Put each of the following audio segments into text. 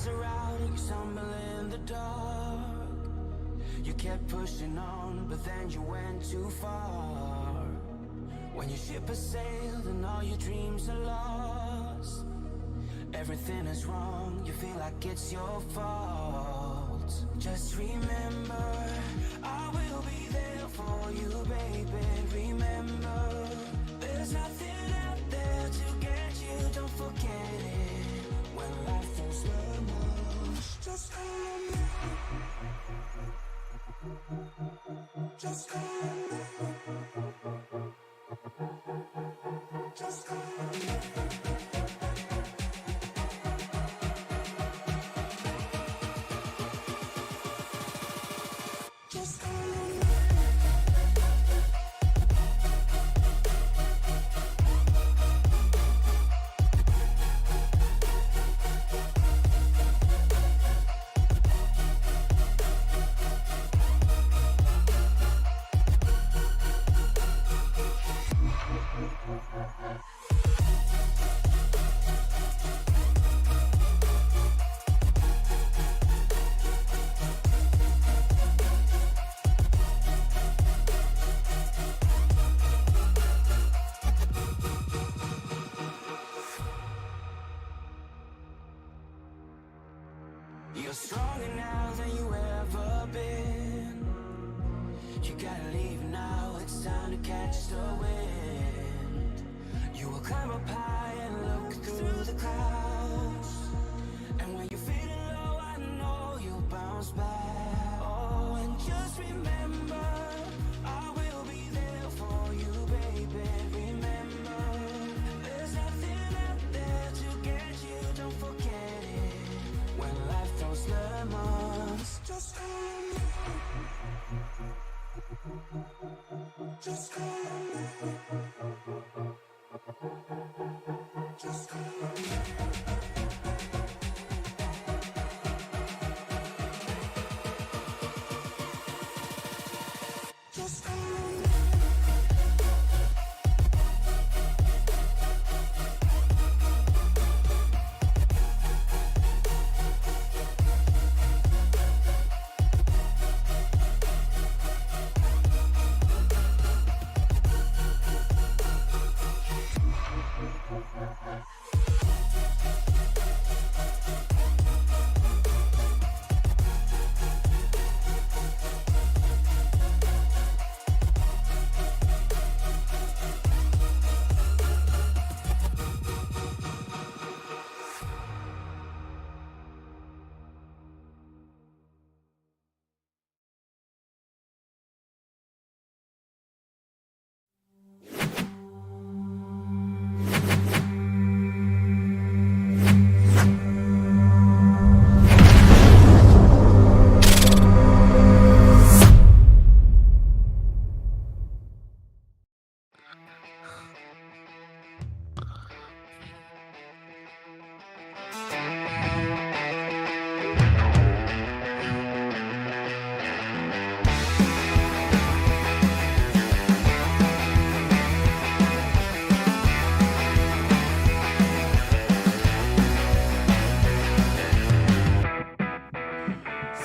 lights are out and you stumble in the dark. You kept pushing on, but then you went too far. When your ship has sailed and all your dreams are lost, everything is wrong, you feel like it's your fault. Just remember, I will be there for you, baby. Remember, there's nothing out there to get you, don't forget it. When life throws lemons, just remember. Just remember. Just remember. You're stronger now than you ever been. You gotta leave now, it's time to catch the wind. You will climb up high and look through the clouds, and when you're feeling low, I know you'll bounce back. Oh, and just remember, I will be there for you, baby. Remember, there's nothing out there to get you, don't forget it. When life throws lemons, just remember. Just remember. Just remember. Just remember.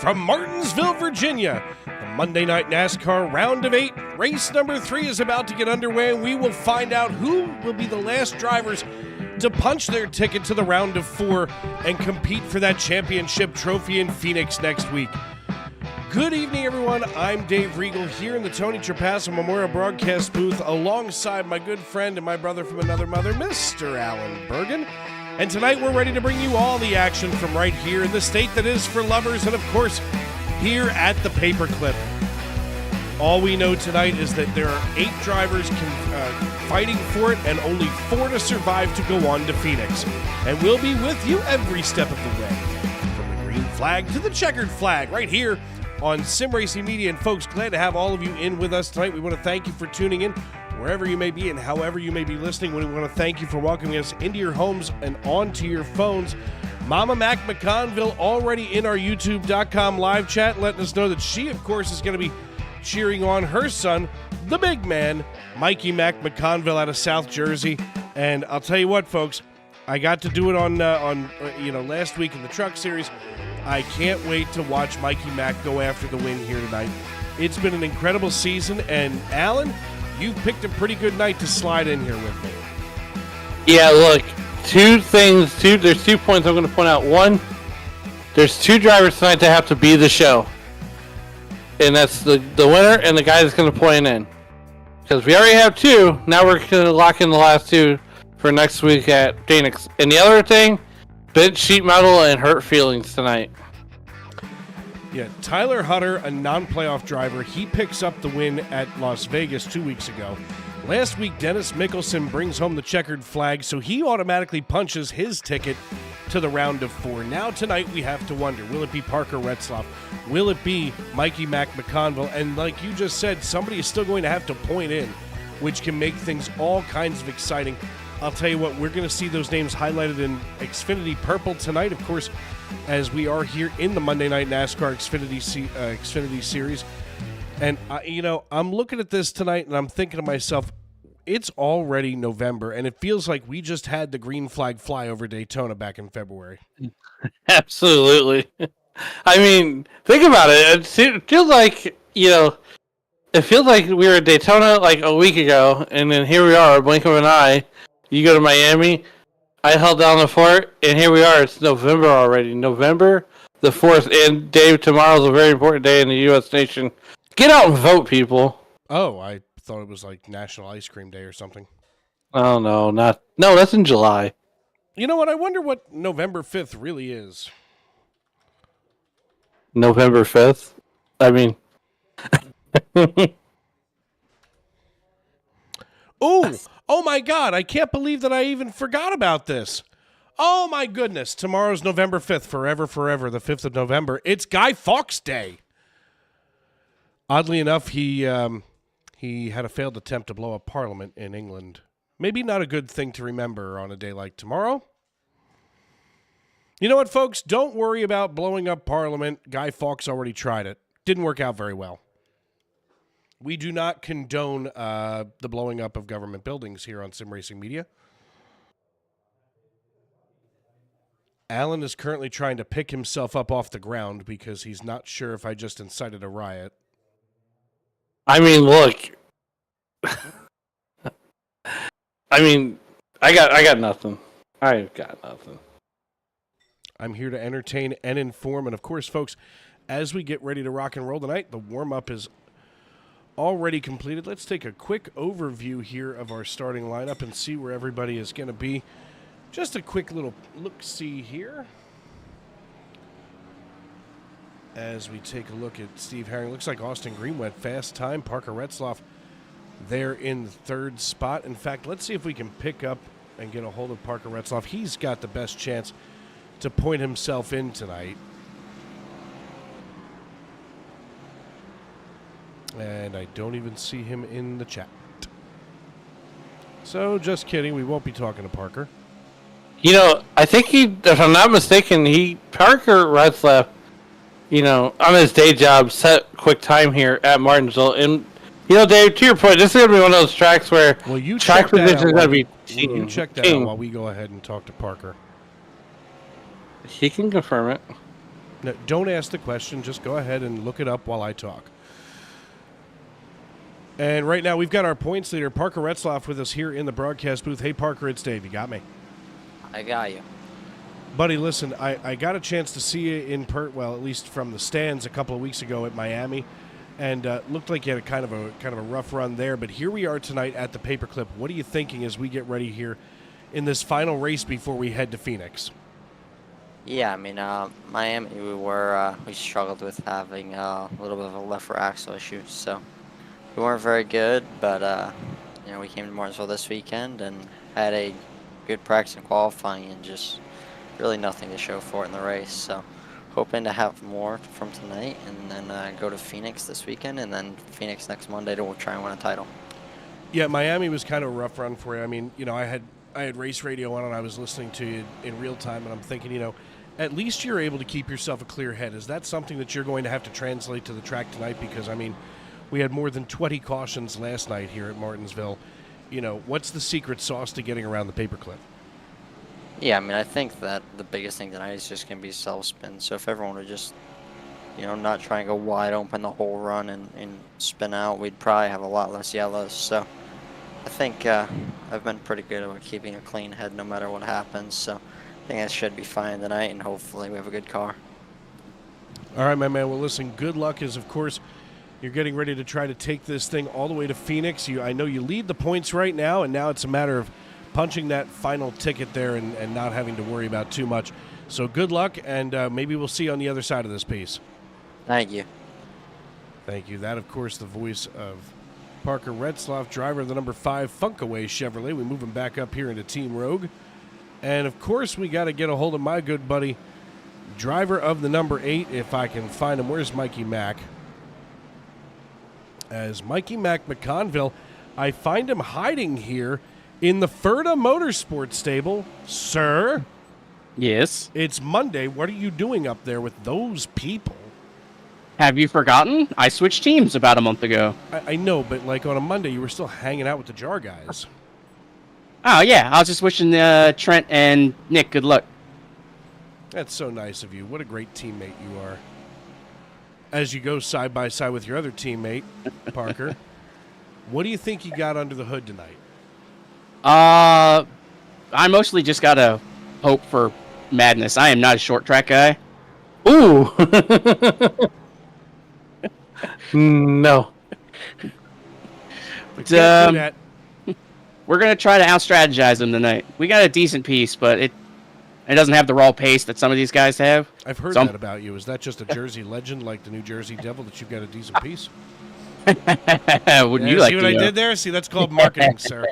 From Martinsville, Virginia, the Monday Night NASCAR Round of 8, race number 3 is about to get underway, and we will find out who will be the last drivers to punch their ticket to the Round of 4 and compete for that championship trophy in Phoenix next week. Good evening, everyone. I'm Dave Regal here in the Tony Trapasso Memorial Broadcast booth alongside my good friend and my brother from another mother, Mr. Alan Bergen. And tonight we're ready to bring you all the action from right here in the state that is for lovers and, of course, here at the Paperclip. All we know tonight is that there are 8 drivers fighting for it and only 4 to survive to go on to Phoenix. And we'll be with you every step of the way. From the green flag to the checkered flag right here on Sim Racing Media. And folks, glad to have all of you in with us tonight. We want to thank you for tuning in wherever you may be and however you may be listening. We want to thank you for welcoming us into your homes and onto your phones. Mama Mac McConville already in our YouTube.com live chat, letting us know that she, of course, is going to be cheering on her son, the big man, Mikey Mac McConville out of South Jersey. And I'll tell you what, folks, I got to do it on last week in the Truck Series. I can't wait to watch Mikey Mack go after the win here tonight. It's been an incredible season, and Alan, you've picked a pretty good night to slide in here with me. Yeah, look, there's 2 points I'm going to point out. One, there's 2 drivers tonight that have to be the show. And that's the winner and the guy that's going to point in. Because we already have 2, now we're going to lock in the last 2 for next week at Phoenix. And the other thing, bench sheet metal and hurt feelings tonight. Yeah, Tyler Hutter, a non-playoff driver, he picks up the win at Las Vegas 2 weeks ago. Last week, Dennis Mickelson brings home the checkered flag, so he automatically punches his ticket to the round of 4. Now tonight we have to wonder, will it be Parker Retzlaff? Will it be Mikey Mack McConville? And like you just said, somebody is still going to have to point in, which can make things all kinds of exciting. I'll tell you what, we're going to see those names highlighted in Xfinity Purple tonight, of course, as we are here in the Monday Night NASCAR Xfinity Series. And, I'm looking at this tonight and I'm thinking to myself, it's already November, and it feels like we just had the green flag fly over Daytona back in February. Absolutely. I mean, think about it. It feels like, it feels like we were at Daytona like a week ago, and then here we are, a blink of an eye. You go to Miami, I held down the fort, and here we are. It's November already. November the 4th. And, Dave, tomorrow's a very important day in the U.S. nation. Get out and vote, people. Oh, I thought it was like National Ice Cream Day or something. Oh, no, that's in July. You know what? I wonder what November 5th really is. November 5th? I mean... Oh my God, I can't believe that I even forgot about this. Oh my goodness, tomorrow's November 5th, forever, the 5th of November. It's Guy Fawkes Day. Oddly enough, he had a failed attempt to blow up Parliament in England. Maybe not a good thing to remember on a day like tomorrow. You know what, folks? Don't worry about blowing up Parliament. Guy Fawkes already tried it. Didn't work out very well. We do not condone the blowing up of government buildings here on Sim Racing Media. Alan is currently trying to pick himself up off the ground because he's not sure if I just incited a riot. I mean, look. I got nothing. I've got nothing. I'm here to entertain and inform. And, of course, folks, as we get ready to rock and roll tonight, the warm-up is already completed. Let's take a quick overview here of our starting lineup and see where everybody is going to be. Just a quick little look-see here. As we take a look at Steve Herring, looks like Austin Green went fast time. Parker Retzlaff there in the 3rd spot. In fact, let's see if we can pick up and get a hold of Parker Retzlaff. He's got the best chance to point himself in tonight. And I don't even see him in the chat. So, just kidding. We won't be talking to Parker. I think if I'm not mistaken, Parker Retzlaff, on his day job, set quick time here at Martinsville. And, Dave, to your point, this is going to be one of those tracks where track position is going to be you check that out while we go ahead and talk to Parker. He can confirm it. No, don't ask the question. Just go ahead and look it up while I talk. And right now, we've got our points leader, Parker Retzlaff, with us here in the broadcast booth. Hey, Parker, it's Dave. You got me? I got you. Buddy, listen, I got a chance to see you in at least from the stands a couple of weeks ago at Miami, and looked like you had a kind of a rough run there. But here we are tonight at the Paperclip. What are you thinking as we get ready here in this final race before we head to Phoenix? Yeah, Miami, we struggled with having a little bit of a left rear axle issue, so we weren't very good. But we came to Martinsville this weekend and had a good practice and qualifying, and just really nothing to show for it in the race. So hoping to have more from tonight, and then go to Phoenix this weekend, and then Phoenix next Monday to try and win a title. Yeah, Miami was kind of a rough run for you. I had race radio on, and I was listening to you in real time, and I'm thinking, at least you're able to keep yourself a clear head. Is that something that you're going to have to translate to the track tonight? Because, we had more than 20 cautions last night here at Martinsville. What's the secret sauce to getting around the Paperclip? Yeah, I mean, I think that the biggest thing tonight is just going to be self-spin. So if everyone would just, not try and go wide open the whole run and spin out, we'd probably have a lot less yellows. So I think I've been pretty good about keeping a clean head no matter what happens. So I think that should be fine tonight, and hopefully we have a good car. All right, my man. Well, listen, good luck as, of course, you're getting ready to try to take this thing all the way to Phoenix. I know you lead the points right now, and now it's a matter of punching that final ticket there and not having to worry about too much. So good luck, and maybe we'll see you on the other side of this piece. Thank you. Thank you. That, of course, the voice of Parker Retzloff, driver of the number 5 Funkaway Chevrolet. We move him back up here into Team Rogue. And, of course, we got to get a hold of my good buddy, driver of the number 8, if I can find him. Where's Mikey Mack? As Mikey Mack McConville, I find him hiding here in the Ferda Motorsports stable. Sir? Yes. It's Monday. What are you doing up there with those people? Have you forgotten? I switched teams about a month ago. I know, but like on a Monday, you were still hanging out with the Jar guys. Oh, yeah. I was just wishing Trent and Nick good luck. That's so nice of you. What a great teammate you are. As you go side by side with your other teammate, Parker, what do you think you got under the hood tonight? I mostly just got to hope for madness. I am not a short track guy. Ooh. No. We can't do that. We're going to try to out-strategize them tonight. We got a decent piece, but it doesn't have the raw pace that some of these guys have. I've heard that about you. Is that just a Jersey legend like the New Jersey Devil that you've got a decent piece? Wouldn't you like see what to I know? did there? See, that's called marketing, sir.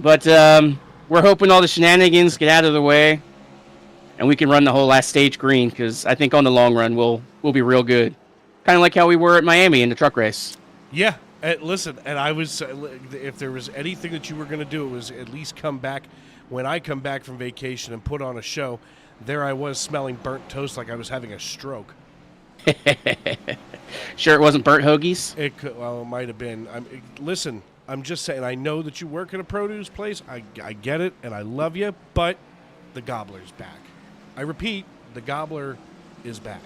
But we're hoping all the shenanigans get out of the way, and we can run the whole last stage green, because I think on the long run we'll be real good. Kind of like how we were at Miami in the truck race. Yeah. Listen, and I was, if there was anything that you were going to do, it was at least come back when I come back from vacation and put on a show. There I was smelling burnt toast like I was having a stroke. Sure it wasn't burnt hoagies? It might have been. Listen, I'm just saying, I know that you work at a produce place. I get it, and I love you, but the gobbler's back. I repeat, the gobbler is back.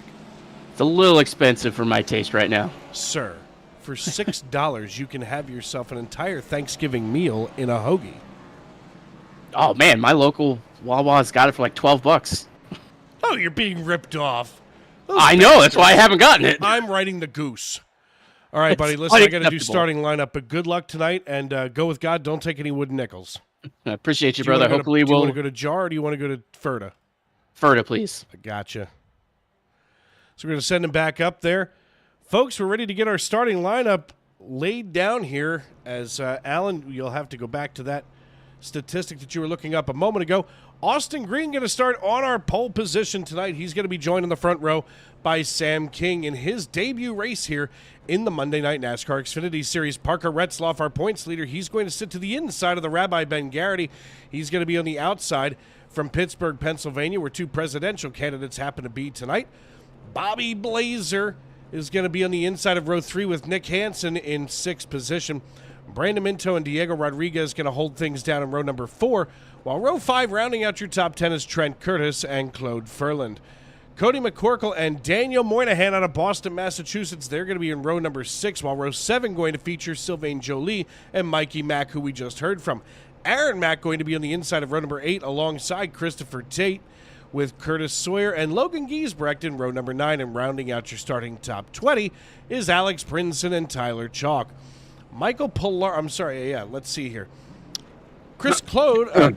It's a little expensive for my taste right now. Sir, for $6, you can have yourself an entire Thanksgiving meal in a hoagie. Oh, man, my local Wawa's got it for like $12. Oh, you're being ripped off. I know, that's why I haven't gotten it. I'm riding the goose. All right, buddy, listen, I got to do starting lineup, but good luck tonight, and go with God. Don't take any wooden nickels. I appreciate you, brother. Hopefully Do you we'll... want to go to Jar, or do you want to go to Ferda? Ferda, please. I gotcha. So we're going to send him back up there. Folks, we're ready to get our starting lineup laid down here. As Alan, you'll have to go back to that statistic that you were looking up a moment ago. Austin Green going to start on our pole position tonight. He's going to be joined in the front row by Sam King in his debut race here in the Monday Night NASCAR Xfinity Series. Parker Retzloff, our points leader, he's going to sit to the inside of the Rabbi Ben Garrity. He's going to be on the outside from Pittsburgh, Pennsylvania, where 2 presidential candidates happen to be tonight. Bobby Blazer is going to be on the inside of row 3 with Nick Hansen in 6th position. Brandon Minto and Diego Rodriguez going to hold things down in row number 4, while row 5 rounding out your top 10 is Trent Curtis and Claude Furland. Cody McCorkle and Daniel Moynihan out of Boston, Massachusetts, they're going to be in row number 6, while row 7 going to feature Sylvain Joly and Mikey Mack, who we just heard from. Aaron Mack going to be on the inside of row number 8 alongside Christopher Tate, with Curtis Sawyer and Logan Giesbrecht in row number 9, and rounding out your starting top 20 is Alex Princeton and Tyler Chalk. Michael Pilar, let's see here. Chris Claude and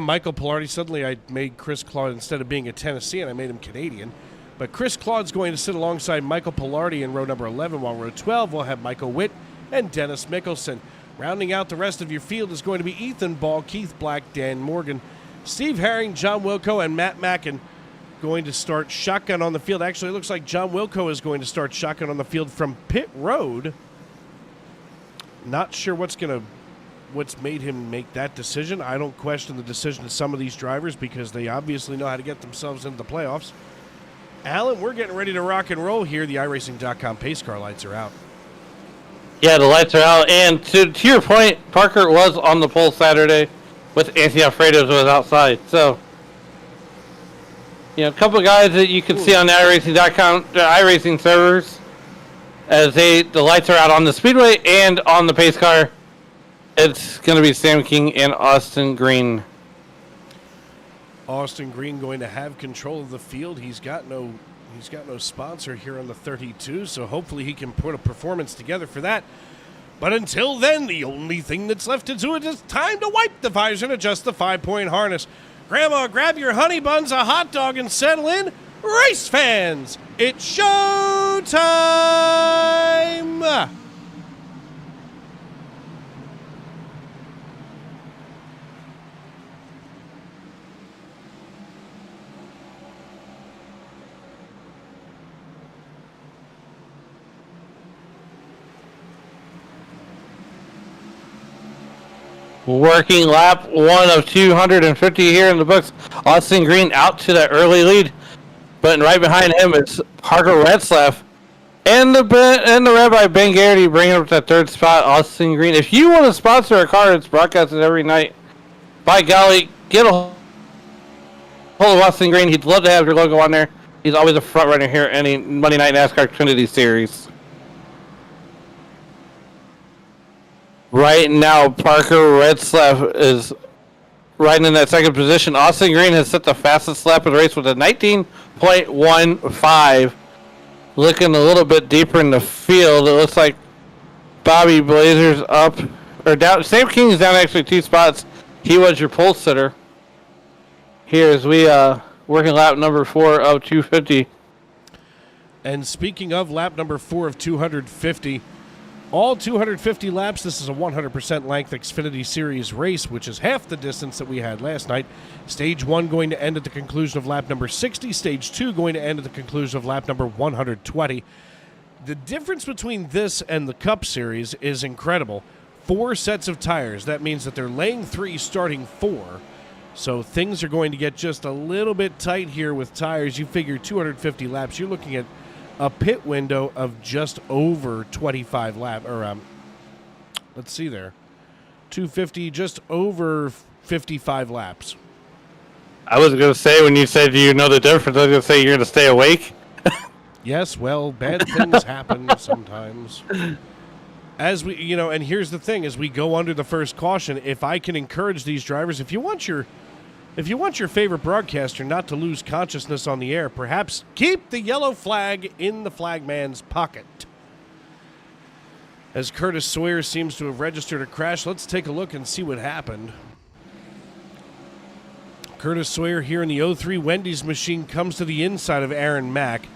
Michael Pilardi. Suddenly I made Chris Claude, instead of being a Tennessean, I made him Canadian. But Chris Claude's going to sit alongside Michael Pilardi in row number 11, while row 12 will have Michael Witt and Dennis Mickelson. Rounding out the rest of your field is going to be Ethan Ball, Keith Black, Dan Morgan, Steve Herring, John Wilco, and Matt Mackin going to start shotgun on the field. Actually, it looks like John Wilco is going to start shotgun on the field from pit road. Not sure what's made him make that decision. I don't question the decision of some of these drivers because they obviously know how to get themselves into the playoffs. Alan, we're getting ready to rock and roll here. The iRacing.com pace car lights are out. Yeah, the lights are out. And to your point, Parker was on the pole Saturday with Anthony Alfredo was outside. So, a couple of guys that you can see on the iRacing.com, iRacing servers, as the lights are out on the Speedway and on the pace car. It's going to be Sam King and Austin Green. Austin Green going to have control of the field. He's got no sponsor here on the 32, so hopefully he can put a performance together for that. But until then, the only thing that's left to do is time to wipe the visor and adjust the 5-point harness. Grandma, grab your honey buns, a hot dog, and settle in. Race fans, it's show time! Working lap 1 of 250 here in the books. Austin Green out to the early lead, but right behind him is Parker Retzlaff and the Rabbi Ben Garrity bringing up that third spot. Austin Green. If you want to sponsor a car that's broadcasted every night, by golly, get a hold of Austin Green. He'd love to have your logo on there. He's always a front runner here at any Monday Night NASCAR Xfinity Series. Right now, Parker Retzlaff is riding in that second position. Austin Green has set the fastest lap of the race with a 19.15. Looking a little bit deeper in the field, it looks like Bobby Blazer's up or down. Sam King's down actually 2 spots. He was your pole sitter. Here as we working lap number 4 of 250. And speaking of lap number 4 of 250. All 250 laps, this is a 100% length Xfinity Series race, which is half the distance that we had last night. Stage 1 going to end at the conclusion of lap number 60. Stage 2 going to end at the conclusion of lap number 120. The difference between this and the Cup Series is incredible. 4 sets of tires. That means that they're laying 3, starting 4. So things are going to get just a little bit tight here with tires. You figure 250 laps, you're looking at a pit window of just over 25 laps, or let's see there, 250, just over 55 laps. I was going to say, when you said you know the difference, I was going to say you're going to stay awake. Yes, well, bad things happen sometimes. As we, and here's the thing, as we go under the first caution, if I can encourage these drivers, if you want your favorite broadcaster not to lose consciousness on the air, perhaps keep the yellow flag in the flagman's pocket. As Curtis Sawyer seems to have registered a crash, let's take a look and see what happened. Curtis Sawyer here in the 03 Wendy's machine comes to the inside of Aaron Mack,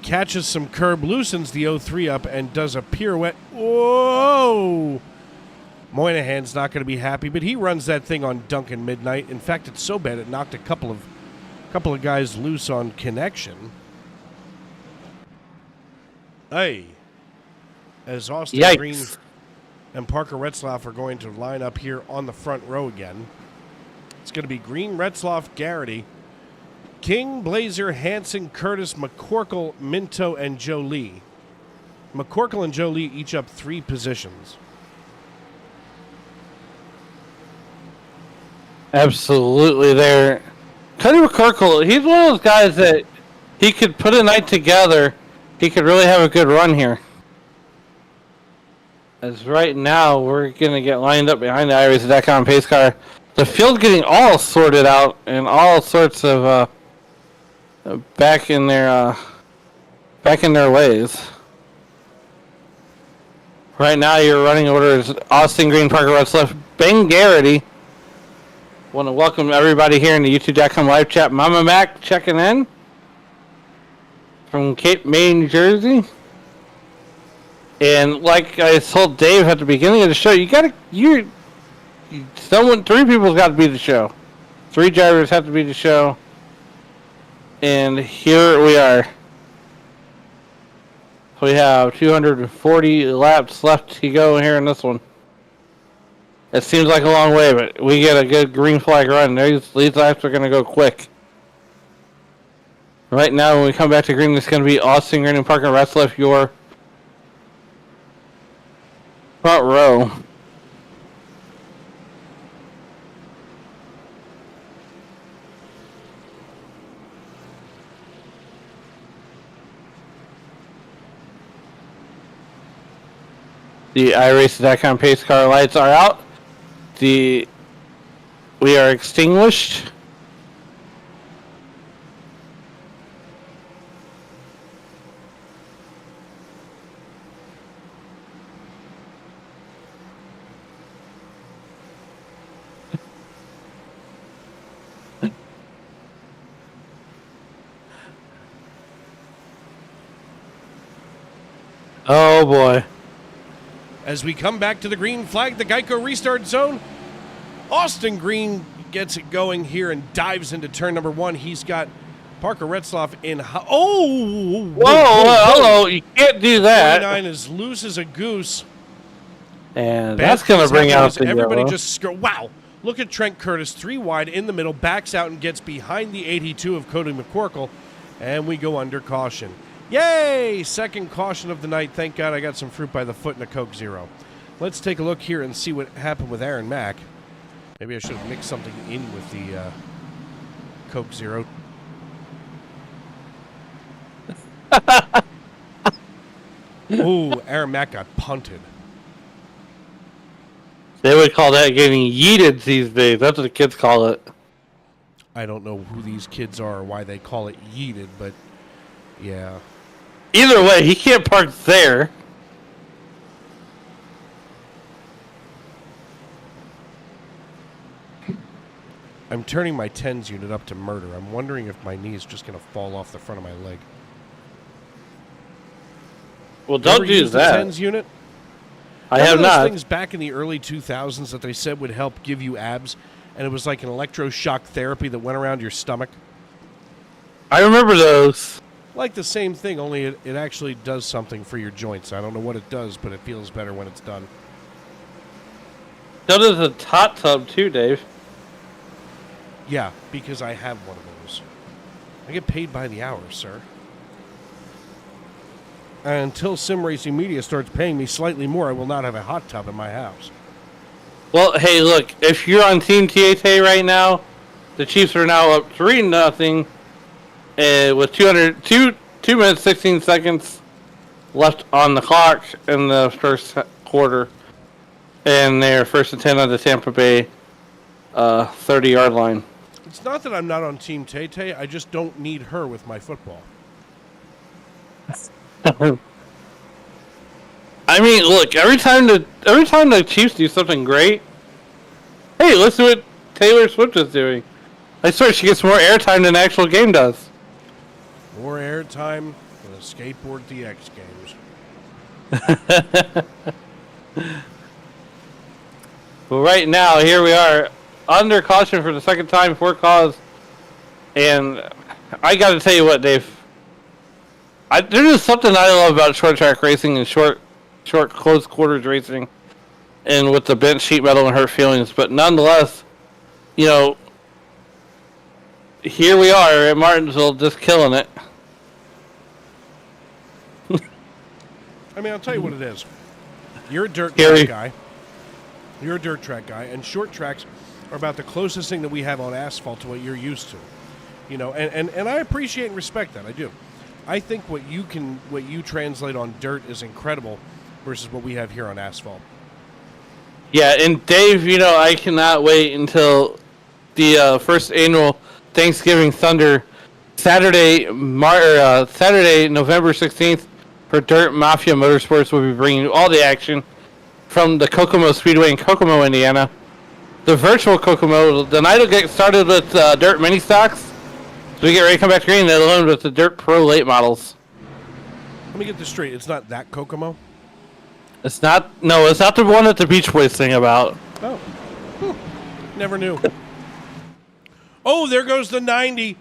catches some curb, loosens the 03 up, and does a pirouette. Whoa! Moynihan's not going to be happy, but he runs that thing on Duncan Midnight. In fact, it's so bad it knocked a couple of guys loose on connection. Hey, as Austin Yikes. Green and Parker Retzlaff are going to line up here on the front row again. It's going to be Green, Retzlaff, Garrity, King, Blazer, Hansen, Curtis, McCorkle, Minto, and Joe Lee. McCorkle and Joe Lee each up 3 positions. Absolutely there. Cody McCorkle, he's one of those guys that he could put a night together. He could really have a good run here. As right now, we're going to get lined up behind the iRacing.com pace car. The field getting all sorted out and all sorts of back in their ways. Right now, your running order is Austin Green, Parker Retzlaff, Ben Garrity. Want to welcome everybody here in the YouTube.com live chat. Mama Mac checking in from Cape May, New Jersey. And like I told Dave at the beginning of the show, 3 people's got to be the show. 3 drivers have to be the show. And here we are. We have 240 laps left to go here in this one. It seems like a long way, but we get a good green flag run. These laps are going to go quick. Right now, when we come back to green, it's going to be Austin Green and Parker Retzlaff, your Front row. The iRacing.com pace car lights are out. We are extinguished. Oh boy. As we come back to the green flag, the Geico restart zone, Austin Green gets it going here and dives into turn number 1. He's got Parker Retzloff in. Whoa, hello! You can't do that. 49 is loose as a goose. And that's going to bring out the everybody. yellow. Just wow! Look at Trent Curtis, 3 wide in the middle, backs out and gets behind the 82 of Cody McCorkle, and we go under caution. Yay! Second caution of the night. Thank God I got some fruit by the foot and a Coke Zero. Let's take a look here and see what happened with Aaron Mack. Maybe I should have mixed something in with the Coke Zero. Ooh, Aaron Mack got punted. They would call that getting yeeted these days. That's what the kids call it. I don't know who these kids are or why they call it yeeted, but yeah. Either way, he can't park there. I'm turning my 10s unit up to murder. I'm wondering if my knee is just going to fall off the front of my leg. Well, don't do that. The 10s unit? I have Remember those not. things back in the early 2000s that they said would help give you abs, and it was like an electroshock therapy that went around your stomach? I remember those. Like the same thing, only it actually does something for your joints. I don't know what it does, but it feels better when it's done. So does a hot tub too, Dave. Yeah, because I have one of those. I get paid by the hour, sir. And until Sim Racing Media starts paying me slightly more, I will not have a hot tub in my house. Well, hey, look, if you're on Team TAT right now, the Chiefs are now up 3-0 with 2 minutes, 16 seconds left on the clock in the first quarter. And they're first and 10 on the Tampa Bay 30-yard line. It's not that I'm not on Team Tay-Tay, I just don't need her with my football. I mean, look, every time the Chiefs do something great, hey, listen to what Taylor Swift is doing. I swear she gets more airtime than the actual game does. More airtime than a Skateboard DX games. Well, right now, here we are, under caution for the second time for cause. And I got to tell you what, Dave. There's just something I love about short track racing and short close quarters racing, and with the bent sheet metal and hurt feelings. But nonetheless, you know, here we are at Martinsville, just killing it. I mean, I'll tell you what it is. You're a dirt track guy. You're a dirt track guy, and short tracks are about the closest thing that we have on asphalt to what you're used to. You know, and I appreciate and respect that. I do. I think what you translate on dirt is incredible versus what we have here on asphalt. Yeah, and Dave, you know, I cannot wait until the first annual Thanksgiving Thunder Saturday, November 16th for Dirt Mafia Motorsports. Will be bringing you all the action from the Kokomo Speedway in Kokomo, Indiana. The virtual Kokomo, the night will get started with Dirt Mini Stocks. So we get ready to come back to green, let alone with the Dirt Pro late models. Let me get this straight. It's not that Kokomo? It's not the one that the Beach Boys sing about. Oh. Never knew. Oh, there goes the 90.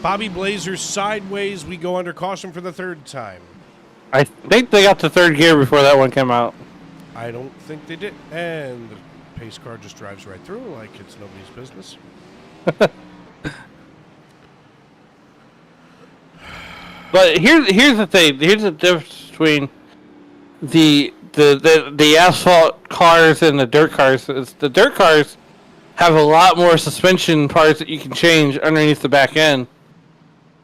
Bobby Blazers sideways. We go under caution for the third time. I think they got to third gear before that one came out. I don't think they did. And the pace car just drives right through like it's nobody's business. But here's the thing. Here's the difference between the asphalt cars and the dirt cars. The dirt cars have a lot more suspension parts that you can change underneath the back end.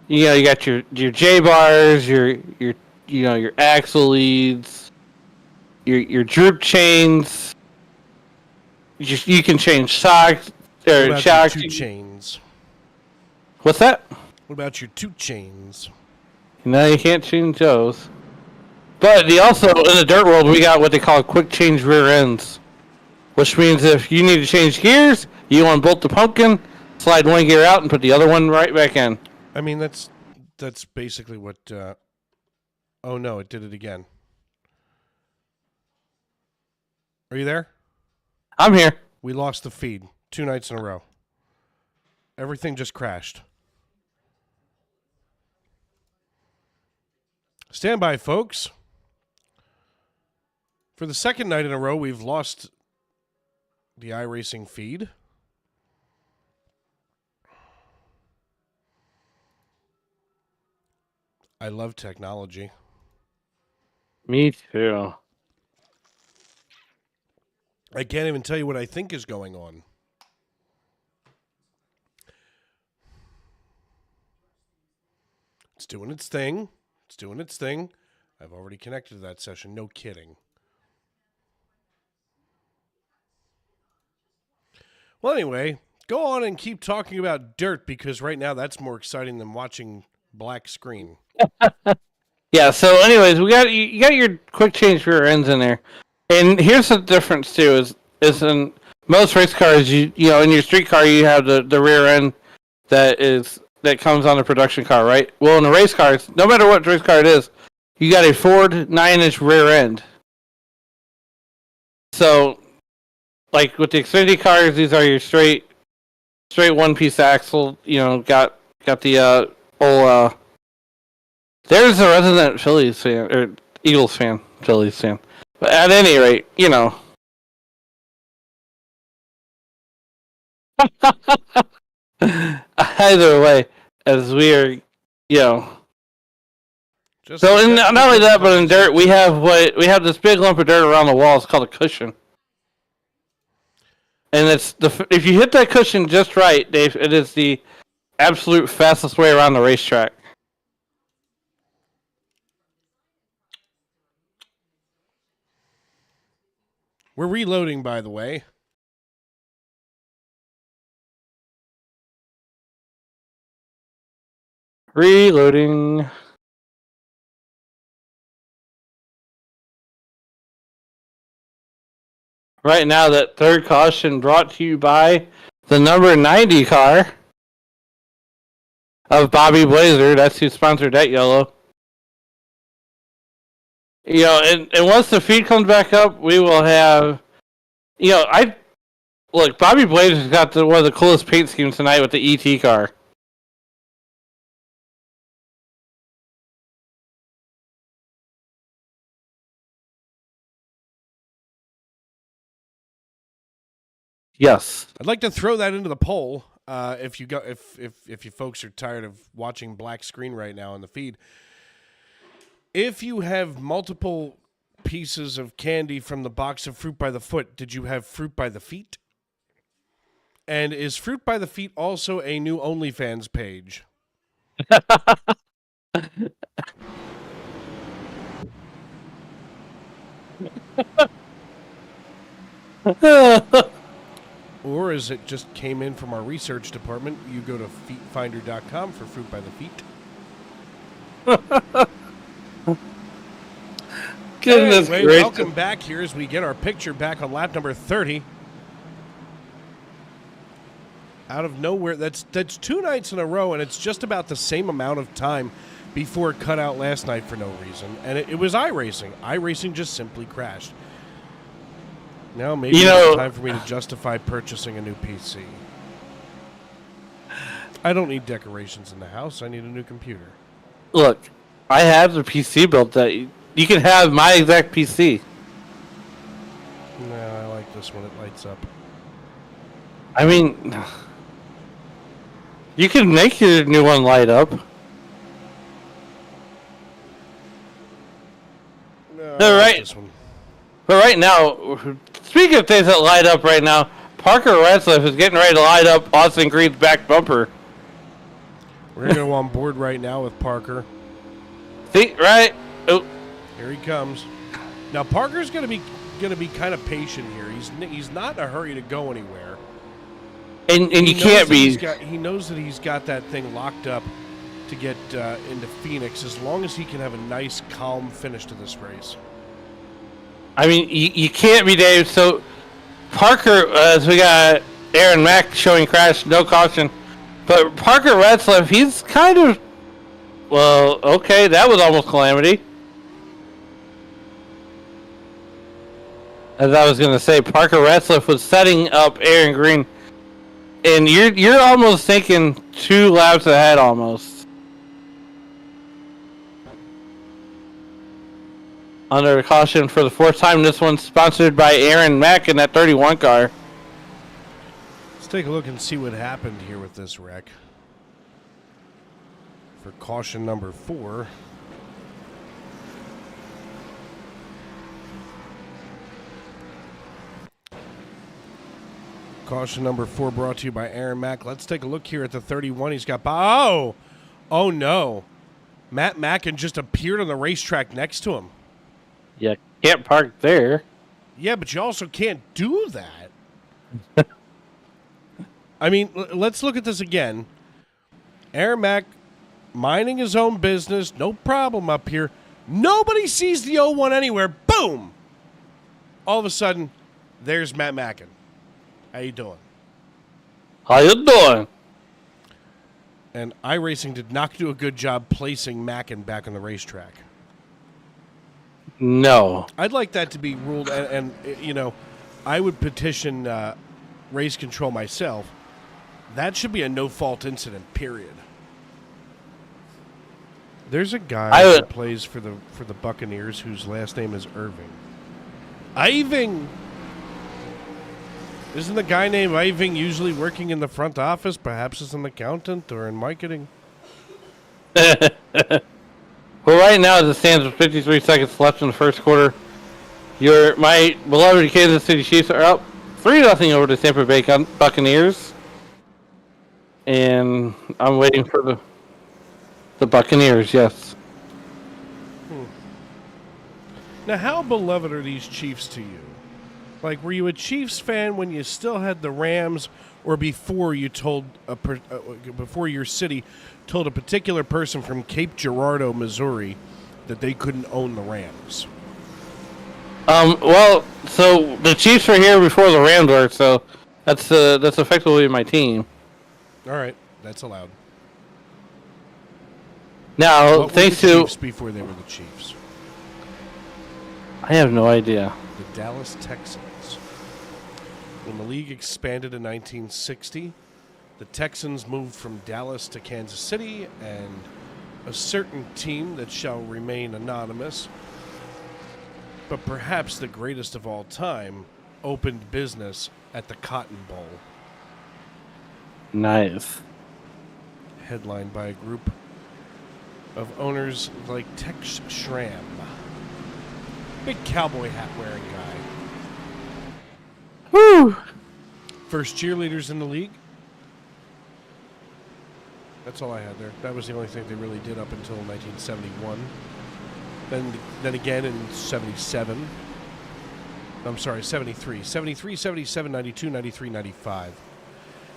You know, you got your J bars, your your axle leads, your droop chains. You can change shocks What or about shocks. your two chains? What's that? What about your two chains? No, you can't change those. But also in the dirt world, we got what they call quick change rear ends, which means if you need to change gears, you unbolt the pumpkin, slide one gear out, and put the other one right back in. I mean, that's basically what. Oh no, it did it again. Are you there? I'm here. We lost the feed 2 nights in a row. Everything just crashed. Stand by, folks. For the second night in a row, we've lost the iRacing feed. I love technology. Me too. I can't even tell you what I think is going on. It's doing its thing. It's doing its thing. I've already connected to that session. No kidding. Well, anyway, go on and keep talking about dirt because right now that's more exciting than watching black screen. Yeah. So, anyways, you got your quick change rear ends in there, and here's the difference too: is in most race cars, you know, in your street car, you have the rear end that comes on the production car, right? Well, in the race cars, no matter what race car it is, you got a Ford 9-inch rear end. So, like with the Xfinity cars, these are your straight one-piece axle. You know, got the whole. There's a resident Phillies fan or Eagles fan, Phillies fan. But at any rate, you know. Either way, as we are, you know. Just So, like in, that- not only that, but in dirt, we have this big lump of dirt around the wall. It's called a cushion. And if you hit that cushion just right, Dave, it is the absolute fastest way around the racetrack. We're reloading, by the way. Reloading. Right now, that third caution brought to you by the number 90 car of Bobby Blazer. That's who sponsored that yellow. You know, and once the feed comes back up, we will have, you know, look, Bobby Blazer's got one of the coolest paint schemes tonight with the ET car. Yes. I'd like to throw that into the poll. If you folks are tired of watching black screen right now in the feed, if you have multiple pieces of candy from the box of Fruit by the Foot, did you have Fruit by the Feet? And is Fruit by the Feet also a new OnlyFans page? Or is it just came in from our research department? You go to feetfinder.com for Fruit by the Feet. Goodness Anyway, gracious. welcome back here as we get our picture back on lap number 30. Out of nowhere, that's 2 nights in a row, and it's just about the same amount of time before it cut out last night for no reason. And it was iRacing. iRacing just simply crashed. Now maybe it's time for me to justify purchasing a new PC. I don't need decorations in the house. I need a new computer. Look, I have the PC built that you can have my exact PC. No, I like this one. It lights up. I mean, you can make your new one light up. All right. This one. But right now, speaking of things that light up right now, Parker Retzlaff is getting ready to light up Austin Green's back bumper. We're going to go on board right now with Parker. See, right? Oh, Here he comes. Now Parker's going to be kind of patient here. He's not in a hurry to go anywhere. and you can't be. He knows that he's got that thing locked up to get into Phoenix as long as he can have a nice, calm finish to this race. I mean, you can't be, Dave. So Parker, as we got Aaron Mack showing crash, no caution. But Parker Retzlaff, he's kind of, well, okay, that was almost calamity. As I was going to say, Parker Retzlaff was setting up Aaron Green, and you're almost thinking 2 laps ahead almost. Under caution for the 4th time. This one's sponsored by Aaron Mack in that 31 car. Let's take a look and see what happened here with this wreck. For caution number 4. Caution number 4 brought to you by Aaron Mack. Let's take a look here at the 31. He's got... Oh no. Matt Mackin just appeared on the racetrack next to him. You can't park there. Yeah, but you also can't do that. I mean, let's look at this again. Aaron Mack minding his own business, no problem up here. Nobody sees the 01 anywhere. Boom! All of a sudden, there's Matt Mackin. How you doing? How you doing? And iRacing did not do a good job placing Mackin back on the racetrack. No. I'd like that to be ruled, and you know, I would petition race control myself. That should be a no-fault incident, period. There's a guy who plays for the Buccaneers whose last name is Irving. Iving! Isn't the guy named Iving usually working in the front office, perhaps as an accountant or in marketing? Well, right now, as it stands with 53 seconds left in the first quarter, my beloved Kansas City Chiefs are up 3-0 over the Tampa Bay Buccaneers. And I'm waiting for the Buccaneers, yes. Now, how beloved are these Chiefs to you? Like, were you a Chiefs fan when you still had the Rams, or before you told before your city told a particular person from Cape Girardeau, Missouri, that they couldn't own the Rams? Well, so the Chiefs were here before the Rams were, so that's effectively my team. All right, that's allowed. Now, What thanks were the to Chiefs before they were the Chiefs? I have no idea. The Dallas Texans. When the league expanded in 1960, the Texans moved from Dallas to Kansas City, and a certain team that shall remain anonymous, but perhaps the greatest of all time, opened business at the Cotton Bowl. Nice. Headlined by a group of owners like Tex Schramm. Big cowboy hat wearing guy. Woo! First cheerleaders in the league. That's all I had there. That was the only thing they really did up until 1971. Then again in 77. I'm sorry, 73. 73, 77, 92, 93, 95.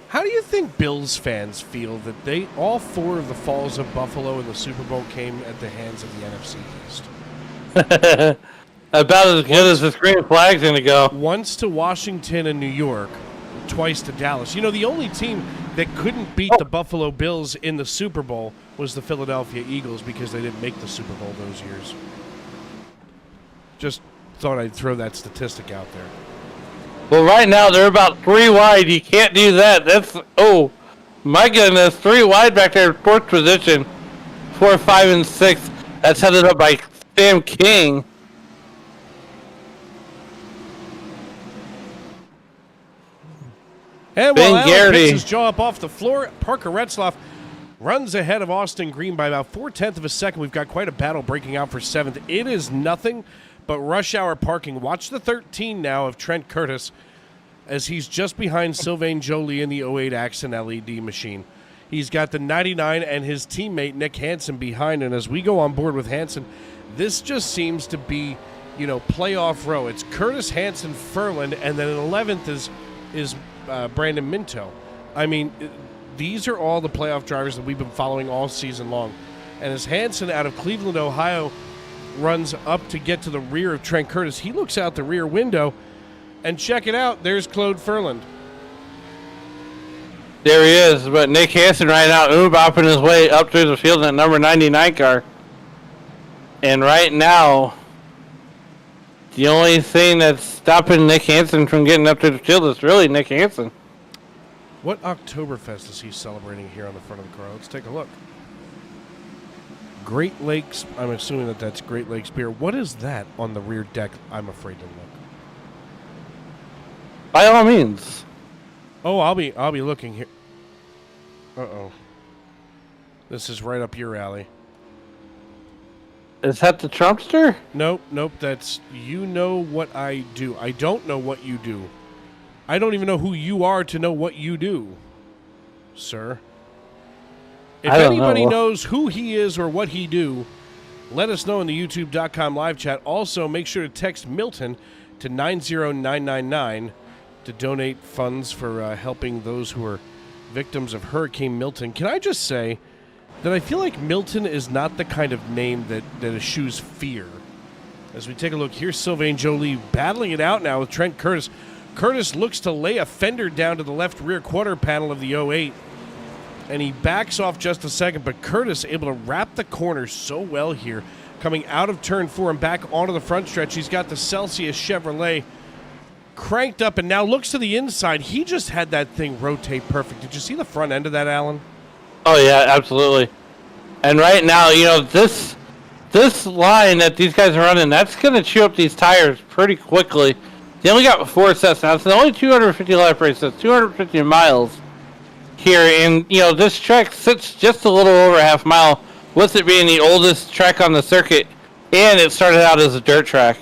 How do you think Bills fans feel that all 4 of the falls of Buffalo in the Super Bowl came at the hands of the NFC East? About as good as the green flag's going to go. Once to Washington and New York, twice to Dallas. You know, the only team that couldn't beat the Buffalo Bills in the Super Bowl was the Philadelphia Eagles because they didn't make the Super Bowl those years. Just thought I'd throw that statistic out there. Well, right now they're about 3 wide. You can't do that. That's, oh, my goodness, 3 wide back there, 4th position, 4, 5, and 6. That's headed up by Sam King. And Ben while Allen Garrity picks his jaw up off the floor, Parker Retzlaff runs ahead of Austin Green by about 0.4 of a second. We've got quite a battle breaking out for 7th. It is nothing But rush hour parking. Watch the 13 now of Trent Curtis as he's just behind Sylvain Joly in the 08 Axon LED machine. He's got the 99 and his teammate Nick Hansen behind. And as we go on board with Hansen, this just seems to be, playoff row. It's Curtis, Hansen, Furland, and then in 11th is Brandon Minto. I mean, these are all the playoff drivers that we've been following all season long. And as Hansen out of Cleveland, Ohio, runs up to get to the rear of Trent Curtis, he looks out the rear window, and check it out, there's Claude Furland. There he is, but Nick Hansen right now bopping his way up through the field in that number 99 car. And right now, the only thing that's stopping Nick Hansen from getting up to the field is really Nick Hansen. What Oktoberfest is he celebrating here on the front of the car? Let's take a look. Great Lakes, I'm assuming that's Great Lakes beer. What is that on the rear deck? I'm afraid to look. By all means. Oh, I'll be looking here. Uh-oh. This is right up your alley. Is that the Trumpster? Nope, that's You Know What I Do. I don't know what you do. I don't even know who you are to know what you do, sir. If anybody knows who he is or what he do, let us know in the youtube.com live chat. Also, make sure to text Milton to 90999 to donate funds for helping those who are victims of Hurricane Milton. Can I just say that I feel like Milton is not the kind of name that eschews fear. As we take a look, here's Sylvain Joly battling it out now with Trent Curtis. Curtis looks to lay a fender down to the left rear quarter panel of the 08. And he backs off just a second, but Curtis able to wrap the corner so well here. Coming out of turn 4 and back onto the front stretch. He's got the Celsius Chevrolet cranked up and now looks to the inside. He just had that thing rotate perfect. Did you see the front end of that, Alan? Oh, yeah, absolutely. And right now, this line that these guys are running, that's going to chew up these tires pretty quickly. They only got 4 sets now. It's only 250 lap race. That's 250 miles here. And, this track sits just a little over a half mile, with it being the oldest track on the circuit. And it started out as a dirt track.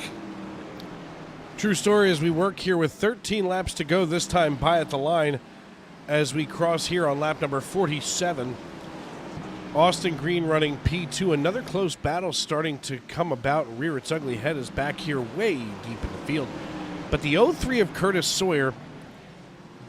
True story as we work here with 13 laps to go, this time by at the line as we cross here on lap number 47. Austin Green running P2. Another close battle starting to come about. Rear its ugly head is back here way deep in the field. But the 03 of Curtis Sawyer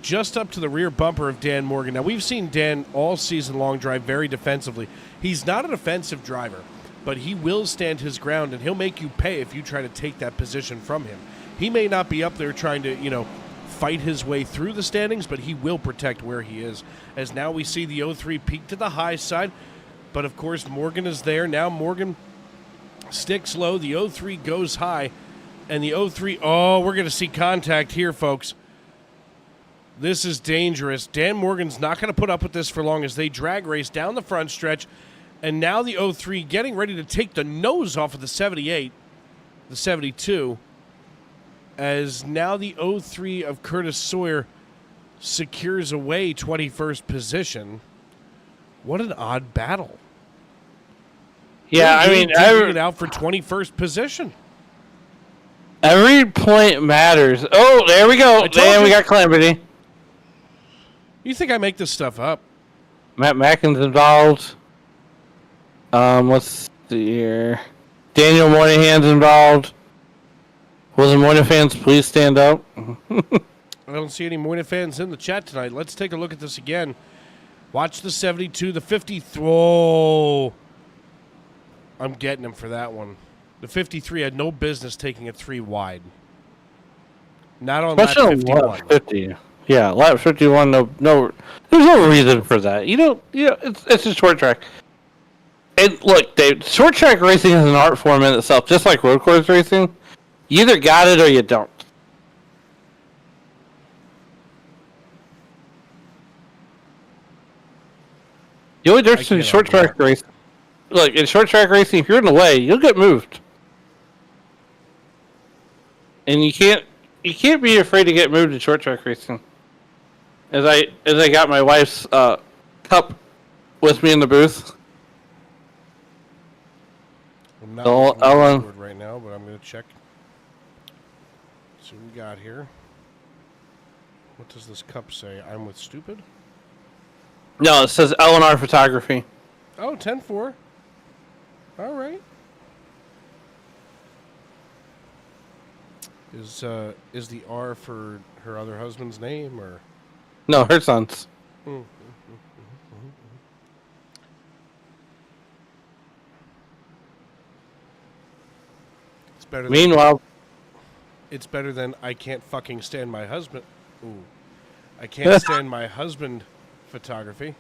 just up to the rear bumper of Dan Morgan. Now, we've seen Dan all season long drive very defensively. He's not an offensive driver, but he will stand his ground, and he'll make you pay if you try to take that position from him. He may not be up there trying to, fight his way through the standings, but he will protect where he is. As now we see the 03 peak to the high side, but of course Morgan is there. Now Morgan sticks low. The 03 goes high, and the 03, we're going to see contact here, folks. This is dangerous. Dan Morgan's not going to put up with this for long as they drag race down the front stretch, and now the 03 getting ready to take the nose off of the 78, the 72, as now the 03 of Curtis Sawyer secures away 21st position. What an odd battle. Yeah, I mean, it out for 21st position. Every point matters. Oh, there we go. And we got Calamity. You think I make this stuff up? Matt Mackin's involved. Let's see here. Daniel Moynihan's involved. Will the Moynihan fans please stand up? I don't see any Moynihan fans in the chat tonight. Let's take a look at this again. Watch the 72, the 53. Oh, I'm getting him for that one. The 53 had no business taking it 3 wide. Not on lap 51. Lap 50. Yeah, lap 51. No, there's no reason for that. It's a short track. And look, Dave, short track racing is an art form in itself, just like road course racing. You either got it or you don't. The only difference in short track racing, look, in short track racing, if you're in the way, you'll get moved, and you can't be afraid to get moved in short track racing. As I got my wife's cup with me in the booth. I'm not looking at the board right now, but I'm going to check. So we got here. What does this cup say? I'm with stupid? No, it says L&R Photography. Oh, 10-4. All right. Is the R for her other husband's name or? No, her son's. It's better. Meanwhile, It's better than I can't fucking stand my husband. Ooh. I can't stand my husband photography.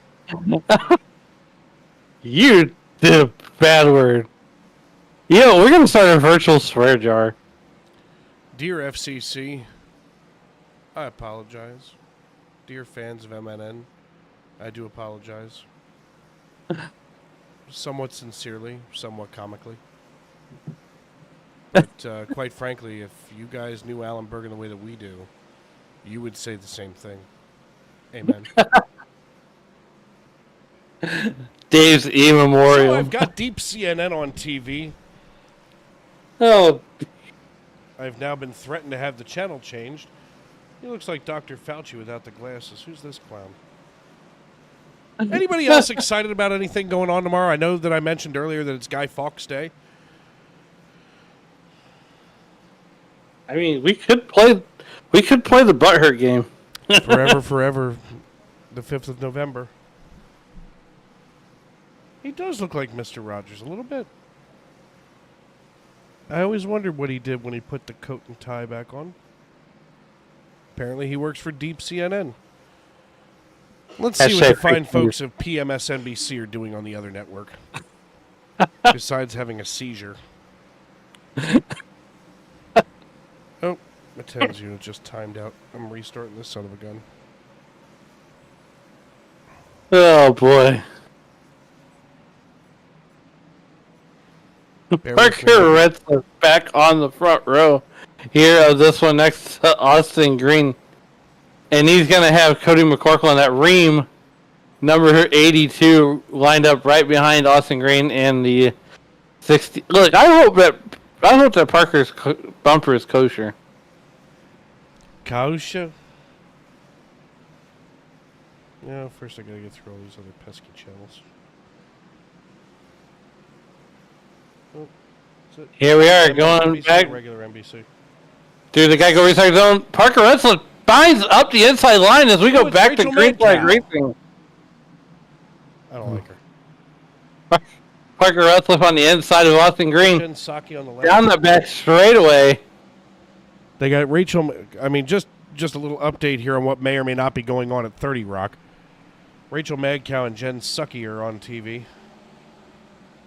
you did a bad word. Yo, we're gonna start a virtual swear jar. Dear FCC, I apologize. Dear fans of MNN, I do apologize. Somewhat sincerely, somewhat comically. But quite frankly, if you guys knew Alan Bergen the way that we do, you would say the same thing. Amen. Dave's E So Memorial. I've got Deep CNN on TV. Oh, I've now been threatened to have the channel changed. He looks like Dr. Fauci without the glasses. Who's this clown? Anybody else excited about anything going on tomorrow? I know that I mentioned earlier that it's Guy Fawkes Day. I mean, we could play the butthurt game. Forever, the 5th of November. He does look like Mr. Rogers a little bit. I always wondered what he did when he put the coat and tie back on. Apparently he works for Deep CNN. Let's see what the fine folks of PMSNBC are doing on the other network. Besides having a seizure. Oh, my 10's unit just timed out. I'm restarting this son of a gun. Oh boy. Parker Retzler back on the front row here of this one next to Austin Green. And he's going to have Cody McCorkle on that ream, number 82, lined up right behind Austin Green and the 60. Look, I hope that Parker's bumper is kosher. Kosher? Yeah, first I gotta get through all these other pesky channels. Oh, is it Here we are, NBC going or back. regular NBC. Dude, the guy go recycle zone. Parker Retzler binds up the inside line as we go it's back to Rachel green flag Metcalf. racing. I don't like her. Parker Retzler on the inside of Austin Green. Jen Psaki on the left. Down the back straightaway. They got Rachel. I mean, just a little update here on what may or may not be going on at 30 Rock. Rachel Madcow and Jen Psaki are on TV.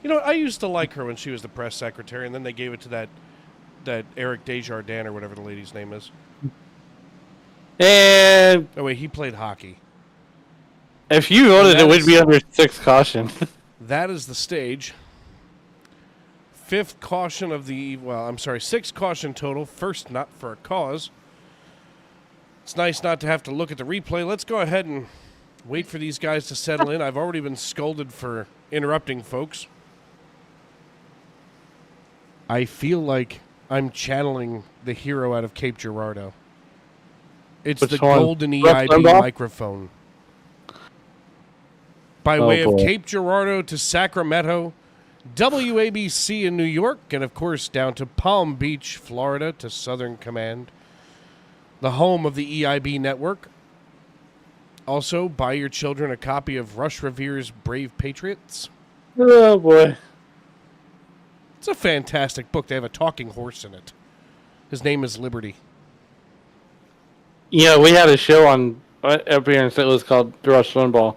You know, I used to like her when she was the press secretary, and then they gave it to that Eric Desjardins or whatever the lady's name is. And Oh wait, he played hockey. if you voted, it would be under 6 caution. That is the stage. 5th caution of the, well, I'm sorry, 6th caution total. First, not for a cause. It's nice not to have to look at the replay. Let's go ahead and wait for these guys to settle in. I've already been scolded for interrupting folks. I feel like I'm channeling the hero out of Cape Girardeau. It's Which the one? golden Rush EIB Limbaugh? microphone. By way of boy. Cape Girardeau to Sacramento, WABC in New York, and of course down to Palm Beach, Florida to Southern Command, the home of the EIB network. Also, buy your children a copy of Rush Revere's Brave Patriots. Oh, boy. It's a fantastic book. They have a talking horse in it. His name is Liberty. Yeah, we had a show on up here in St. Louis called Rush Limbaugh.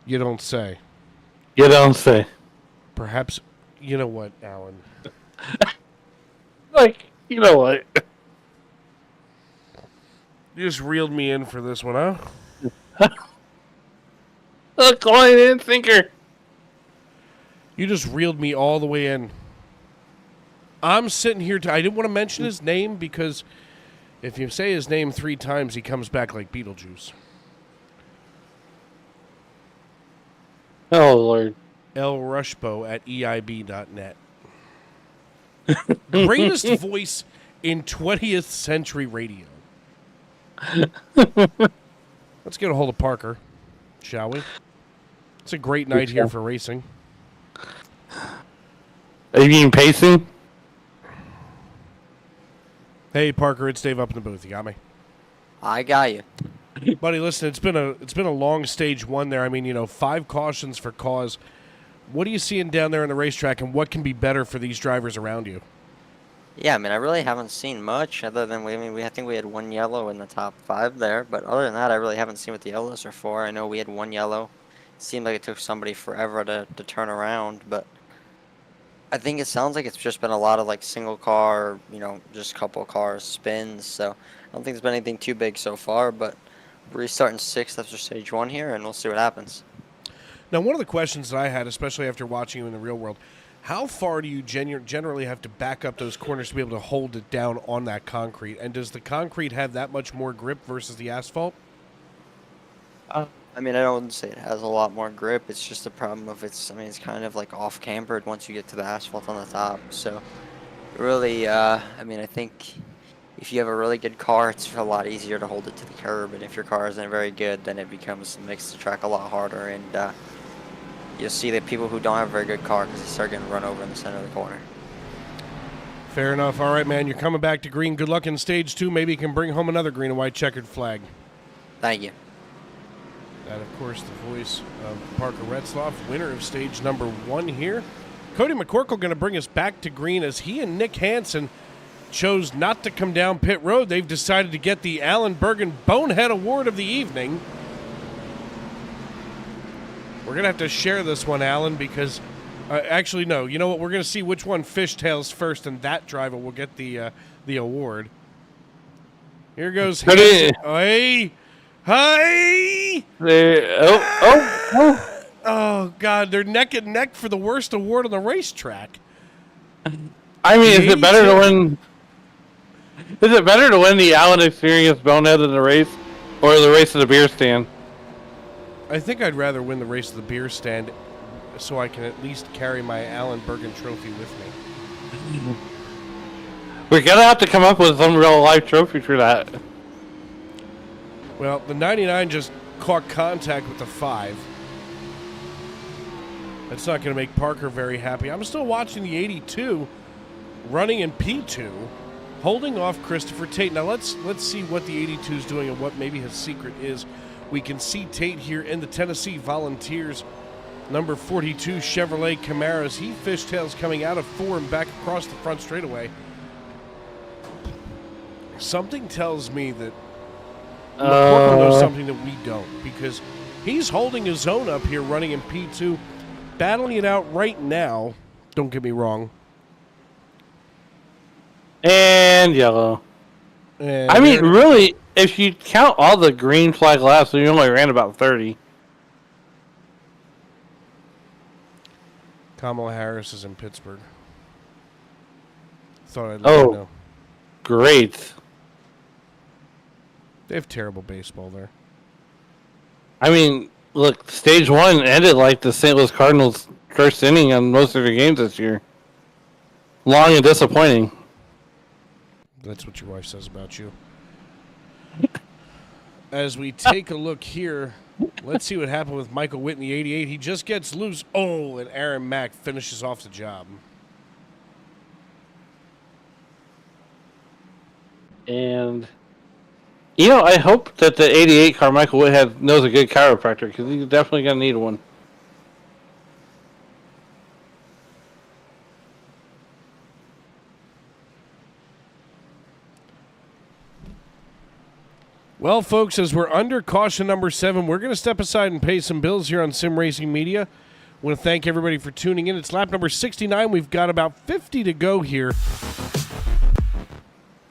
You don't say. You don't say. Perhaps, you know what, Alan? Like, you know what? You just reeled me in for this one, huh? A coin in sinker. You just reeled me all the way in. I'm sitting here. I didn't want to mention his name because if you say his name 3 times, he comes back like Beetlejuice. Oh, Lord. L. Rushbo at EIB.net. Greatest voice in 20th century radio. Let's get a hold of Parker, shall we? It's a great night here for racing. Are you mean pacing? Hey, Parker, it's Dave up in the booth. You got me? I got you. Buddy, listen, it's been a long stage one there. I mean, 5 cautions for cause. What are you seeing down there on the racetrack, and what can be better for these drivers around you? Yeah, I mean, I really haven't seen much other than I think we had 1 yellow in the top 5 there, but other than that, I really haven't seen what the yellows are for. I know we had 1 yellow. It seemed like it took somebody forever to turn around, but I think it sounds like it's just been a lot of like single car, just a couple of cars spins. So I don't think there's been anything too big so far, but we're restarting 6th after stage 1 here, and we'll see what happens. Now, one of the questions that I had, especially after watching you in the real world, how far do you generally have to back up those corners to be able to hold it down on that concrete? And does the concrete have that much more grip versus the asphalt? I mean, I don't say it has a lot more grip. It's just a problem of it's kind of like off cambered once you get to the asphalt on the top. So really, I think if you have a really good car, it's a lot easier to hold it to the curb. And if your car isn't very good, then it makes the track a lot harder. And you'll see that people who don't have a very good car, because they start getting run over in the center of the corner. Fair enough. All right, man, you're coming back to green. Good luck in stage 2. Maybe you can bring home another green and white checkered flag. Thank you. And, of course, the voice of Parker Retzloff, winner of stage number 1 here. Cody McCorkle going to bring us back to green as he and Nick Hansen chose not to come down pit road. They've decided to get the Alan Bergen Bonehead Award of the evening. We're going to have to share this one, Alan, because actually, no. You know what? We're going to see which one fishtails first, and that driver will get the award. Here goes Hansen. Hey! Hi! Oh, God, they're neck and neck for the worst award on the racetrack. I mean, is it better to win? Is it better to win the Allen Experience Bonehead in the race, or the race of the beer stand? I think I'd rather win the race of the beer stand, so I can at least carry my Alan Bergen trophy with me. We're gonna have to come up with some real life trophy for that. Well, the 99 just caught contact with the 5. That's not going to make Parker very happy. I'm still watching the 82 running in P2, holding off Christopher Tate. Now let's see what the 82 is doing and what maybe his secret is. We can see Tate here in the Tennessee Volunteers, number 42 Chevrolet Camaros. He fishtails coming out of 4 and back across the front straightaway. Something tells me that McCorkle knows something that we don't, because he's holding his own up here running in P2, battling it out right now. Don't get me wrong. And yellow. And I mean, really, if you count all the green flag laps, you only ran about 30. Kamala Harris is in Pittsburgh. Thought I'd let you know. Great. They have terrible baseball there. I mean, look, stage 1 ended like the St. Louis Cardinals' first inning on most of their games this year. Long and disappointing. That's what your wife says about you. As we take a look here, let's see what happened with Michael Witt in the 88. He just gets loose. Oh, and Aaron Mack finishes off the job. And, I hope that the 88 Carmichael Whitehead knows a good chiropractor, because he's definitely going to need one. Well, folks, as we're under caution number 7, we're going to step aside and pay some bills here on Sim Racing Media. I want to thank everybody for tuning in. It's lap number 69. We've got about 50 to go here.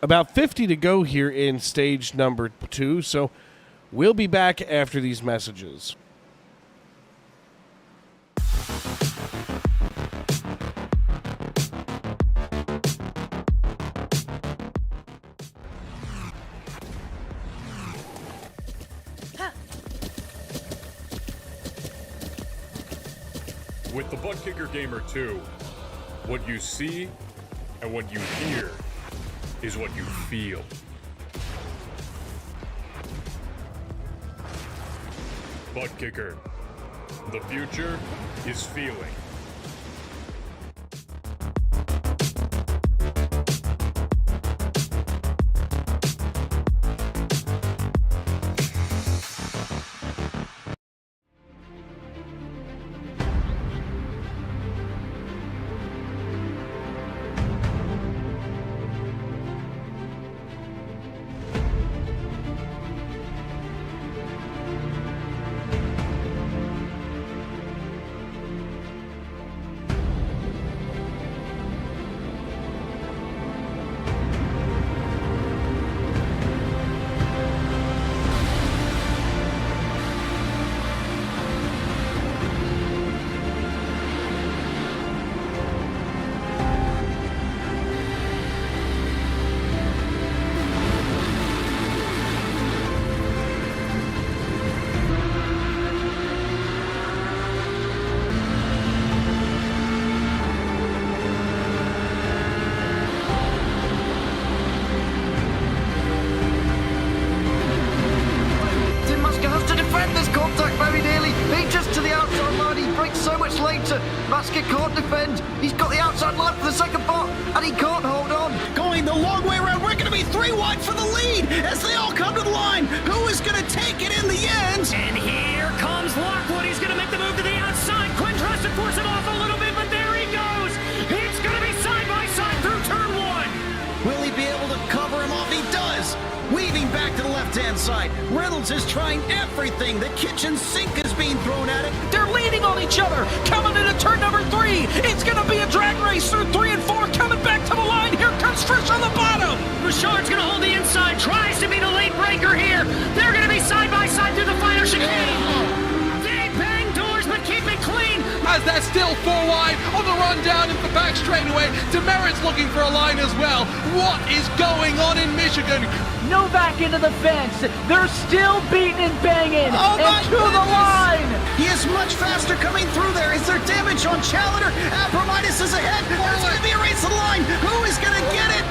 About 50 to go here in stage number 2, so we'll be back after these messages. With the Butt Kicker Gamer 2, what you see And what you hear is what you feel. Butt kicker. The future is feeling. Masker can't defend. He's got the outside line for the second part, and he can't hold on. Going the long way around. We're going to be 3 wide for the lead as they all come to the line. Who is going to take it in the end? And here comes Lockwood. He's going to make the move to the outside. Quinn tries to force it off a little bit, but there he goes. It's going to be side by side through turn 1. Will he be able to cover him off? He does. Weaving back to the left-hand side. Reynolds is trying everything. The kitchen sink is being thrown at it. They're leaning on each other. Coming into turn number 3. It's going to be a drag race through 3 and 4. Coming back to the line. Here comes Frisch on the bottom. Richard's going to hold the inside. Tries to be the late breaker here. They're going to be side by side through the final chicane. They bang doors, but keep it clean. As they're still 4 wide on the run down into the back straightaway. Demerit's looking for a line as well. What is going on in Michigan? Novak into the fence. They're still beating and banging. And to the line. He is much faster coming through there. Is there damage on Challenger? Abramitis is ahead. There's going to be a race to the line. Who is going to get it?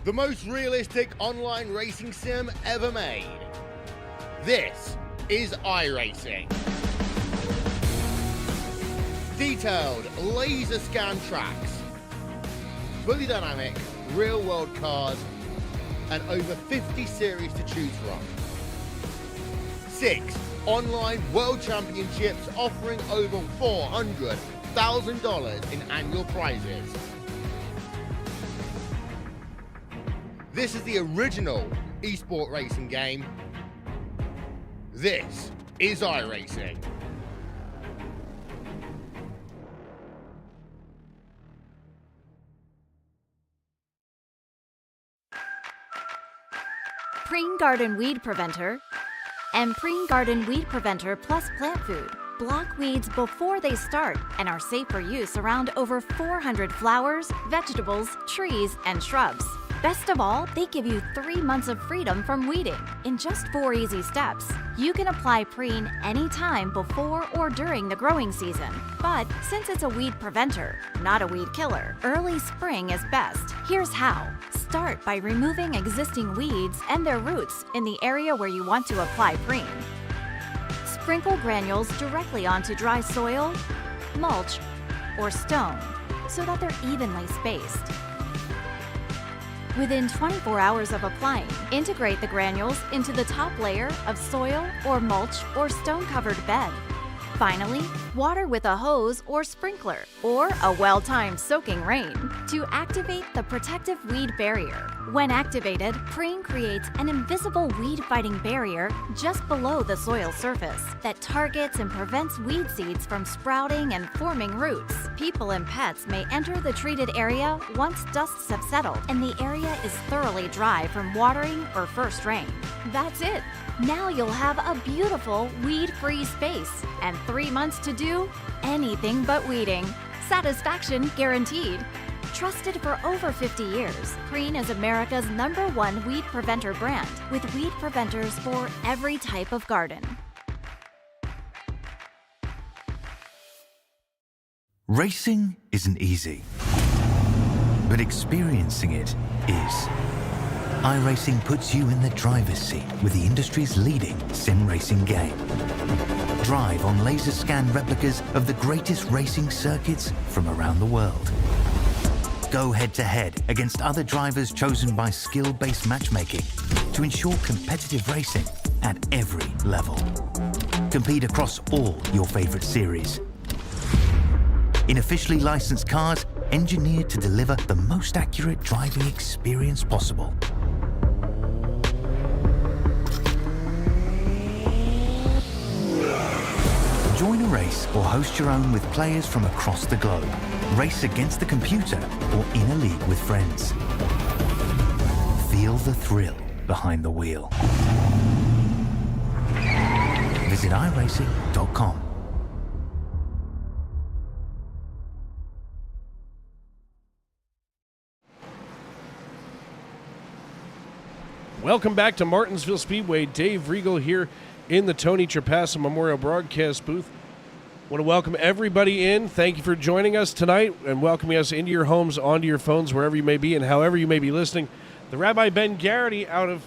The most realistic online racing sim ever made. This is iRacing. Detailed laser scan tracks, fully dynamic real world cars, and over 50 series to choose from. 6 online world championships offering over $400,000 in annual prizes. This is the original esport racing game. This is iRacing. Preen Garden Weed Preventer and Preen Garden Weed Preventer Plus Plant Food block weeds before they start and are safe for use around over 400 flowers, vegetables, trees, and shrubs. Best of all, they give you 3 months of freedom from weeding in just 4 easy steps. You can apply Preen anytime before or during the growing season. But since it's a weed preventer, not a weed killer, early spring is best. Here's how. Start by removing existing weeds and their roots in the area where you want to apply Preen. Sprinkle granules directly onto dry soil, mulch, or stone so that they're evenly spaced. Within 24 hours of applying, integrate the granules into the top layer of soil or mulch or stone-covered bed. Finally, water with a hose or sprinkler, or a well-timed soaking rain to activate the protective weed barrier. When activated, Preen creates an invisible weed-fighting barrier just below the soil surface that targets and prevents weed seeds from sprouting and forming roots. People and pets may enter the treated area once dusts have settled and the area is thoroughly dry from watering or first rain. That's it. Now you'll have a beautiful weed-free space and 3 months to do anything but weeding. Satisfaction guaranteed. Trusted for over 50 years, Preen is America's #1 weed preventer brand with weed preventers for every type of garden. Racing isn't easy, but experiencing it is. iRacing puts you in the driver's seat with the industry's leading sim racing game. Drive on laser scan replicas of the greatest racing circuits from around the world. Go head to head against other drivers chosen by skill-based matchmaking to ensure competitive racing at every level. Compete across all your favorite series. In officially licensed cars, engineered to deliver the most accurate driving experience possible. Join a race or host your own with players from across the globe. Race against the computer or in a league with friends. Feel the thrill behind the wheel. Visit iRacing.com. Welcome back to Martinsville Speedway. Dave Regal here in the Tony Trapassa Memorial Broadcast booth. Want to welcome everybody in. Thank you for joining us tonight and welcoming us into your homes, onto your phones, wherever you may be and however you may be listening. The Rabbi Ben Garrity out of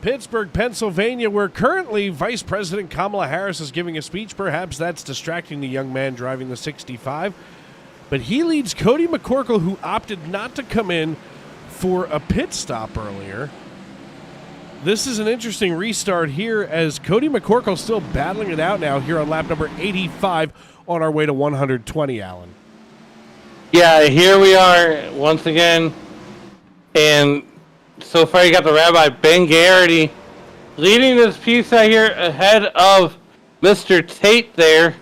Pittsburgh, Pennsylvania, where currently Vice President Kamala Harris is giving a speech. Perhaps that's distracting the young man driving the 65. But he leads Cody McCorkle, who opted not to come in for a pit stop earlier. This is an interesting restart here as Cody McCorkle still battling it out now here on lap number 85 on our way to 120, Alan. Yeah, here we are once again. And so far you got the Rabbi Ben Garrity leading this piece out here ahead of Mr. Tate there.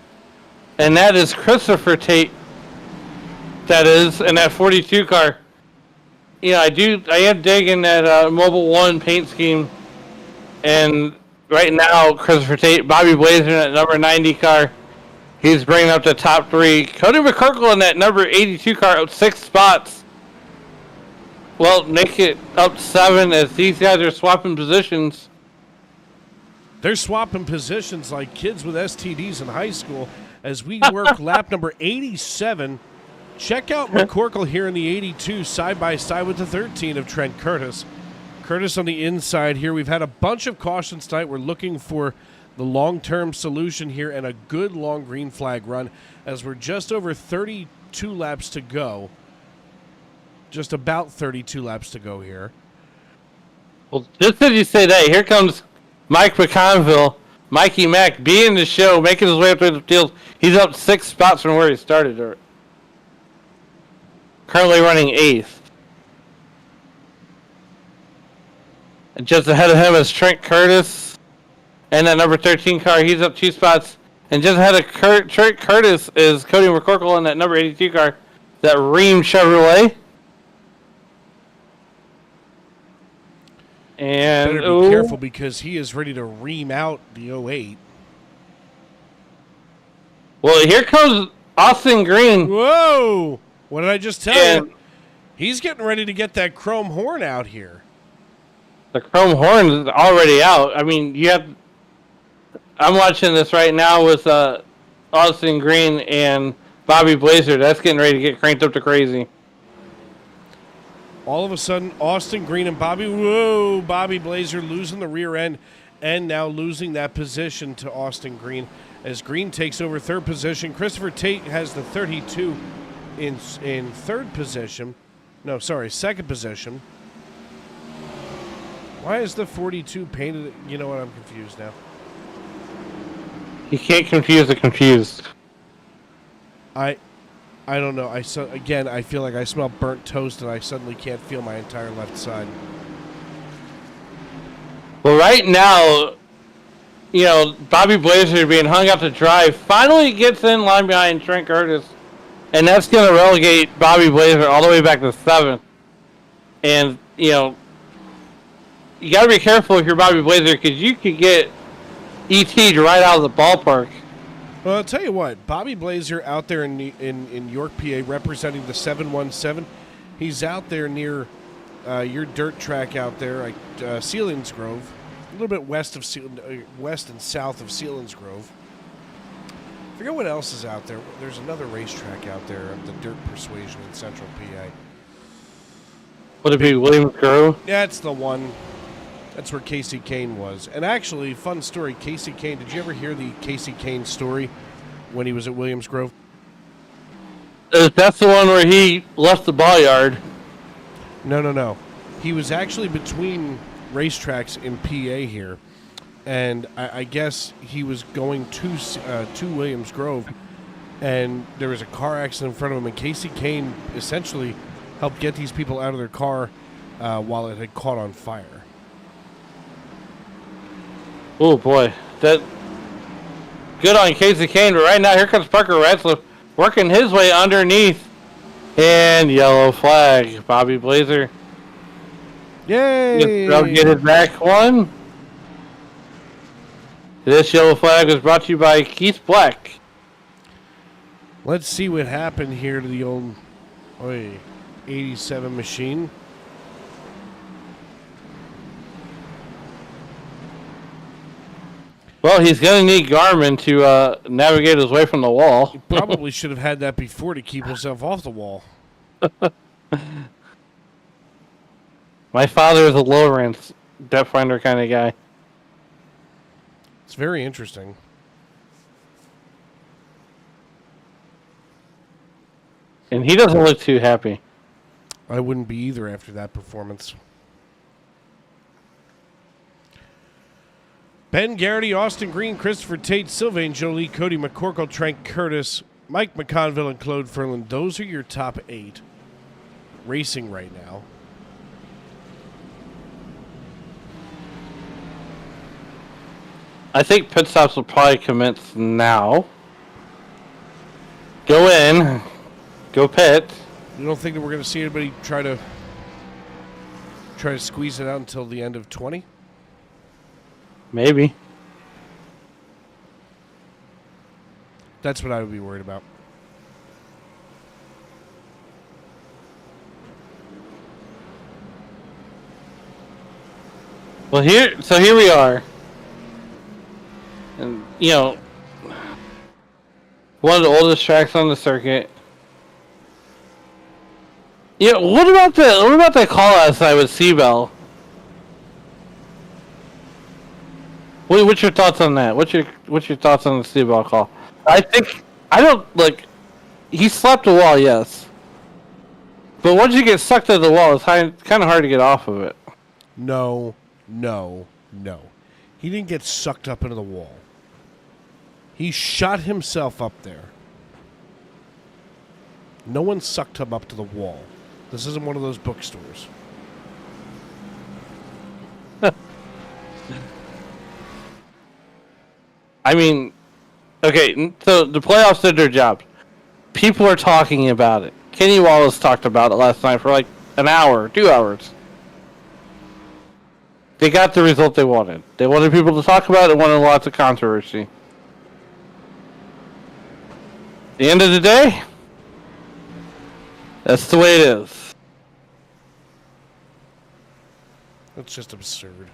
And that is Christopher Tate. That is in that 42 car. Yeah, I am digging that Mobile One paint scheme. And right now, Christopher Tate, Bobby Blazer in that number 90 car. He's bringing up the top 3. Cody McCorkle in that number 82 car up 6 spots. Well, make it up 7 as these guys are swapping positions. They're swapping positions like kids with STDs in high school as we work lap number 87. Check out McCorkle here in the 82, side by side with the 13 of Trent Curtis. Curtis on the inside here. We've had a bunch of cautions tonight. We're looking for the long-term solution here and a good long green flag run as we're just over 32 laps to go. Just about 32 laps to go here. Well, just as you say that, here comes Mike McConville, Mikey Mack, being the show, making his way up through the field. He's up 6 spots from where he started. Currently running 8th. And just ahead of him is Trent Curtis. And that number 13 car, he's up 2 spots. And just ahead of Trent Curtis is Cody McCorkle in that number 82 car, that Ream Chevrolet. And better be careful because he is ready to ream out the 08. Well, here comes Austin Green. Whoa! What did I just tell you? He's getting ready to get that chrome horn out here. The chrome horn is already out. I mean, I'm watching this right now with Austin Green and Bobby Blazer. That's getting ready to get cranked up to crazy. All of a sudden, Austin Green and Bobby Blazer losing the rear end and now losing that position to Austin Green as Green takes over third position. Christopher Tate has the 32 in third position. No, sorry, second position. Why is the 42 painted? You know what? I'm confused now. You can't confuse the confused. I don't know. I feel like I smell burnt toast and I suddenly can't feel my entire left side. Well, right now, you know, Bobby Blazer being hung out to dry finally gets in line behind Trent Curtis. And that's going to relegate Bobby Blazer all the way back to 7th. And, you know, you got to be careful if you're Bobby Blazer because you could get ET'd right out of the ballpark. Well, I'll tell you what. Bobby Blazer out there in York, PA, representing the 717. He's out there near your dirt track out there, like Selinsgrove, a little bit west and south of Selinsgrove. I forget what else is out there. There's another racetrack out there, the Dirt Persuasion in Central PA. Would it be Williams Grove? Yeah, it's the one. That's where Casey Kane was. And actually, fun story, Casey Kane, did you ever hear the Casey Kane story when he was at Williams Grove? That's the one where he left the ball yard. No. He was actually between racetracks in PA here. And I guess he was going to Williams Grove. And there was a car accident in front of him. And Casey Kane essentially helped get these people out of their car while it had caught on fire. Oh boy, that good on Casey Kane. But right now, here comes Parker Ratzliff working his way underneath, and yellow flag. Bobby Blazer. Yay! Get it back one. This yellow flag was brought to you by Keith Black. Let's see what happened here to the old 87 machine. Well, he's going to need Garmin to navigate his way from the wall. He probably should have had that before to keep himself off the wall. My father is a Lowrance depth finder kind of guy. It's very interesting. And he doesn't look too happy. I wouldn't be either after that performance. Ben Garrity, Austin Green, Christopher Tate, Sylvain Jolie, Cody McCorkle, Trent Curtis, Mike McConville, and Claude Ferland. Those are your top 8 racing right now. I think pit stops will probably commence now. Go in. Go pit. You don't think that we're going to see anybody try to squeeze it out until the end of 20? Maybe. That's what I would be worried about. Well, here we are. And, you know, one of the oldest tracks on the circuit. Yeah, what about that call last night with Seabell? What's your thoughts on that? What's your thoughts on the Seabell call? He slapped the wall, yes. But once you get sucked to the wall, it's kind of hard to get off of it. No. He didn't get sucked up into the wall. He shot himself up there. No one sucked him up to the wall. This isn't one of those bookstores. I mean, okay, so the playoffs did their job. People are talking about it. Kenny Wallace talked about it last night for like an hour, 2 hours. They got the result they wanted. They wanted people to talk about it, wanted lots of controversy. At the end of the day, that's the way it is. That's just absurd.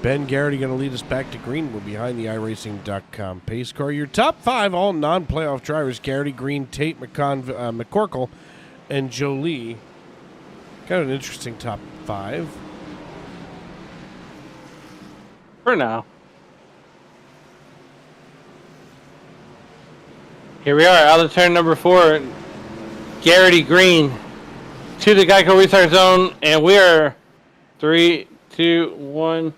Ben Garrity going to lead us back to green. We're behind the iRacing.com pace car. Your top 5 all non-playoff drivers: Garrity, Green, Tate, McCorkle, and Jolie. Kind of an interesting top 5. For now. Here we are, out of turn number 4. Garrity, Green to the Geico restart zone, and we are 3, 2, 1.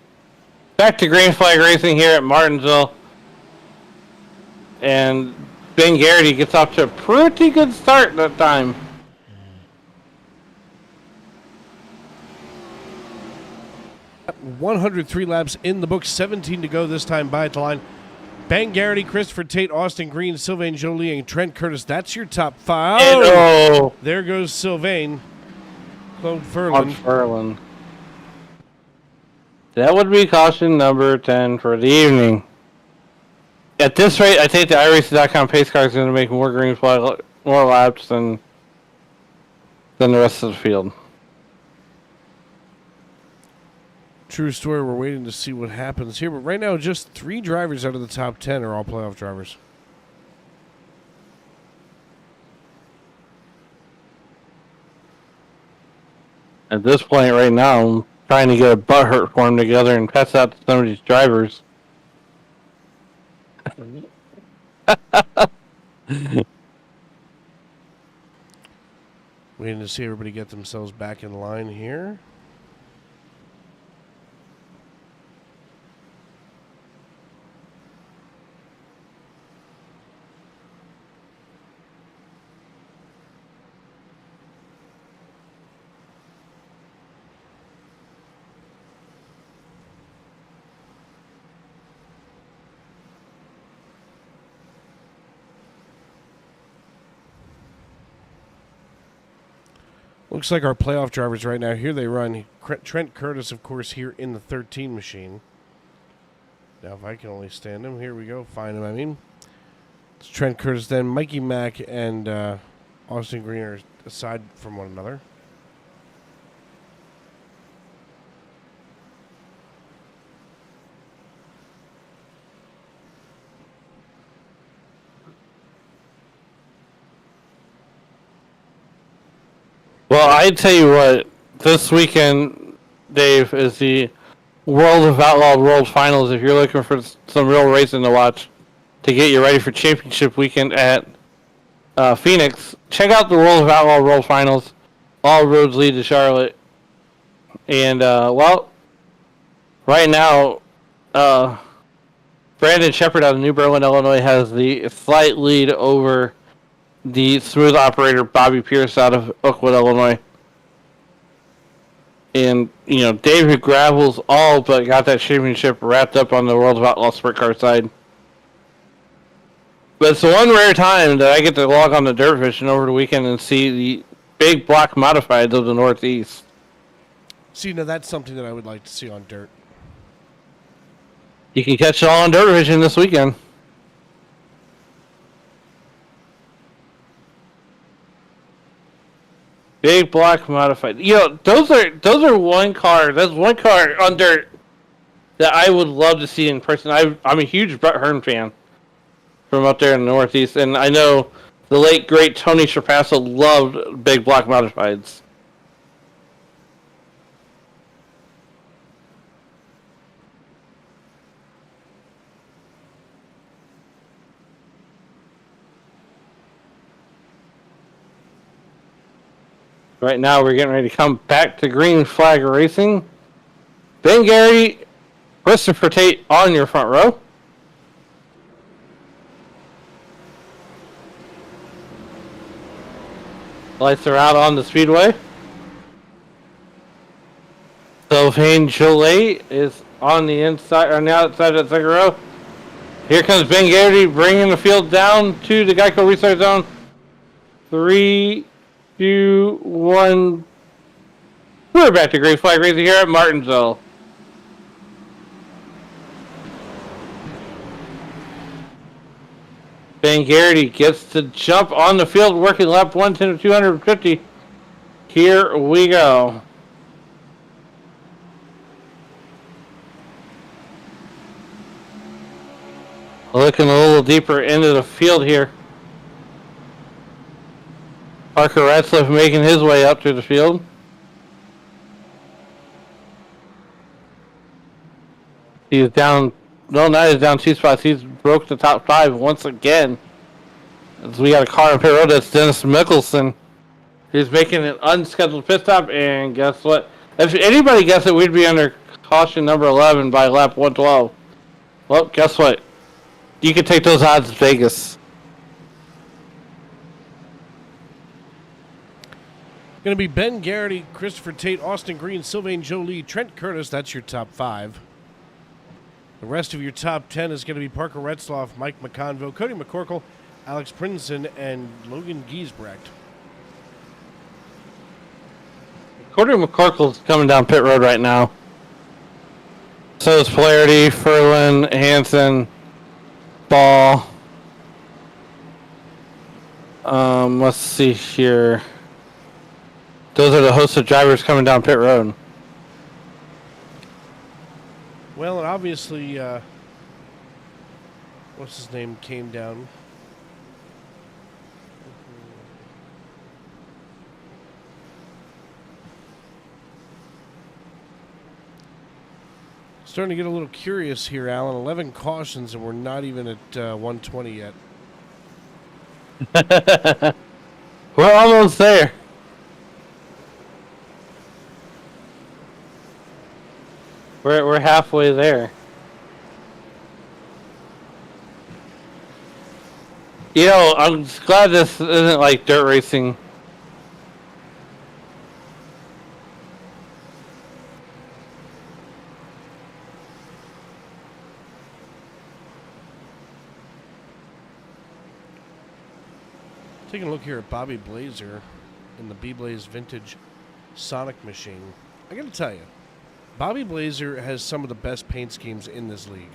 Back to green flag racing here at Martinsville. And Ben Garrity gets off to a pretty good start that time. – 103 laps in the book, 17 to go this time by at the line. Ben Garrity, Christopher Tate, Austin Green, Sylvain Jolie, and Trent Curtis. That's your top 5. Oh! There goes Sylvain. Claude Ferland. That would be caution number 10 for the evening. At this rate, I think the iRacing.com pace car is going to make more green flag, more laps than the rest of the field. True story. We're waiting to see what happens here. But right now, just 3 drivers out of the top 10 are all playoff drivers. At this point right now, I'm trying to get a butthurt form together and pass out to some of these drivers. Waiting to see everybody get themselves back in line here. Looks like our playoff drivers right now, here they run. Trent Curtis, of course, here in the 13 machine. Now, if I can only stand him, here we go. Find him, I mean. It's Trent Curtis, then Mikey Mack and Austin Green are aside from one another. Well, I tell you what, this weekend, Dave, is the World of Outlaw World Finals. If you're looking for some real racing to watch to get you ready for championship weekend at Phoenix, check out the World of Outlaw World Finals. All roads lead to Charlotte. And, well, right now, Brandon Shepard out of New Berlin, Illinois, has the slight lead over the smooth operator Bobby Pierce out of Oakwood, Illinois. And, you know, David Gravel's all but got that championship wrapped up on the World of Outlaw Sprint Car side. But it's the one rare time that I get to log on to Dirt Vision over the weekend and see the big block modifieds of the Northeast. See, now that's something that I would like to see on dirt. You can catch it all on Dirt Vision this weekend. Big block modified. You know, those are one car. That's one car on dirt that I would love to see in person. I'm a huge Brett Hearn fan from up there in the Northeast, and I know the late great Tony Trapasso loved big block modifieds. Right now, we're getting ready to come back to green flag racing. Ben Garrity, Christopher Tate on your front row. Lights are out on the speedway. Sylvain Jolie is on the inside, on the outside of the second row. Here comes Ben Garrity bringing the field down to the Geico restart zone. 3, 2, 1. We're back to green flag racing here at Martinsville. Ben Garrity gets to jump on the field, working lap 110 to 250. Here we go. Looking a little deeper into the field here. Parker Ratzliff making his way up to the field. He's down. No, now he's down 2 spots. He's broke the top 5 once again. As we got a car on pit road. That's Dennis Mickelson. He's making an unscheduled pit stop, and guess what? If anybody guessed it, we'd be under caution number 11 by lap 112. Well, guess what? You can take those odds to Vegas. Going to be Ben Garrity, Christopher Tate, Austin Green, Sylvain Jolie, Trent Curtis. That's your top 5. The rest of your top 10 is going to be Parker Retzloff, Mike McConville, Cody McCorkle, Alex Princeton, and Logan Giesbrecht. Cody McCorkle's coming down pit road right now. So is Flaherty, Furlan, Hansen, Ball. Let's see here. Those are the host of drivers coming down pit road. Well, and obviously, what's his name came down. Starting to get a little curious here, Alan. 11 cautions, and we're not even at 120 yet. We're almost there. We're halfway there. You know, I'm glad this isn't like dirt racing. Taking a look here at Bobby Blazer in the B-Blaze Vintage Sonic Machine. I got to tell you, Bobby Blazer has some of the best paint schemes in this league.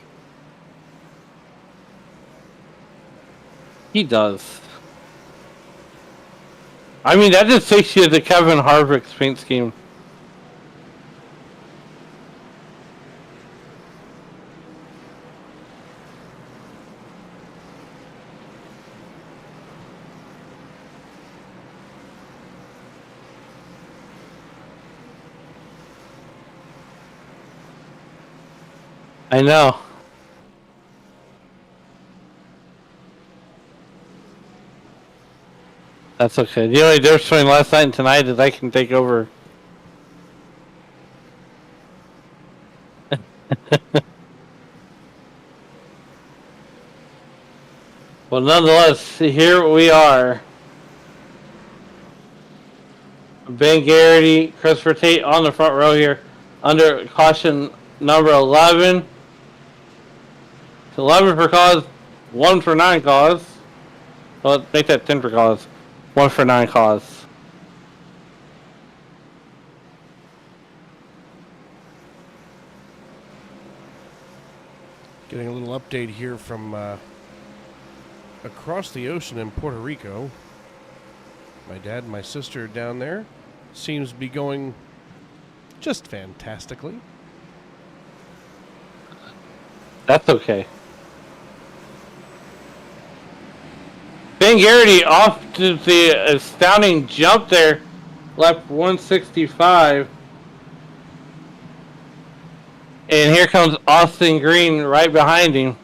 He does. I mean, that just takes you to Kevin Harvick's paint scheme. I know. That's okay. The only difference between last night and tonight is I can take over. Well, nonetheless, here we are. Ben Garrity, Christopher Tate on the front row here under caution number 11. 11 for cause, 1 for 9 cause. Well, let's make that 10 for cause. 1 for 9 cause. Getting a little update here from across the ocean in Puerto Rico. My dad and my sister down there. Seems to be going just fantastically. That's okay. Ben Garrity off to the astounding jump there. Left 165. And here comes Austin Green right behind him.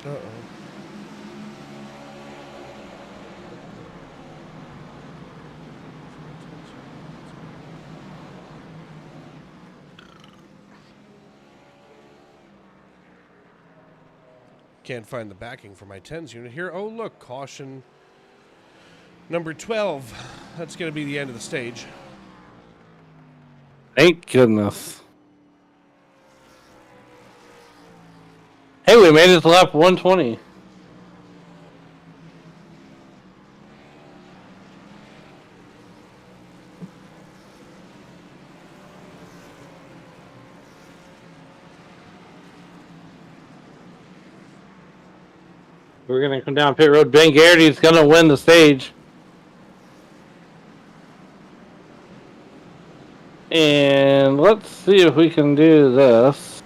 Uh-oh. Can't find the backing for my 10s unit here. Oh, look, caution number 12. That's going to be the end of the stage. Thank goodness. Hey, we made it to lap 120. We're going to come down pit road. Ben Garrity's going to win the stage. And let's see if we can do this.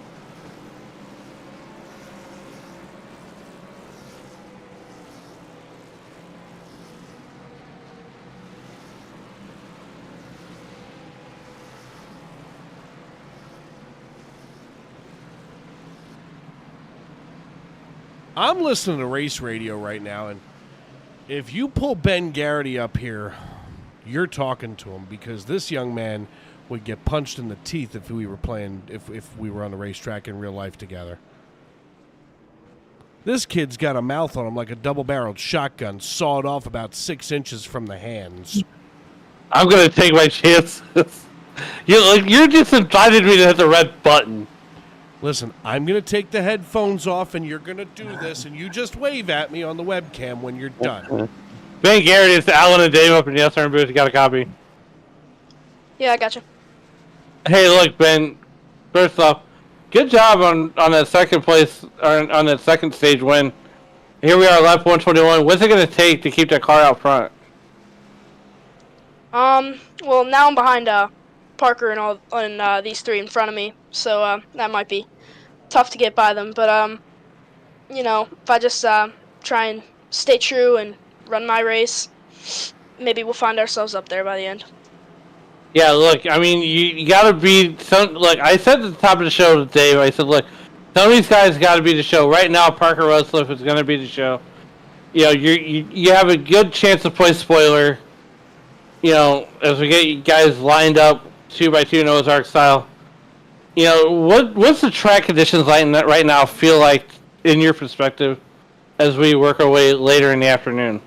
I'm listening to race radio right now, and if you pull Ben Garrity up here, you're talking to him, because this young man would get punched in the teeth if we were playing, if we were on the racetrack in real life together. This kid's got a mouth on him like a double-barreled shotgun, sawed off about 6 inches from the hands. I'm gonna take my chances. You just invited me to hit the red button. Listen, I'm going to take the headphones off, and you're going to do this, and you just wave at me on the webcam when you're done. Ben Garrett, it's Alan and Dave up in the SRM booth. You got a copy? Yeah, I got you. Hey, look, Ben. First off, good job on that second place, or on that second stage win. Here we are, lap 121. What's it going to take to keep that car out front? Well, now I'm behind Parker and these three in front of me, so that might be tough to get by them. But you know, if I just try and stay true and run my race, maybe we'll find ourselves up there by the end. Yeah, look, I mean, you got to be some. Like I said at the top of the show to Dave, I said, look, some of these guys got to be the show. Right now, Parker Rusliff is going to be the show. You know, you have a good chance to play spoiler. You know, as we get you guys lined up 2x2 Noah's Ark style. You know, what's the track conditions like right now feel like in your perspective as we work our way later in the afternoon?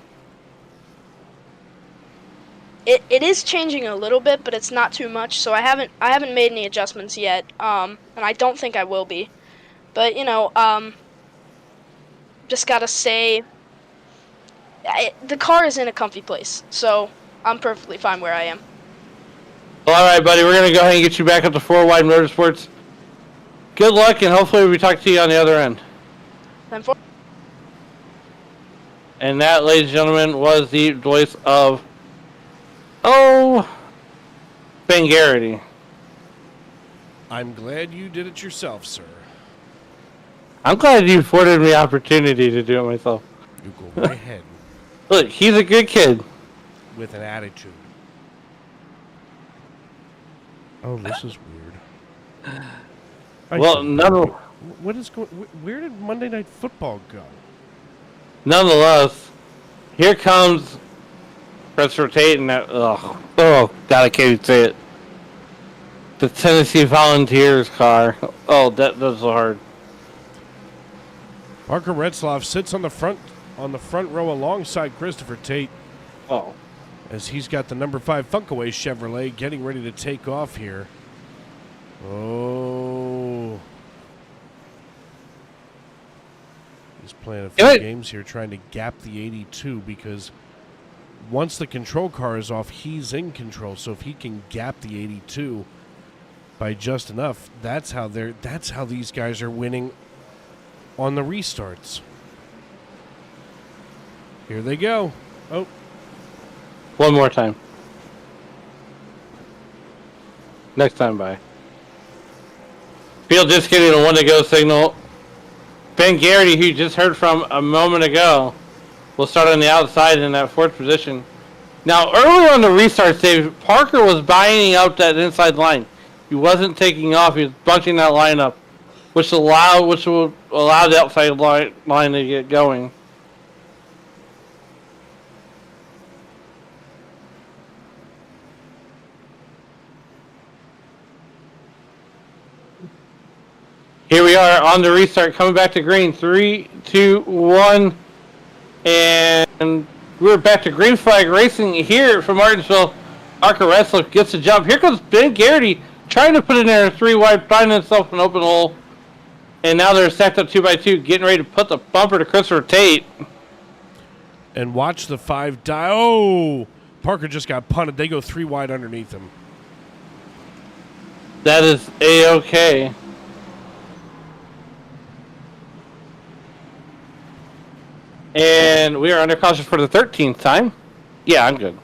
It is changing a little bit, but it's not too much. So I haven't made any adjustments yet, and I don't think I will be. But you know, just gotta say, the car is in a comfy place, so I'm perfectly fine where I am. Well, all right, buddy. We're gonna go ahead and get you back up to 4 Wide Motorsports. Good luck, and hopefully we talk to you on the other end. 10-4. And that, ladies and gentlemen, was the voice of Ben Garrity. I'm glad you did it yourself, sir. I'm glad you afforded me the opportunity to do it myself. You go right ahead. Look, he's a good kid. With an attitude. Oh, this is weird. Well, where did Monday Night Football go? Nonetheless, here comes Christopher Tate and that. Oh, God, I can't even say it. The Tennessee Volunteers car. Oh, that was so hard. Parker Retzlaff sits on the front row alongside Christopher Tate. Oh. As he's got the number 5 Funkaway Chevrolet getting ready to take off here. Oh. He's playing a few games here trying to gap the 82 because once the control car is off, he's in control. So if he can gap the 82 by just enough, that's how these guys are winning on the restarts. Here they go. Oh. One more time. Next time, bye. Field just getting a 1 to go signal. Ben Garrity, who you just heard from a moment ago, will start on the outside in that 4th position. Now, earlier on the restart stage, Parker was binding up that inside line. He wasn't taking off. He was bunching that line up, which will allow the outside line to get going. Here we are on the restart, coming back to green. 3, 2, 1, and we're back to green flag racing here from Martinsville. Parker Retzlaff gets a jump. Here comes Ben Garrity trying to put in there a 3 wide, finding himself an open hole. And now they're stacked up 2x2, getting ready to put the bumper to Christopher Tate. And watch the 5 die. Oh! Parker just got punted. They go 3 wide underneath him. That is A-okay. And we are under caution for the 13th time. Yeah, I'm good.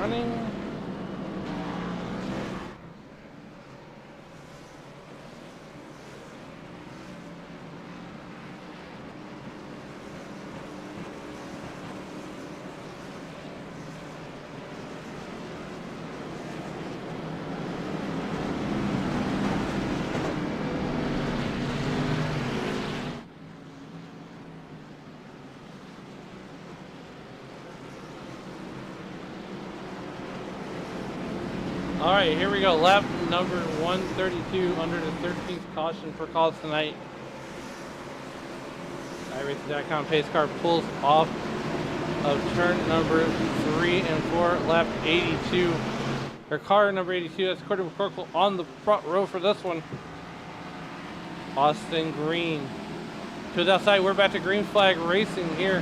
running. All right, here we go. Lap number 132 under the 13th caution for calls tonight. iRacing.com pace car pulls off of turn number 3 and 4, lap 82. Her car number 82, that's Courtney McCorkle on the front row for this one. Austin Green. To the outside, we're back to green flag racing here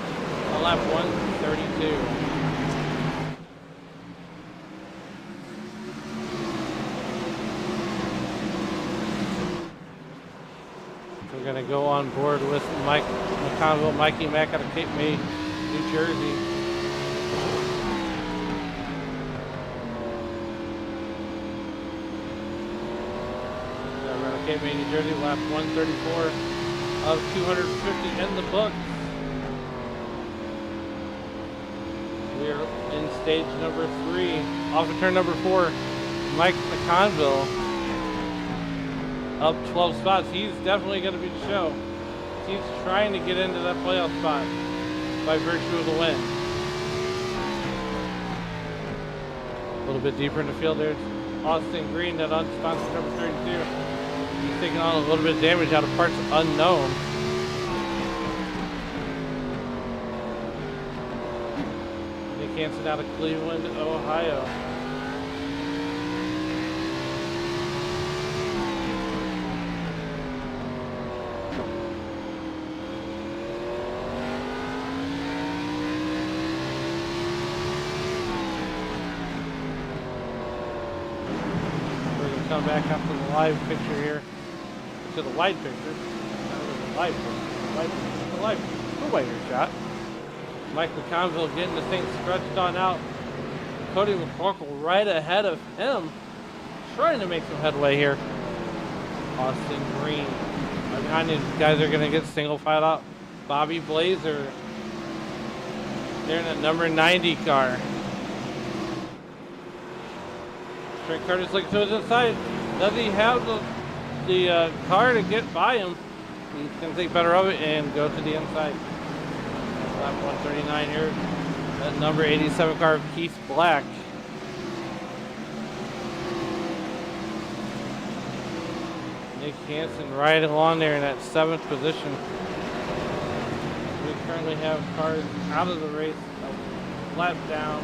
on lap 132. We're going to go on board with Mike McConville, Mikey Mack out of Cape May, New Jersey. We're out of Cape May, New Jersey, lap 134 of 250 in the books. We're in stage number 3, off of turn number 4, Mike McConville. Up 12 spots. He's definitely going to be the show. He's trying to get into that playoff spot by virtue of the win. A little bit deeper in the field there's Austin Green, that unsponsored number 32. He's taking on a little bit of damage out of parts unknown. Nick Hansen out of Cleveland, Ohio. Come back up to the live picture here, to the wide picture. The live picture. The live picture. The wider shot. Mike McConville getting the thing stretched on out. Cody McCorkle right ahead of him, trying to make some headway here. Austin Green. Right behind these guys are going to get single file out. Bobby Blazer. They're in a number 90 car. Trent Curtis looking to his inside. Does he have the car to get by him? He's going to think better of it and go to the inside. Lap 139 here. That number 87 car, Keith Black. Nick Hansen right along there in that 7th position. We currently have cars out of the race, a lap down.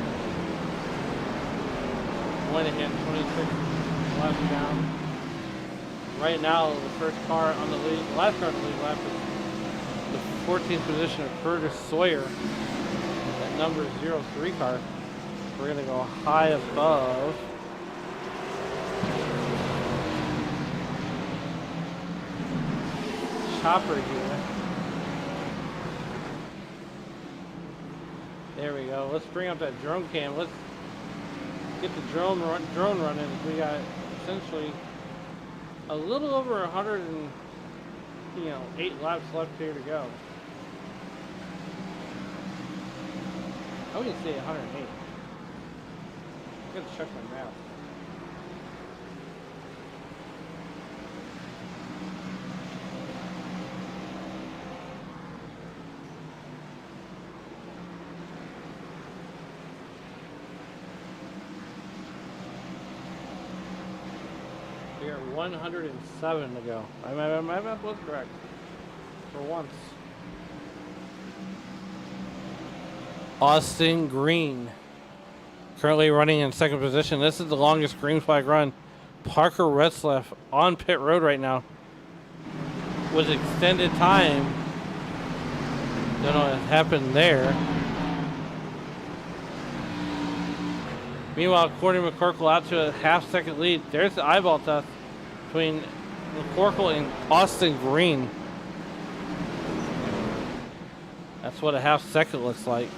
Moynihan, 26 laps down. Right now, the first car on the lead, the last car on the lead lap is the 14th position of Curtis Sawyer. That number 03 car. We're going to go high above. Chopper here. There we go. Let's bring up that drone cam. Let's get the drone running. We got essentially a little over 8 laps left here to go. I wouldn't say 108. I gotta check my math. We got 107 to go. My math was correct. For once. Austin Green. Currently running in 2nd position. This is the longest green flag run. Parker Retzlaff on pit road right now. With extended time. Don't know what happened there. Meanwhile, Courtney McCorkle out to a half-second lead. There's the eyeball test between McCorkle and Austin Green. That's what a half-second looks like.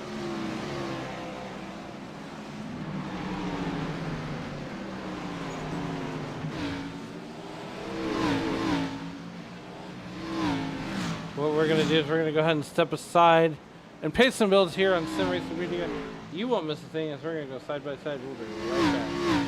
what we're going to do is we're going to go ahead and step aside and pay some bills here on Sim Racing Media. You won't miss a thing as we're going to go side by side. We'll be right back.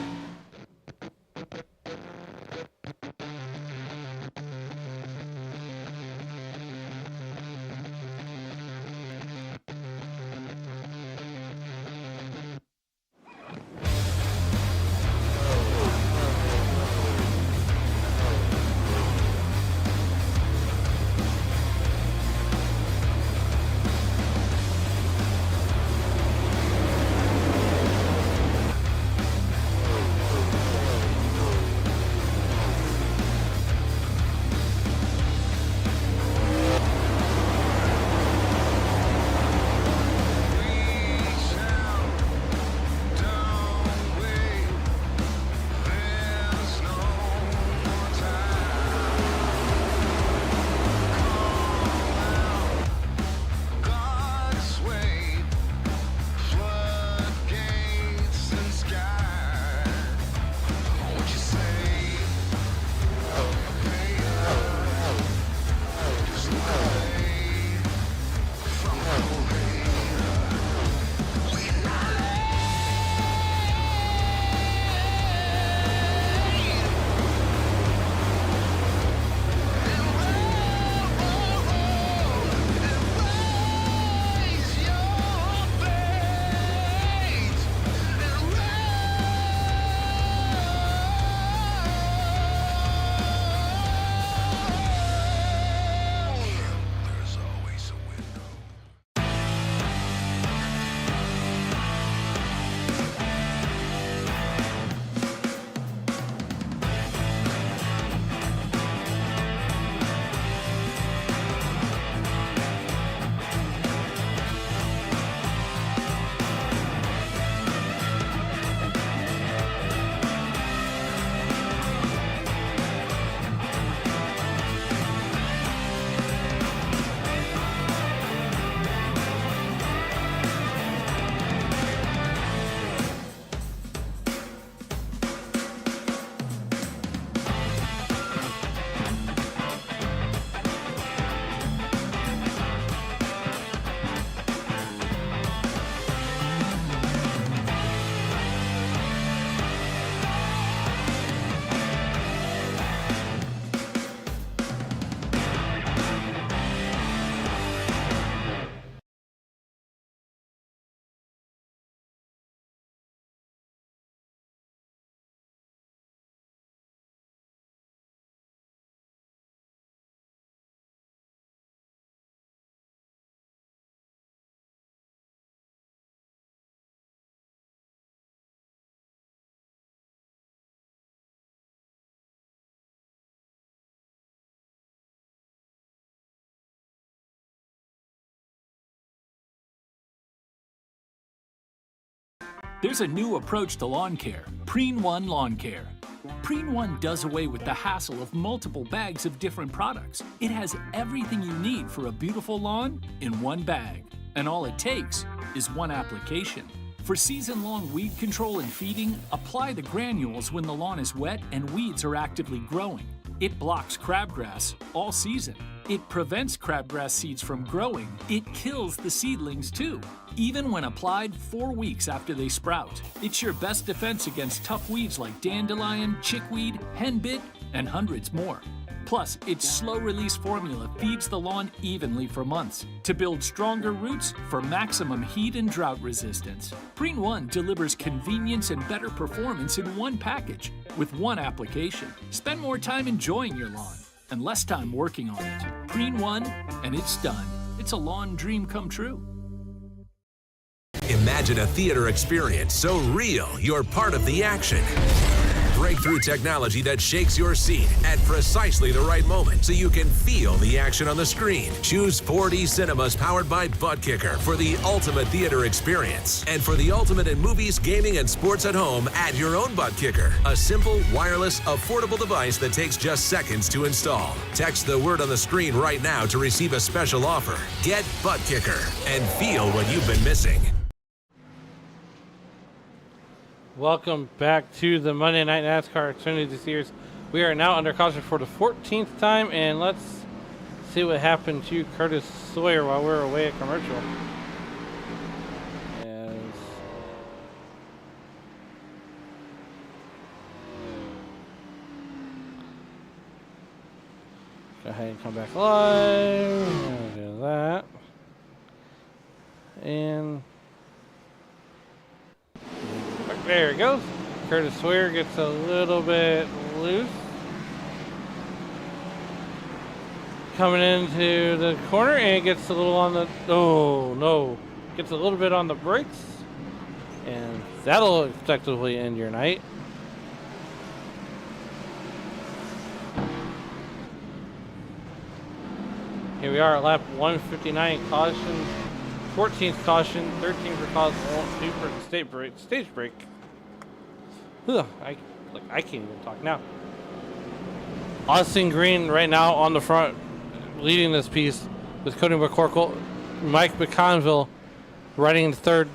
There's a new approach to lawn care, Preen One Lawn Care. Preen One does away with the hassle of multiple bags of different products. It has everything you need for a beautiful lawn in one bag. And all it takes is one application. For season-long weed control and feeding, apply the granules when the lawn is wet and weeds are actively growing. It blocks crabgrass all season. It prevents crabgrass seeds from growing. It kills the seedlings too, even when applied 4 weeks after they sprout. It's your best defense against tough weeds like dandelion, chickweed, henbit, and hundreds more. Plus, its slow-release formula feeds the lawn evenly for months to build stronger roots for maximum heat and drought resistance. Preen One delivers convenience and better performance in one package with one application. Spend more time enjoying your lawn and less time working on it. Preen One, and it's done. It's a lawn dream come true. Imagine a theater experience so real you're part of the action. Breakthrough technology that shakes your seat at precisely the right moment so you can feel the action on the screen. Choose 4D Cinemas powered by Butt Kicker for the ultimate theater experience. And for the ultimate in movies, gaming, and sports at home, add your own Butt Kicker. A simple, wireless, affordable device that takes just seconds to install. Text the word on the screen right now to receive a special offer. Get Butt Kicker and feel what you've been missing. Welcome back to the Monday Night NASCAR Xfinity Series. We are now under caution for the 14th time, and let's see what happened to Curtis Sawyer while we were away at commercial. Go ahead and come back live. Do that. And there it goes. Curtis Sawyer gets a little bit loose. Coming into the corner and gets a little on the, oh no, gets a little bit on the brakes. And that'll effectively end your night. Here we are at lap 159, caution, 14th caution, 13 for cause, 2 for the stage break. Ugh, I can't even talk now. Austin Green right now on the front, leading this piece with Cody McCorkle, Mike McConville riding in third,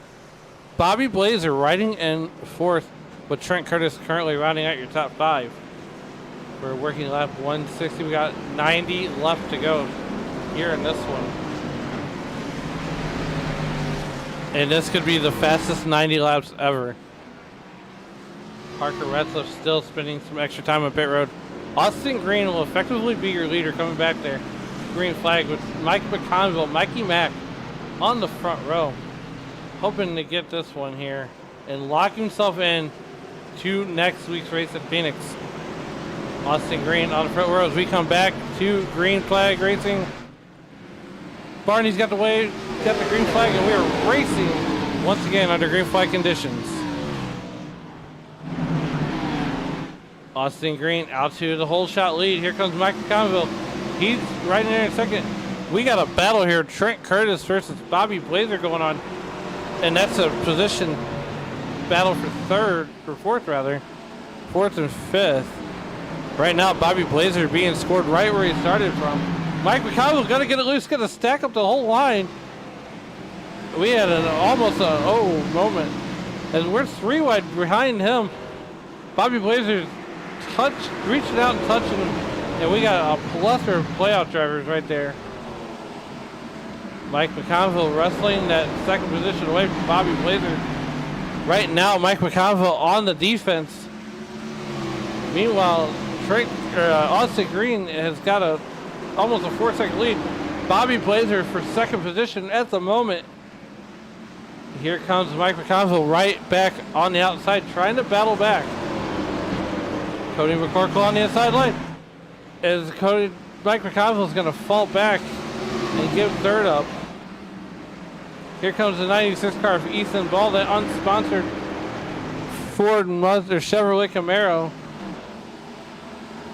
Bobby Blazer riding in fourth, with Trent Curtis currently rounding out your top 5. We're working lap 160. We got 90 left to go here in this one. And this could be the fastest 90 laps ever. Parker Retzlaff still spending some extra time on pit road. Austin Green will effectively be your leader coming back there. Green flag with Mike McConville, Mikey Mack on the front row. Hoping to get this one here and lock himself in to next week's race at Phoenix. Austin Green on the front row as we come back to green flag racing. Barney's got the green flag, and we are racing once again under green flag conditions. Austin Green out to the whole shot lead. Here comes Mike McConville. He's right in there in second. We got a battle here. Trent Curtis versus Bobby Blazer going on. And that's a position battle for fourth rather. Fourth and fifth. Right now, Bobby Blazer being scored right where he started from. Mike McConville got to get it loose, got to stack up the whole line. We had almost a moment. And we're 3 wide behind him. Bobby Blazer reaching out and touching him. And we got a plethora of playoff drivers right there. Mike McConville wrestling that second position away from Bobby Blazer. Right now, Mike McConville on the defense. Meanwhile, Austin Green has got almost a 4-second lead. Bobby Blazer for second position at the moment. Here comes Mike McConville right back on the outside, trying to battle back. Cody McCorkle on the inside line. As Mike McConville is going to fall back and give third up. Here comes the 96 car for Ethan Ball, that unsponsored Ford Chevrolet Camaro.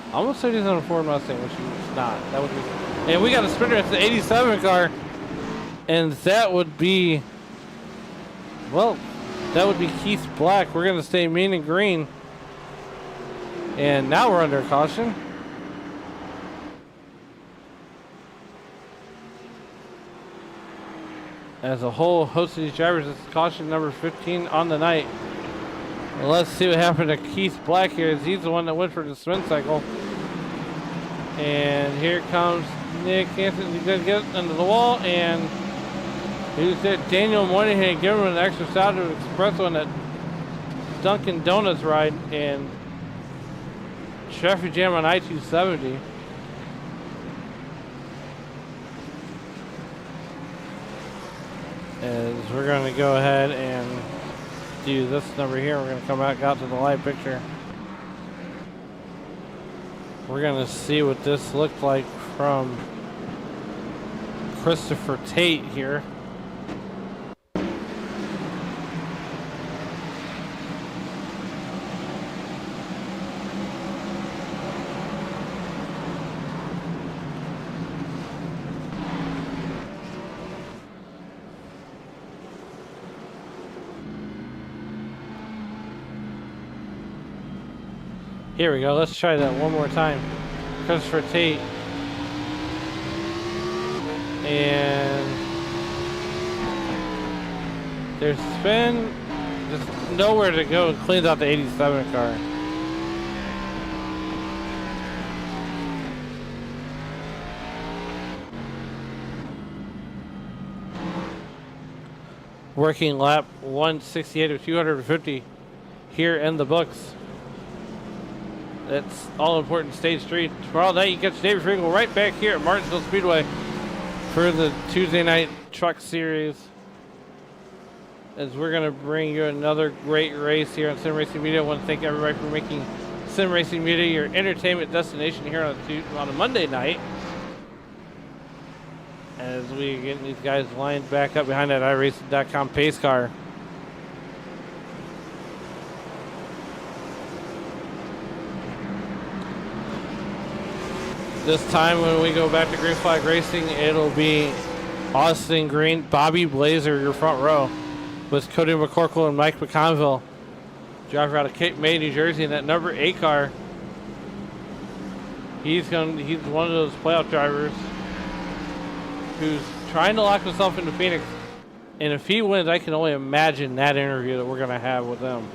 I almost said he's on a Ford Mustang, which he's not. That would be. And we got a sprinter. It's the 87 car, and that would be. Well, that would be Keith Black. We're going to stay mean and green. And now we're under caution. As a whole host of these drivers, it's caution number 15 on the night. Well, let's see what happened to Keith Black here, as he's the one that went for the spin cycle. And here comes Nick Hansen. He's going to get into the wall, and he's at Daniel Moynihan, give him an extra shot to express on that Dunkin' Donuts ride, and traffic jam on I-270. As we're going to go ahead and do this number here. We're going to come out to the live picture. We're going to see what this looked like from Christopher Tate here. Here we go. Let's try that one more time. Christopher Tate. And there's spin. Just nowhere to go. It cleans out the 87 car. Working lap 168 of 250 here in the books. That's all important stage 3. Tomorrow night you catch David Ringle right back here at Martinsville Speedway for the Tuesday night truck series. As we're going to bring you another great race here on Sim Racing Media. I want to thank everybody for making Sim Racing Media your entertainment destination here on a Monday night. As we get these guys lined back up behind that iRacing.com pace car. This time when we go back to Green Flag Racing, it'll be Austin Green, Bobby Blazer, your front row, with Cody McCorkle and Mike McConville. Driver out of Cape May, New Jersey, in that number 8 car. He's one of those playoff drivers who's trying to lock himself into Phoenix. And if he wins, I can only imagine that interview that we're going to have with them.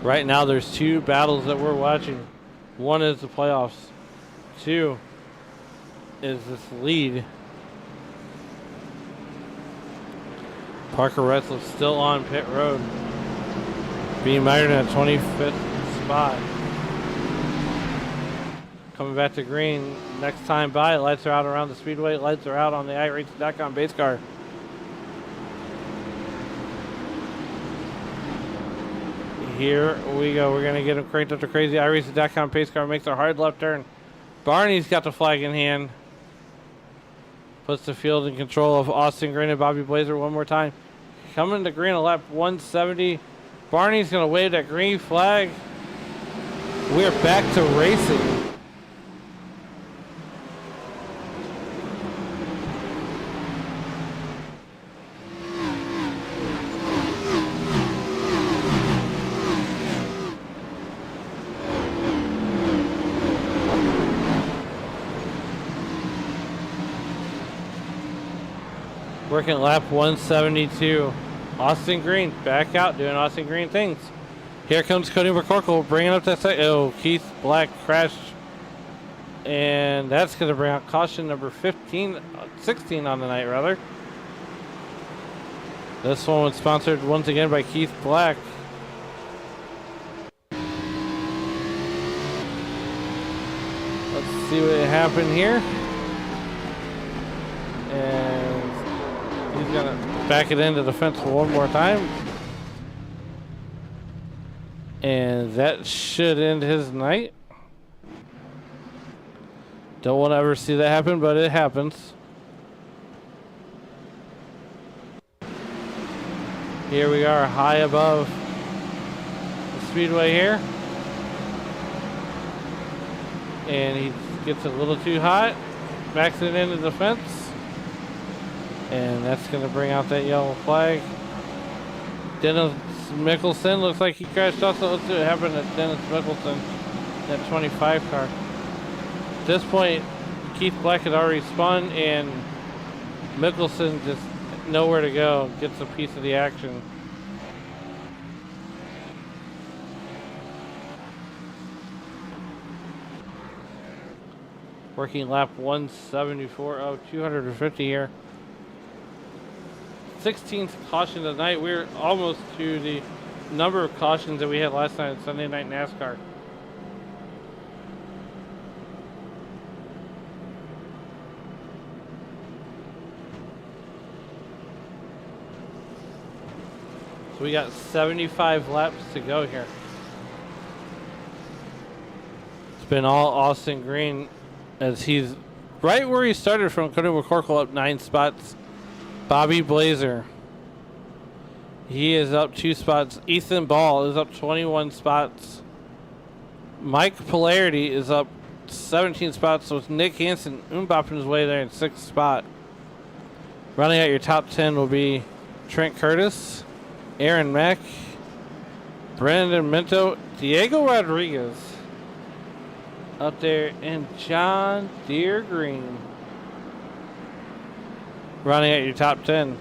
Right now, there's 2 battles that we're watching. One is the playoffs. 2 is this lead. Parker Retzlaff still on pit road. Being measured at 25th spot. Coming back to green. Next time by, lights are out around the speedway. Lights are out on the iRacing.com base car. Here we go. We're going to get him cranked up to crazy. iRacing.com pace car makes a hard left turn. Barney's got the flag in hand. Puts the field in control of Austin Green and Bobby Blazer one more time. Coming to green on lap 170. Barney's going to wave that green flag. We're back to racing. Working lap 172. Austin Green back out doing Austin Green things. Here comes Cody McCorkle bringing up that side. Oh, Keith Black crashed. And that's going to bring out caution number 16 on the night, rather. This one was sponsored once again by Keith Black. Let's see what happened here. And he's going to back it into the fence one more time. And that should end his night. Don't want to ever see that happen, but it happens. Here we are high above the speedway here. And he gets a little too hot. Backs it into the fence. And that's going to bring out that yellow flag. Dennis Mickelson looks like he crashed also. Let's see what happened to Dennis Mickelson, that 25 car. At this point, Keith Black had already spun, and Mickelson just nowhere to go. Gets a piece of the action. Working lap 174 of 250 here. 16th caution tonight. We're almost to the number of cautions that we had last night at Sunday Night NASCAR. So we got 75 laps to go here. It's been all Austin Green as he's right where he started from. Cody McCorkle up 9 spots. Bobby Blazer, he is up 2 spots. Ethan Ball is up 21 spots. Mike Polarity is up 17 spots. So it's Nick Hansen bopping his way there in 6th spot. Running out your top 10 will be Trent Curtis, Aaron Mack, Brandon Minto, Diego Rodriguez up there, and John Deere Green. Running at your top 10.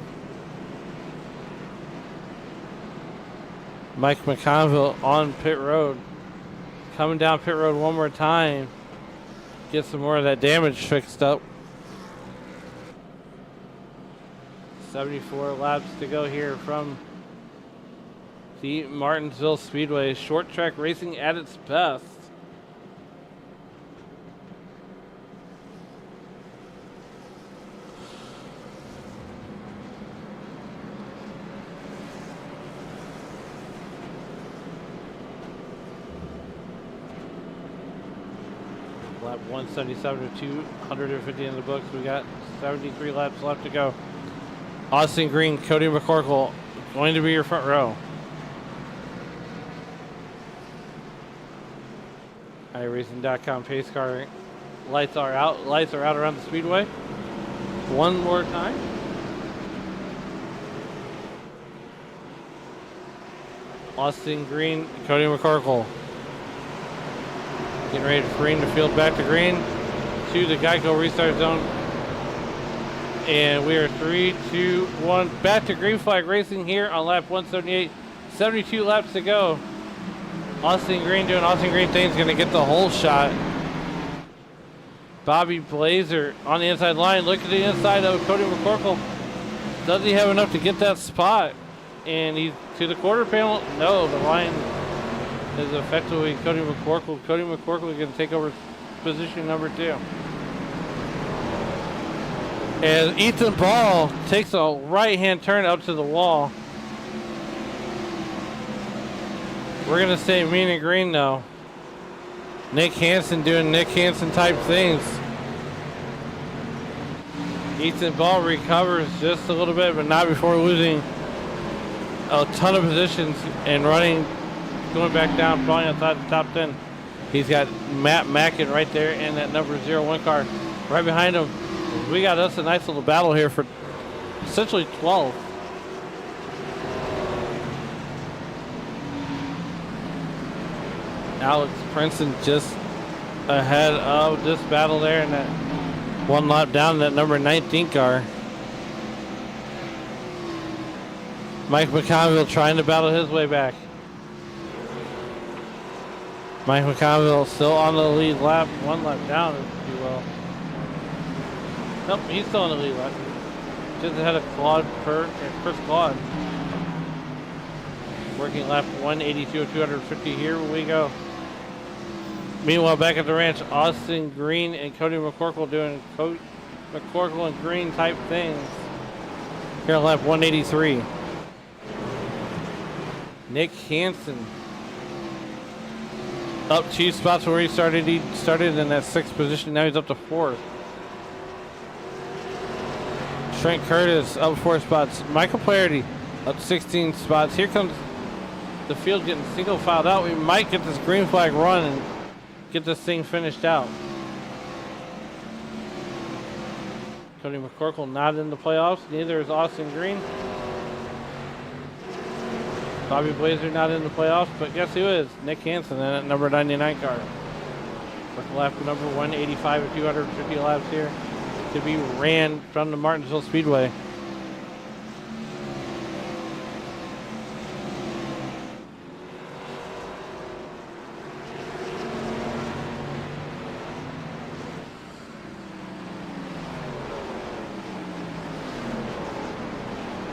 Mike McConville on pit road. Coming down pit road one more time. Get some more of that damage fixed up. 74 laps to go here from the Martinsville Speedway. Short track racing at its best. Lap 177 to 250 in the books. We got 73 laps left to go. Austin Green, Cody McCorkle, going to be your front row. iRacing.com pace car lights are out. Lights are out around the speedway. One more time. Austin Green, Cody McCorkle. Getting ready for Green to field back to Green to the Geico restart zone. And we are 3, 2, 1. Back to green flag racing here on lap 178. 72 laps to go. Austin Green doing Austin Green things, going to get the whole shot. Bobby Blazer on the inside line. Look at the inside of Cody McCorkle. Does he have enough to get that spot? And he's to the quarter panel. No, the line is effectively Cody McCorkle. Cody McCorkle is going to take over position number 2. As Ethan Ball takes a right-hand turn up to the wall. We're going to say mean and green though. Nick Hansen doing Nick Hansen type things. Ethan Ball recovers just a little bit, but not before losing a ton of positions and running, going back down, falling outside the top 10. He's got Matt Mackin right there in that number 01 car. Right behind him, we got us a nice little battle here for essentially 12. Alex Princeton just ahead of this battle there, and that one lap down in that number 19 car. Mike McConville trying to battle his way back. Mike McConville still on the lead lap, one lap down, if you will. Nope, he's still on the lead lap. Just ahead of Chris Claude. Working lap 182 of 250. Here we go. Meanwhile, back at the ranch, Austin Green and Cody McCorkle doing McCorkle and Green type things. Here on lap 183. Nick Hansen up 2 spots where he started. He started in that 6th position. Now he's up to 4th. Trent Curtis up 4 spots. Michael Flaherty up 16 spots. Here comes the field getting single filed out. We might get this green flag run and get this thing finished out. Cody McCorkle not in the playoffs. Neither is Austin Green. Bobby Blazer not in the playoffs, but guess who is? Nick Hansen in that number 99 car. Working lap number 185 at 250 laps here to be ran from the Martinsville Speedway.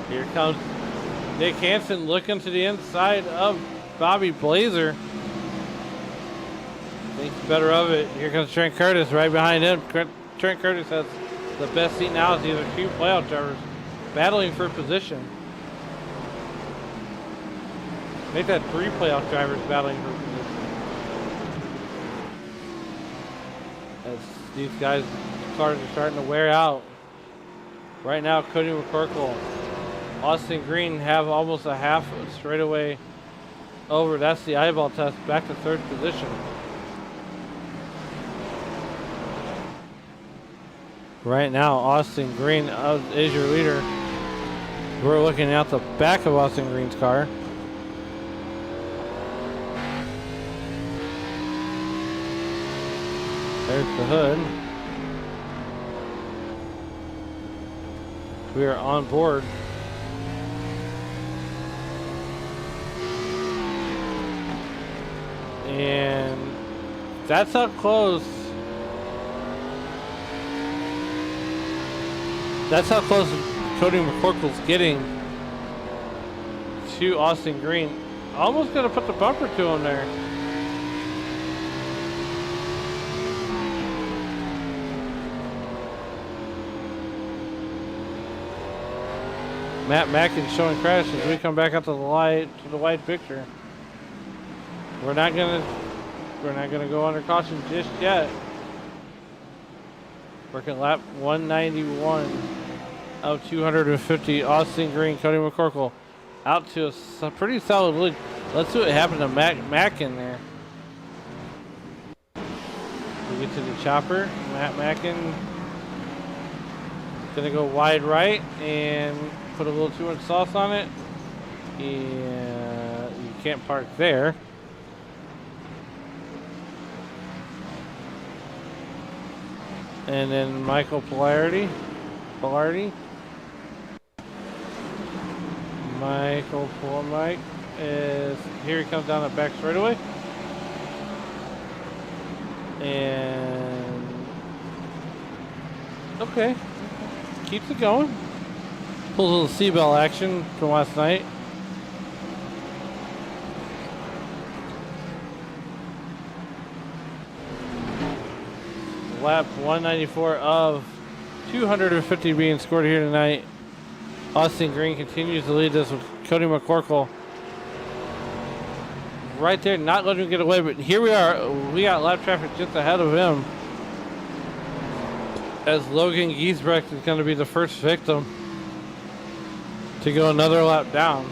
Here comes Nick Hansen looking to the inside of Bobby Blazer. Thinks better of it. Here comes Trent Curtis right behind him. Trent Curtis has the best seat now as these are 2 playoff drivers battling for position. Make that 3 playoff drivers battling for position. As these guys' cars are starting to wear out. Right now, Cody McCorkle, Austin Green have almost a half straightaway over. That's the eyeball test. Back to 3rd position. Right now, Austin Green is your leader. We're looking at the back of Austin Green's car. There's the hood. We are on board. And that's up close. That's how close Cody McCorkle's getting to Austin Green. Almost gonna put the bumper to him there. Matt Mackin showing crash as we come back out to the white picture. We're not gonna go under caution just yet. Working lap 191 of 250. Austin Green, Cody McCorkle out to a pretty solid lead. Let's see what happened to Mackin there. We get to the chopper. Matt Mackin gonna go wide right and put a little too much sauce on it. Yeah, you can't park there. And then Michael Polarity. Mike is here. He comes down the back straightaway. And okay, keeps it going. Pulls a little seatbelt action from last night. Lap 194 of 250 being scored here tonight. Austin Green continues to lead this with Cody McCorkle right there, not letting him get away, but here we are. We got lap traffic just ahead of him as Logan Giesbrecht is going to be the first victim to go another lap down.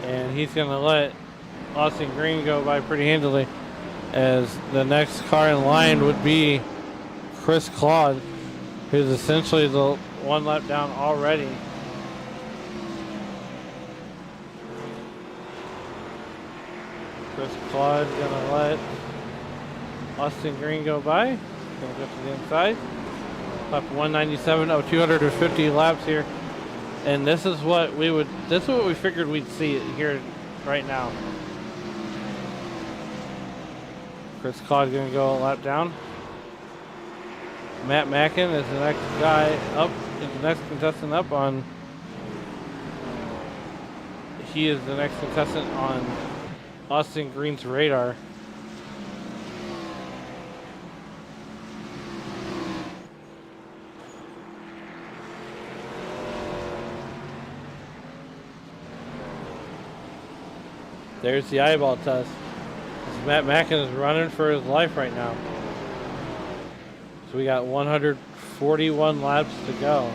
And he's going to let Austin Green go by pretty handily, as the next car in line would be Chris Claude, who's essentially the one lap down already. Chris Claude's going to let Austin Green go by. Going to go to the inside. Lap 197 of 250 laps here. And this is what we figured we'd see here right now. Chris Claude gonna go a lap down. Matt Mackin is the next guy up, is the next contestant up on. He is the next contestant on Austin Green's radar. There's the eyeball test. Matt Mackin is running for his life right now. So we got 141 laps to go.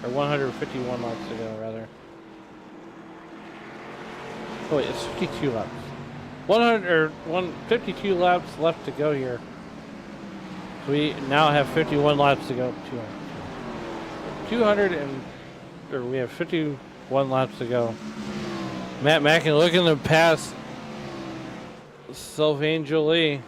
Or 151 laps to go, rather. Oh wait, it's 52 laps. 152 laps left to go here. So we now have 51 laps to go. We have 51 laps to go. Matt Mackin looking to pass Sylvain Joly.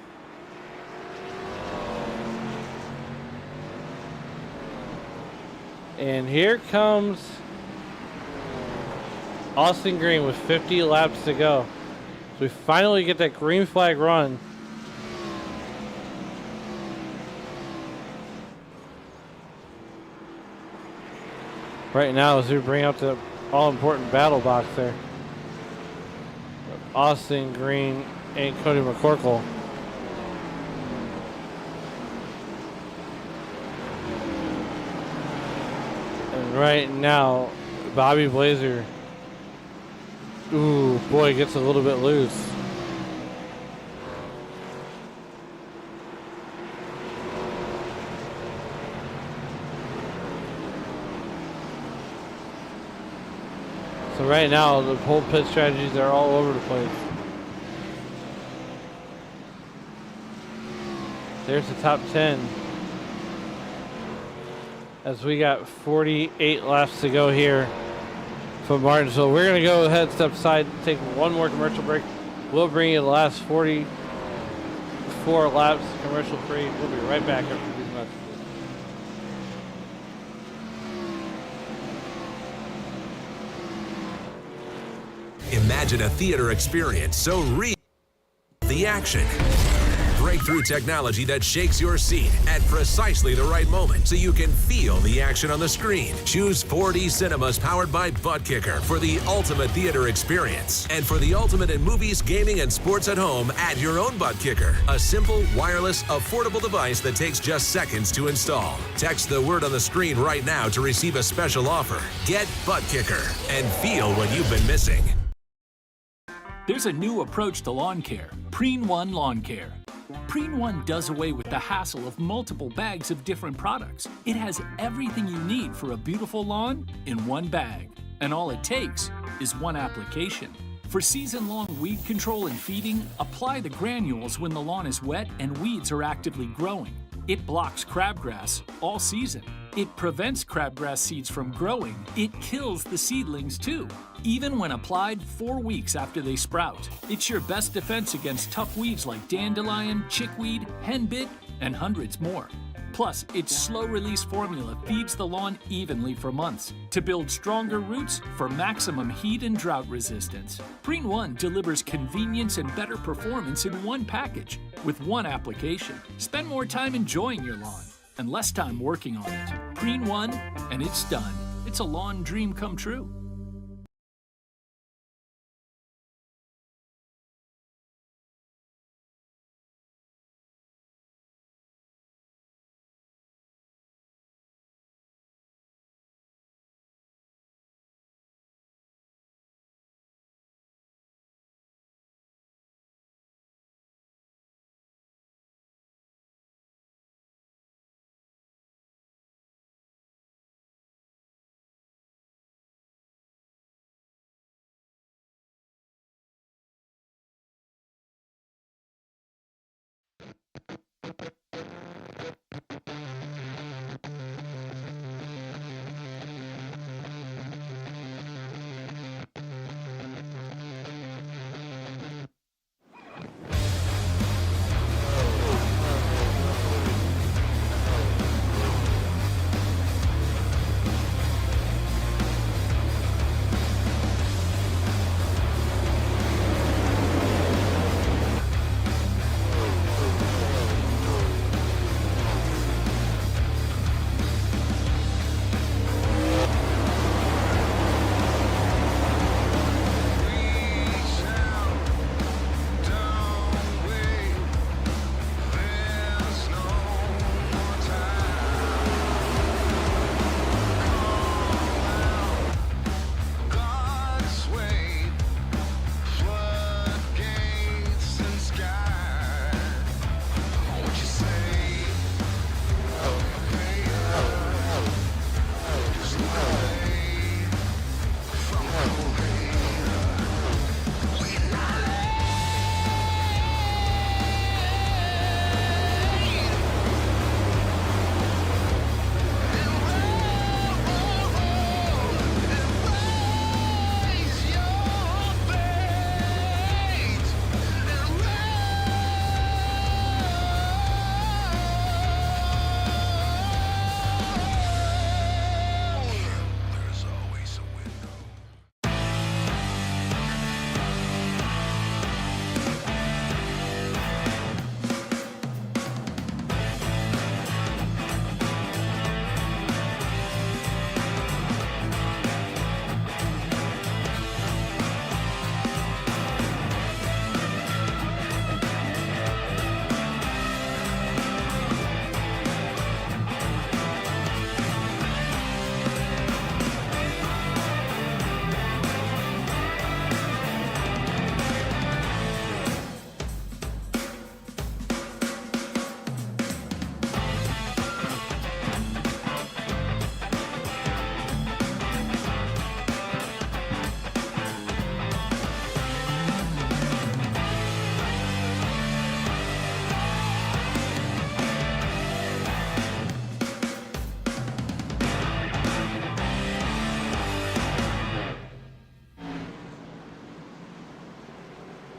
And here comes Austin Green with 50 laps to go. So we finally get that green flag run. Right now, as we bring up the all-important battle box there. Austin Green and Cody McCorkle. And right now, Bobby Blazer, ooh, boy, gets a little bit loose. So right now, the whole pit strategies are all over the place. There's the top 10. As we got 48 laps to go here from Martinsville. We're going to go ahead, step aside, take one more commercial break. We'll bring you the last 44 laps commercial free. We'll be right back after these messages. Imagine a theater experience so real. The the action. Breakthrough technology that shakes your seat at precisely the right moment so you can feel the action on the screen. Choose 4D cinemas powered by Butt Kicker for the ultimate theater experience. And for the ultimate in movies, gaming, and sports at home, add your own Butt Kicker. A simple, wireless, affordable device that takes just seconds to install. Text the word on the screen right now to receive a special offer. Get Butt Kicker and feel what you've been missing. There's a new approach to lawn care, Preen One Lawn Care. Preen One does away with the hassle of multiple bags of different products. It has everything you need for a beautiful lawn in one bag. And all it takes is one application. For season-long weed control and feeding, apply the granules when the lawn is wet and weeds are actively growing. It blocks crabgrass all season. It prevents crabgrass seeds from growing. It kills the seedlings too, even when applied 4 weeks after they sprout. It's your best defense against tough weeds like dandelion, chickweed, henbit, and hundreds more. Plus, its slow-release formula feeds the lawn evenly for months to build stronger roots for maximum heat and drought resistance. Preen One delivers convenience and better performance in one package with one application. Spend more time enjoying your lawn and less time working on it. Preen One, and it's done. It's a lawn dream come true.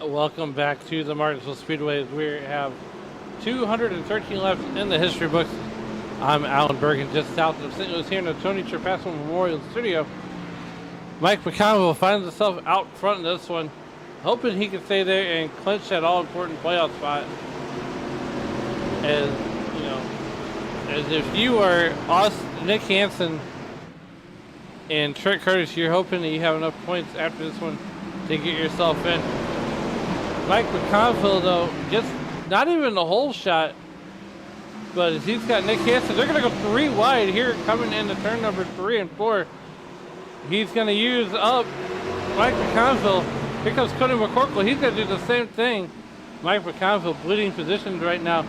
Welcome back to the Martinsville Speedway. We have 213 left in the history books. I'm Alan Bergen, just south of St. Louis here in the Tony Trapasso Memorial Studio. Mike McConnell finds himself out front in this one. hoping he can stay there and clinch that all-important playoff spot. As you know, as if you are Nick Hansen and Trent Curtis, you're hoping that you have enough points after this one to get yourself in. Mike McConville, though, gets not even the whole shot, but as he's got Nick Hansen, they're going to go 3 wide here coming into turn number 3 and 4. He's going to use up Mike McConville. Here comes Cody McCorkle. He's going to do the same thing. Mike McConville bleeding positions right now.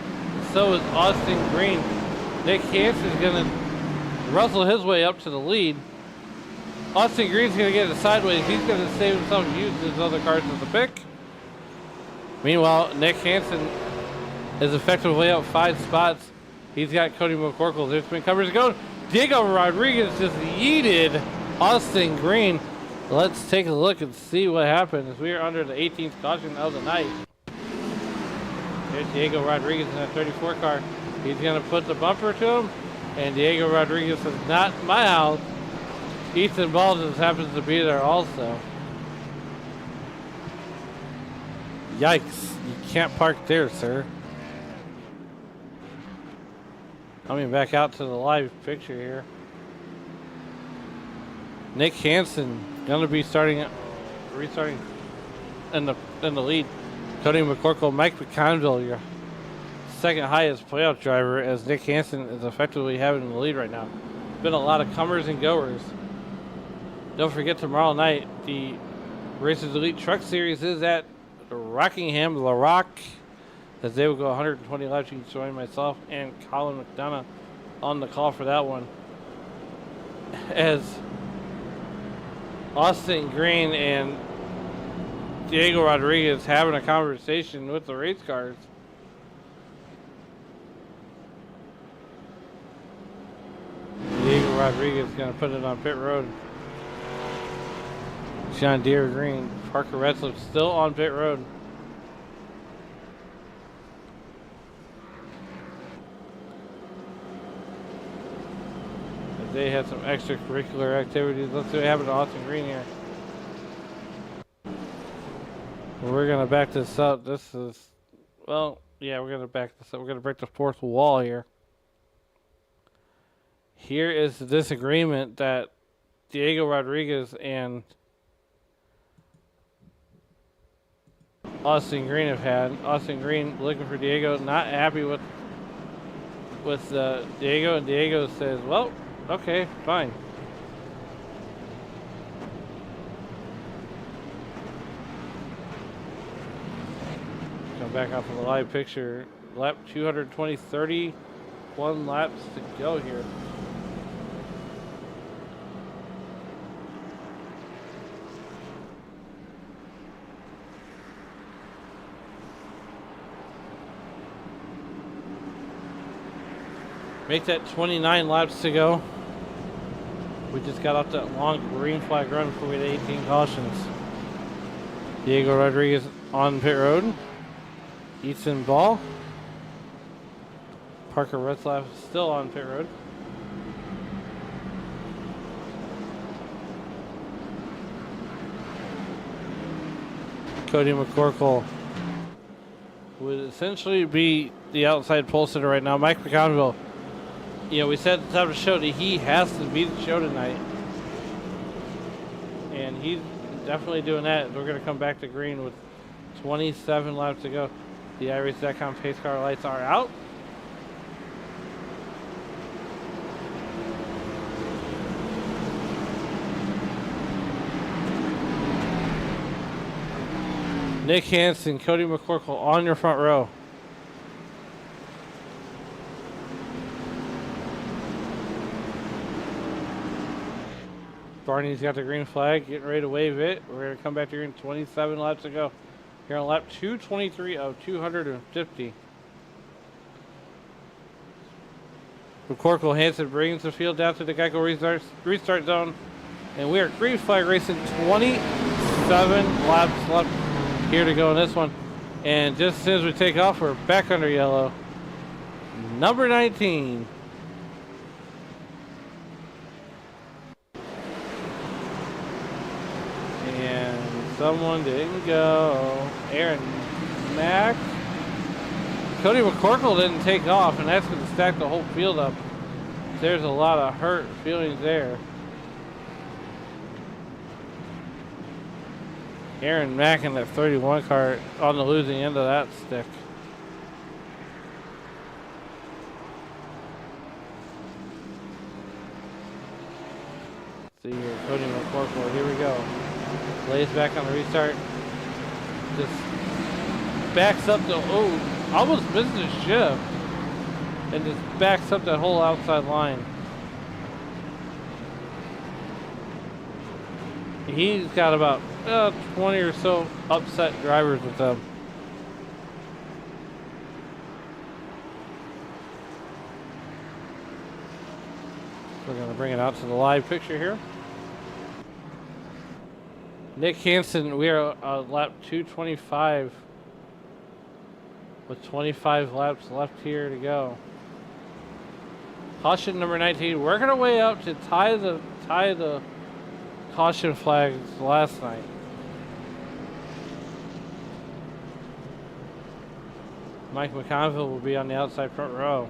So is Austin Green. Nick Hansen is going to wrestle his way up to the lead. Austin Green's going to get it sideways. He's going to save himself and use his other cars as a pick. Meanwhile, Nick Hansen is effectively up 5 spots. He's got Cody McCorkle. There's been covers going. Diego Rodriguez just yeeted Austin Green. Let's take a look and see what happens. We are under the 18th caution of the night. There's Diego Rodriguez in that 34 car. He's going to put the bumper to him. And Diego Rodriguez says, not my house. Ethan Ball just happens to be there also. Yikes. You can't park there, sir. Coming back out to the live picture here. Nick Hansen going to be restarting in the lead. Cody McCorkle, Mike McConville, your second highest playoff driver, as Nick Hansen is effectively having the lead right now. Been a lot of comers and goers. Don't forget, tomorrow night the Racers Elite Truck Series is at Rockingham, La Rock, as they will go 120 laps. You can join myself and Colin McDonough on the call for that one, as Austin Green and Diego Rodriguez having a conversation with the race cars. Diego Rodriguez is going to put it on pit road. John Deere Green, Parker Retzlaff still on pit road. They had some extracurricular activities. Let's see what happened to Austin Green here. We're going to back this up. This is, well, yeah, we're going to back this up. We're going to break the fourth wall here. Here is the disagreement that Diego Rodriguez and Austin Green have had. Austin Green looking for Diego, not happy with Diego, and Diego says, well, okay, fine. Come back off of the live picture. Lap 220, 31 laps to go here. Make that 29 laps to go. We just got off that long green flag run before we had 18 cautions. Diego Rodriguez on pit road. Ethan Ball. Parker Retzlaff still on pit road. Cody McCorkle would essentially be the outside pole sitter right now. Mike McConville, you know, we said at the top of the show that he has to be the show tonight. And he's definitely doing that. We're going to come back to green with 27 laps to go. The iRacing.com pace car lights are out. Nick Hansen, Cody McCorkle on your front row. Barney's got the green flag, getting ready to wave it. We're going to come back to green, 27 laps to go. Here on lap 223 of 250. McCorkle, Hansen brings the field down to the Geico restart zone. And we are green flag racing, 27 laps left here to go in this one. And just as soon as we take off, we're back under yellow. Number 19. And Someone didn't go. Aaron Mack. Cody McCorkle didn't take off, and that's going to stack the whole field up. There's a lot of hurt feelings there. Aaron Mack in that 31 car on the losing end of that stick. See here, Cody McCorkle. Here we go. Lays back on the restart. Just backs up the almost misses his shift, and just backs up that whole outside line. He's got about 20 or so upset drivers with them. We're going to bring it out to the live picture here. Nick Hansen, we are lap 225 with 25 laps left here to go. Caution number 19, working our way up to tie the caution flags last night. Mike McConville will be on the outside front row.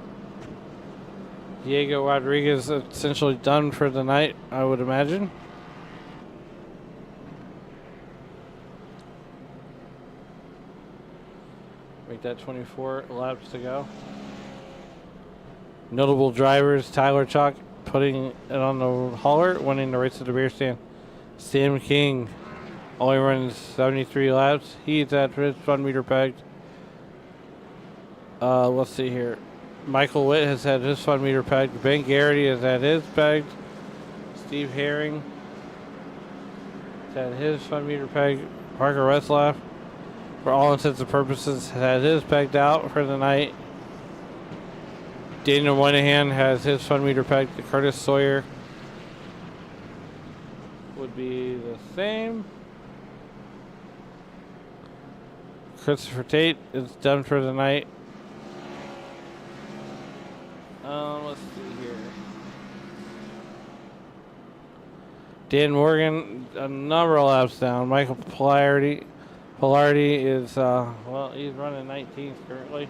Diego Rodriguez essentially done for the night, I would imagine. Make that 24 laps to go. Notable drivers, Tyler Chalk putting it on the hauler, winning the race at the beer stand. Sam King only runs 73 laps. He's at his fun meter pegged. Let's see here. Michael Witt has had his fun meter pegged. Ben Garrity has had his pegged. Steve Herring has had his fun meter pegged. Parker Retzlaff, for all intents and purposes, had his pegged out for the night. Daniel Moynihan has his fun meter pegged. Curtis Sawyer would be the same. Christopher Tate is done for the night. Let's see here. Dan Morgan, a number of laps down. Michael Polardi is, well, he's running 19th currently.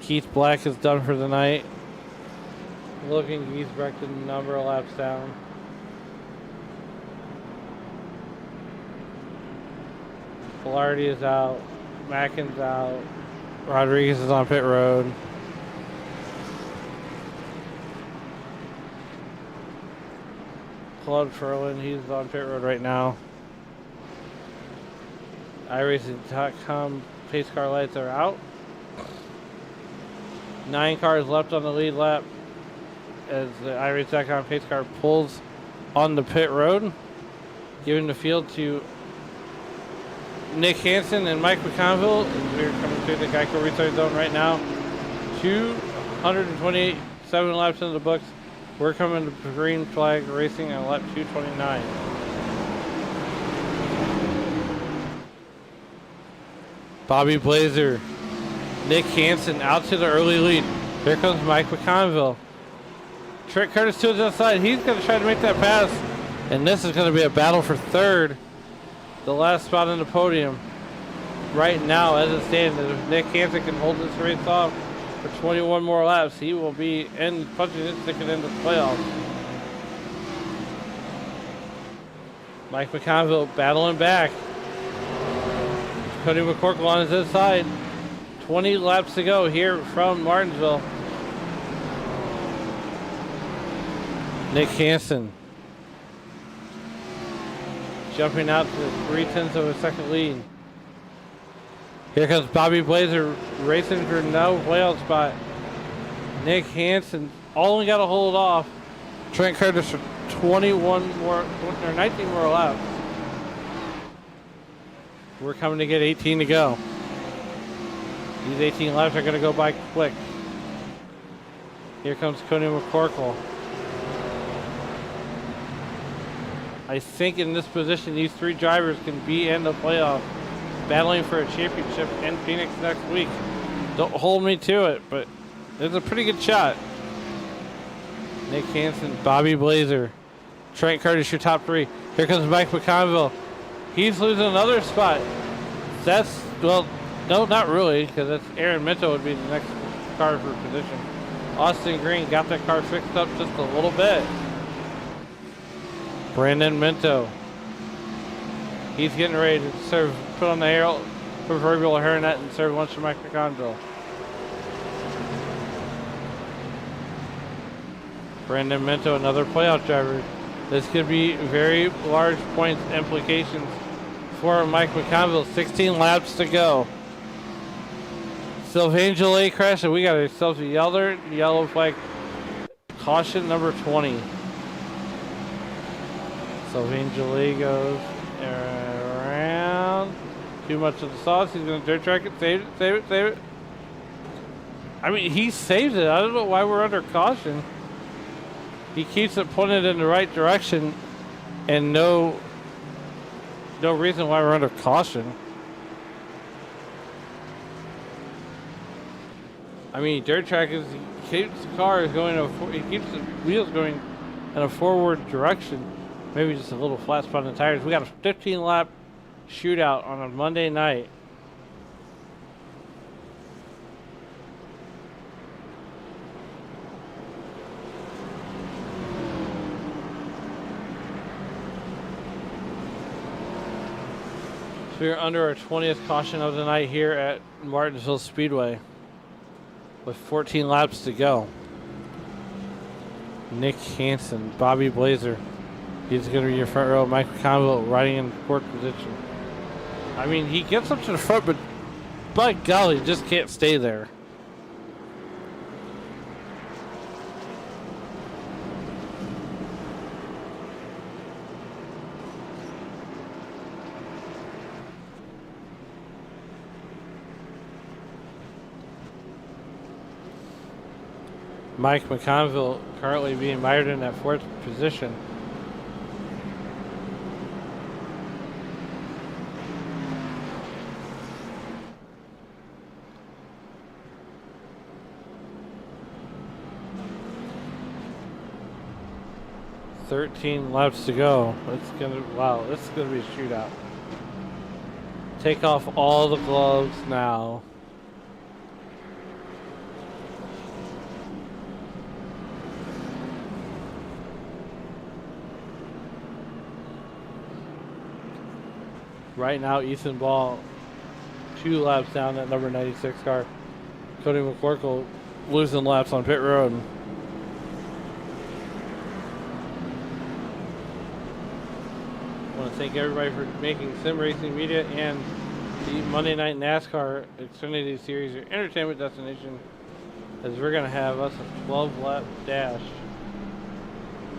Keith Black is done for the night. Looking, Keith Breckton, a number of laps down. Polardi is out. Mackin's out. Rodriguez is on pit road. Claude Ferlin, he's on pit road right now. iRacing.com pace car lights are out. 9 cars left on the lead lap as the iRacing.com pace car pulls on the pit road, giving the field to Nick Hansen and Mike McConville. We're coming through the Geico restart zone right now. 227 laps into the books. We're coming to green flag racing on lap 229. Bobby Blazer, Nick Hansen out to the early lead. Here comes Mike McConville. Trent Curtis to his outside. He's going to try to make that pass. And this is going to be a battle for third. The last spot on the podium. Right now, as it stands, if Nick Hansen can hold this race off for 21 more laps, he will be punching his ticket into the playoffs. Mike McConville battling back. Cody McCorkle on his inside. 20 laps to go here from Martinsville. Nick Hansen jumping out to 3/10 of a second lead. Here comes Bobby Blazer racing for no playoff spot. Nick Hansen only got to hold off Trent Curtis for 19 more laps. We're coming to get 18 to go. These 18 laps are going to go by quick. Here comes Cody McCorkle. I think in this position, these 3 drivers can be in the playoff, battling for a championship in Phoenix next week. Don't hold me to it, but there's a pretty good shot. Nick Hansen, Bobby Blazer, Trent Curtis, your top 3. Here comes Mike McConville. He's losing another spot. That's, well, no, not really, because that's Aaron Minto would be the next car for position. Austin Green got that car fixed up just a little bit. Brandon Minto. He's getting ready to serve, put on the proverbial hairnet and serve lunch to Mike McConville. Brandon Minto, another playoff driver. This could be very large points implications for Mike McConville. 16 laps to go. Sylvain Gillet crashed, and we got ourselves a yellow flag caution number 20. Sylvain Gillet goes around. Too much of the sauce. He's going to dirt track it. Save it. I mean, he saved it. I don't know why we're under caution. He keeps it pointed in the right direction, and no reason why we're under caution. I mean, dirt track is, he keeps the cars going, he keeps the wheels going in a forward direction. Maybe just a little flat spot in the tires. We got a 15-lap shootout on a Monday night. So we're under our 20th caution of the night here at Martinsville Speedway with 14 laps to go. Nick Hansen, Bobby Blazer. He's going to be in front row. Mike McConville riding in fourth position. I mean, he gets up to the front, but by golly, just can't stay there. Mike McConville currently being mired in that fourth position. $13 laps to go. This is gonna be a shootout. Take off all the gloves now. Right now, Ethan Ball 2 laps down that number 96 car. Cody McCorkle losing laps on pit road. I want to thank everybody for making Sim Racing Media and the Monday Night NASCAR Xfinity Series your entertainment destination, as we're going to have us a 12-lap dash.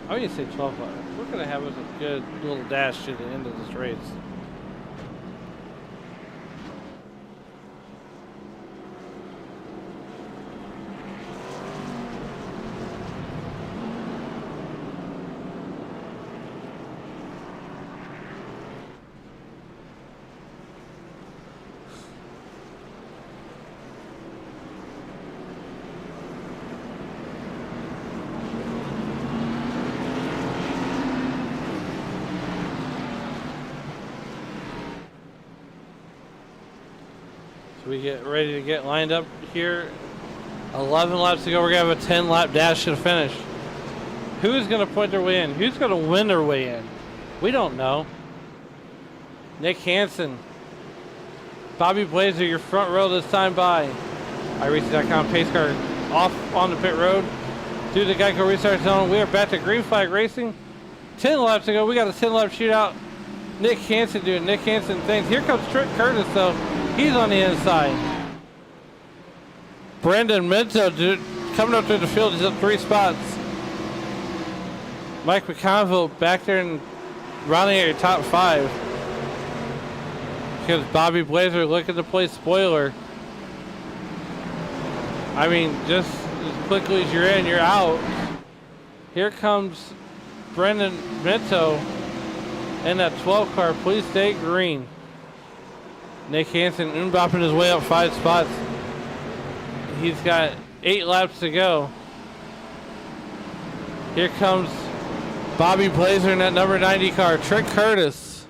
I mean, say 12 laps. We're going to have us a good little dash to the end of this race. We get ready to get lined up here. 11 laps to go. We're going to have a 10-lap dash to the finish. Who's going to point their way in? Who's going to win their way in? We don't know. Nick Hansen. Bobby Blazer, your front row this time by iRacing.com pace car off on the pit road through the Geico restart zone. We are back to green flag racing. 10 laps to go. We got a 10-lap shootout. Nick Hansen doing Nick Hansen things. Here comes Trent Curtis, though. He's on the inside. Brandon Minto coming up through the field. He's up 3 spots. Mike McConville back there and rounding at your top 5. Because Bobby Blazer looking to play spoiler. I mean, just as quickly as you're in, you're out. Here comes Brandon Minto in that 12 car. Please stay green. Nick Hansen bopping his way up 5 spots. He's got 8 laps to go. Here comes Bobby Blazer in that number 90 car. Trent Curtis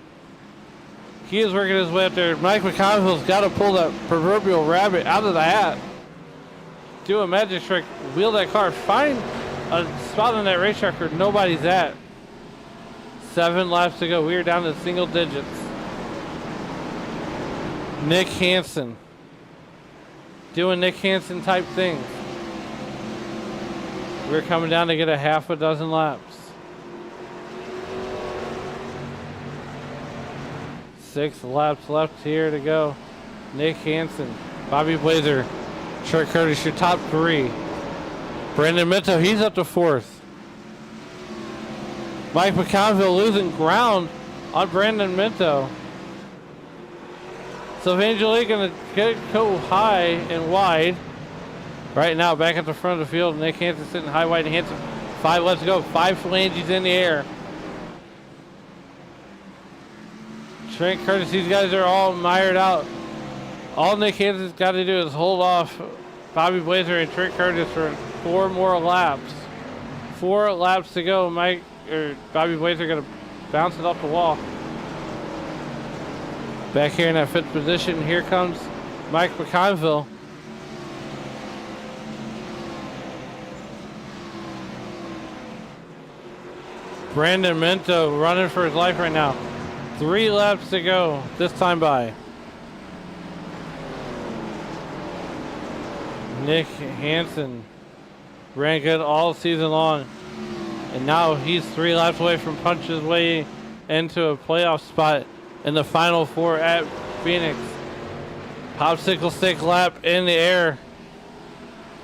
He is working his way up there. Mike McConville's got to pull that proverbial rabbit out of the hat. Do a magic trick, wheel that car, find a spot on that racetrack where nobody's at. 7 laps to go. We are down to single digits. Nick Hansen doing Nick Hansen type things. We're coming down to get a half a dozen laps. 6 laps left here to go. Nick Hansen, Bobby Blazer, Trent Curtis, your top 3. Brandon Minto, he's up to 4th. Mike McConville losing ground on Brandon Minto. So Evangeline gonna go high and wide. Right now, back at the front of the field, Nick Hansen sitting high, wide, and Hansen. 5 left to go. 5 phalanges in the air. Trent Curtis, these guys are all mired out. All Nick Hansen's got to do is hold off Bobby Blazer and Trent Curtis for 4 more laps. 4 laps to go. Bobby Blazer gonna bounce it off the wall. Back here in that 5th position, here comes Mike McConville. Brandon Minto running for his life right now. 3 laps to go, this time by. Nick Hansen ran good all season long. And now he's 3 laps away from punching his way into a playoff spot in the Final 4 at Phoenix. Popsicle stick lap in the air.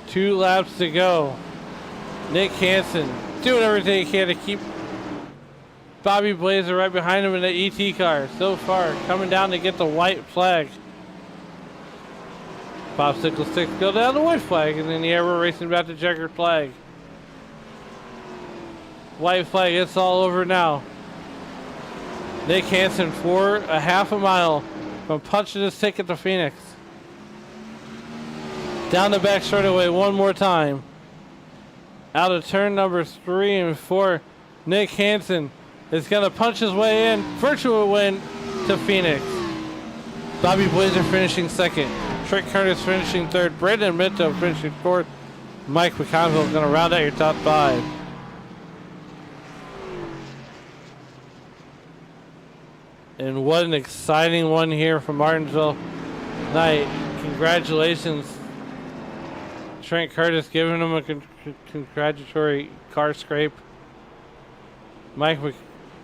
2 laps to go. Nick Hansen doing everything he can to keep Bobby Blazer right behind him in the ET car. So far, coming down to get the white flag. Popsicle sticks go down the white flag, and then the air we're racing back to checkered flag. White flag, it's all over now. Nick Hansen for a half a mile from punching his ticket to Phoenix. Down the back straightaway one more time. Out of turn number 3 and 4, Nick Hansen is going to punch his way in, virtual win to Phoenix. Bobby Blazer finishing 2nd. Trent Curtis finishing 3rd. Brandon Minto finishing 4th. Mike McConville going to round out your top 5. And what an exciting one here from Martinsville tonight. Congratulations, Trent Curtis, giving him a congratulatory car scrape.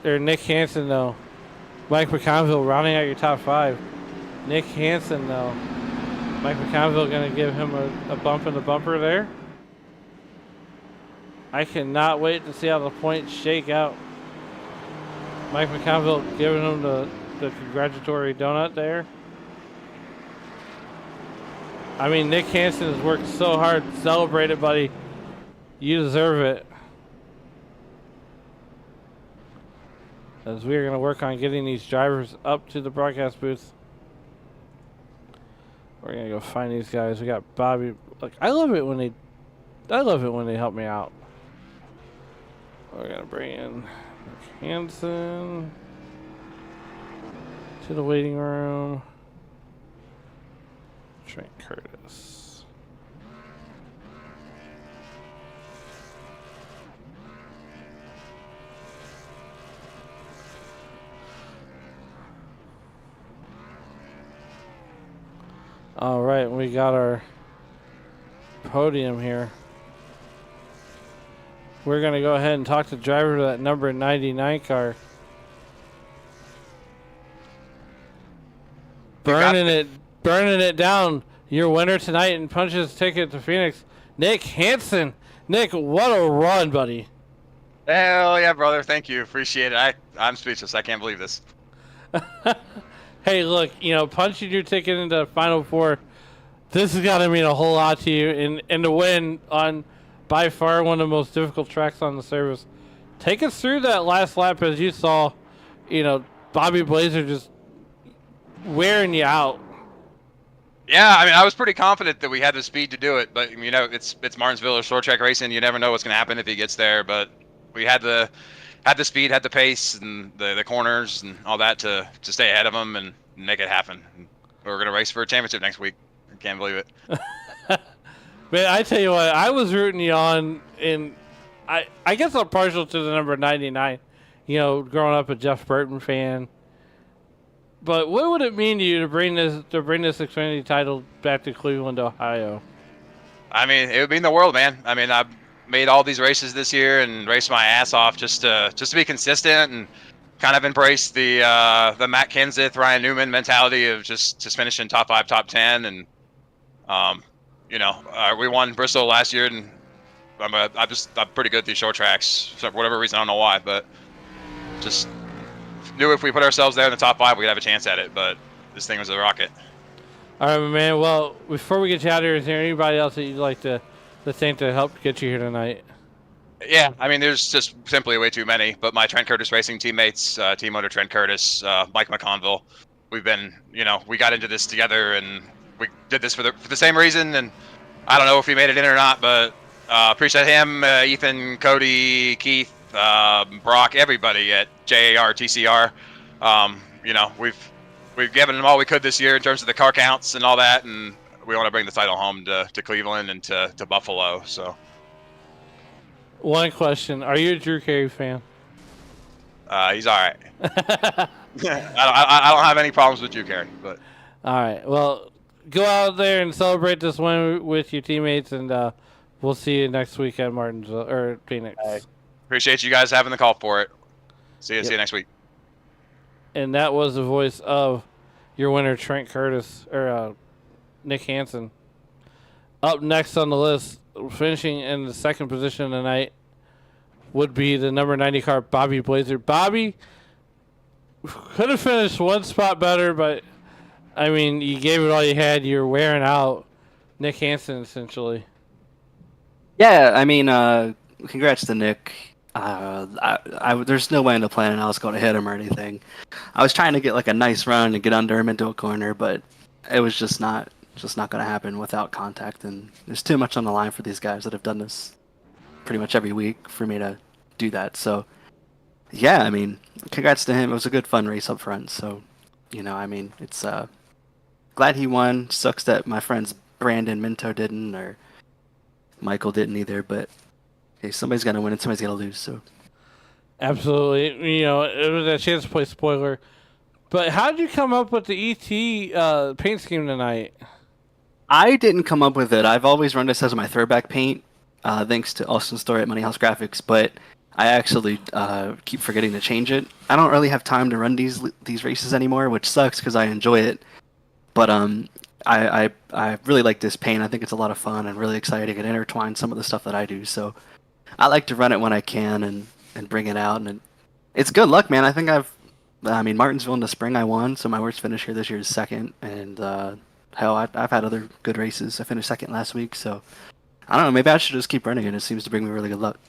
Nick Hansen, though. Mike McConville rounding out your top 5. Nick Hansen, though. Mike McConville going to give him a bump in the bumper there. I cannot wait to see how the points shake out. Mike McConville giving him the congratulatory donut there. I mean, Nick Hansen has worked so hard. Celebrate it, buddy. You deserve it. As we are going to work on getting these drivers up to the broadcast booth. We're going to go find these guys. We got Bobby. Look, I love it when they help me out. We're going to bring in Hansen to the waiting room. Trent Curtis. All right, we got our podium here. We're going to go ahead and talk to the driver of that number 99 car. Burning it down. Your winner tonight and punches ticket to Phoenix. Nick Hansen. Nick, what a run, buddy. Hell yeah, brother. Thank you. Appreciate it. I'm speechless. I can't believe this. Hey, look, punching your ticket into Final 4, this has got to mean a whole lot to you. And to win on by far one of the most difficult tracks on the service. Take us through that last lap as you saw, Bobby Blazer just wearing you out. Yeah, I mean, I was pretty confident that we had the speed to do it, but it's Martinsville or short track racing. You never know what's going to happen if he gets there, but we had the had the speed, had the pace, and the corners and all that to stay ahead of them and make it happen. We're gonna race for a championship next week. I can't believe it. Man, I tell you what, I was rooting you on, and I guess I'm partial to the number 99. You know, growing up a Jeff Burton fan. But what would it mean to you to bring this Xfinity title back to Cleveland, Ohio? I mean, it would mean the world, man. I mean, I've made all these races this year and raced my ass off just to be consistent and kind of embrace the Matt Kenseth, Ryan Newman mentality of just finishing top 5, top 10, and you know, we won Bristol last year, and I'm pretty good at these short tracks for whatever reason. I don't know why, but just knew if we put ourselves there in the top 5, we'd have a chance at it. But this thing was a rocket. All right, man. Well, before we get you out of here, is there anybody else that you'd like to thank to help get you here tonight? Yeah, I mean, there's just simply way too many. But my Trent Curtis Racing teammates, team owner Trent Curtis, Mike McConville, we've been, you know, we got into this together, and we did this for the same reason. And I don't know if he made it in or not, but appreciate him, Ethan, Cody, Keith, Brock, everybody at JAR, TCR. You know, we've given them all we could this year in terms of the car counts and all that, and we want to bring the title home to Cleveland and to Buffalo. So, one question: are you a Drew Carey fan? He's all right. I don't have any problems with Drew Carey, but all right. Well, go out there and celebrate this win with your teammates, and we'll see you next week at Martinsville or Phoenix. Appreciate you guys having the call for it. See you next week. And that was the voice of your winner, Trent Curtis, or Nick Hansen. Up next on the list, finishing in the second position tonight, would be the number 90 car, Bobby Blazer. Bobby could have finished one spot better, but, I mean, you gave it all you had. You were wearing out Nick Hansen, essentially. Yeah, I mean, congrats to Nick. There's no way in the planet I was going to hit him or anything. I was trying to get like a nice run and get under him into a corner, but it was just not going to happen without contact. And there's too much on the line for these guys that have done this pretty much every week for me to do that. So, yeah, I mean, congrats to him. It was a good fun race up front. So, you know, I mean, it's glad he won. Sucks that my friends Brandon Minto didn't or Michael didn't either, but hey, somebody's got to win and somebody's got to lose. So, absolutely. You know, it was a chance to play spoiler. But how did you come up with the ET paint scheme tonight? I didn't come up with it. I've always run this as my throwback paint, thanks to Austin Story at Money House Graphics, but I actually keep forgetting to change it. I don't really have time to run these races anymore, which sucks because I enjoy it. But I really like this paint. I think it's a lot of fun and really exciting and intertwine some of the stuff that I do. So I like to run it when I can and bring it out. And it's good luck, man. I think Martinsville in the spring I won, so my worst finish here this year is second. And hell, I've had other good races. I finished second last week, so I don't know. Maybe I should just keep running it. It seems to bring me really good luck.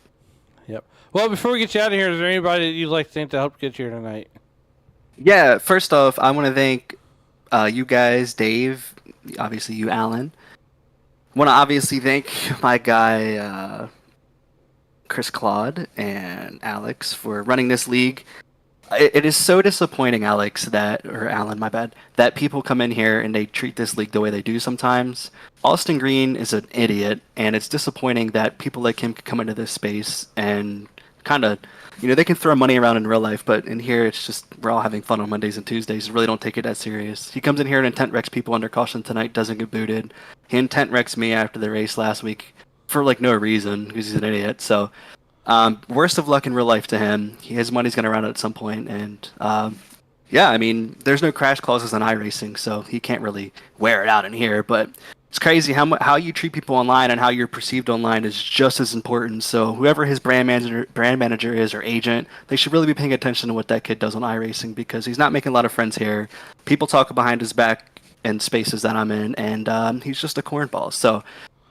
Yep. Well, before we get you out of here, is there anybody that you'd like to thank to help get you here tonight? Yeah, first off, I want to thank you guys, Dave, obviously you, Alan. Want to obviously thank my guy, Chris Claude and Alex for running this league. It is so disappointing, Alan, my bad, that people come in here and they treat this league the way they do sometimes. Austin Green is an idiot, and it's disappointing that people like him can come into this space and kind of, you know, they can throw money around in real life, but in here it's just, we're all having fun on Mondays and Tuesdays. Really don't take it that serious. He comes in here and intent wrecks people under caution tonight, doesn't get booted. He intent wrecks me after the race last week for like no reason, because he's an idiot. So, worst of luck in real life to him. His money's going to run out at some point, and yeah, I mean, there's no crash clauses on iRacing, so he can't really wear it out in here, but it's crazy how you treat people online and how you're perceived online is just as important. So whoever his brand manager is or agent, they should really be paying attention to what that kid does on iRacing, because he's not making a lot of friends here. People talk behind his back in spaces that I'm in, and he's just a cornball. So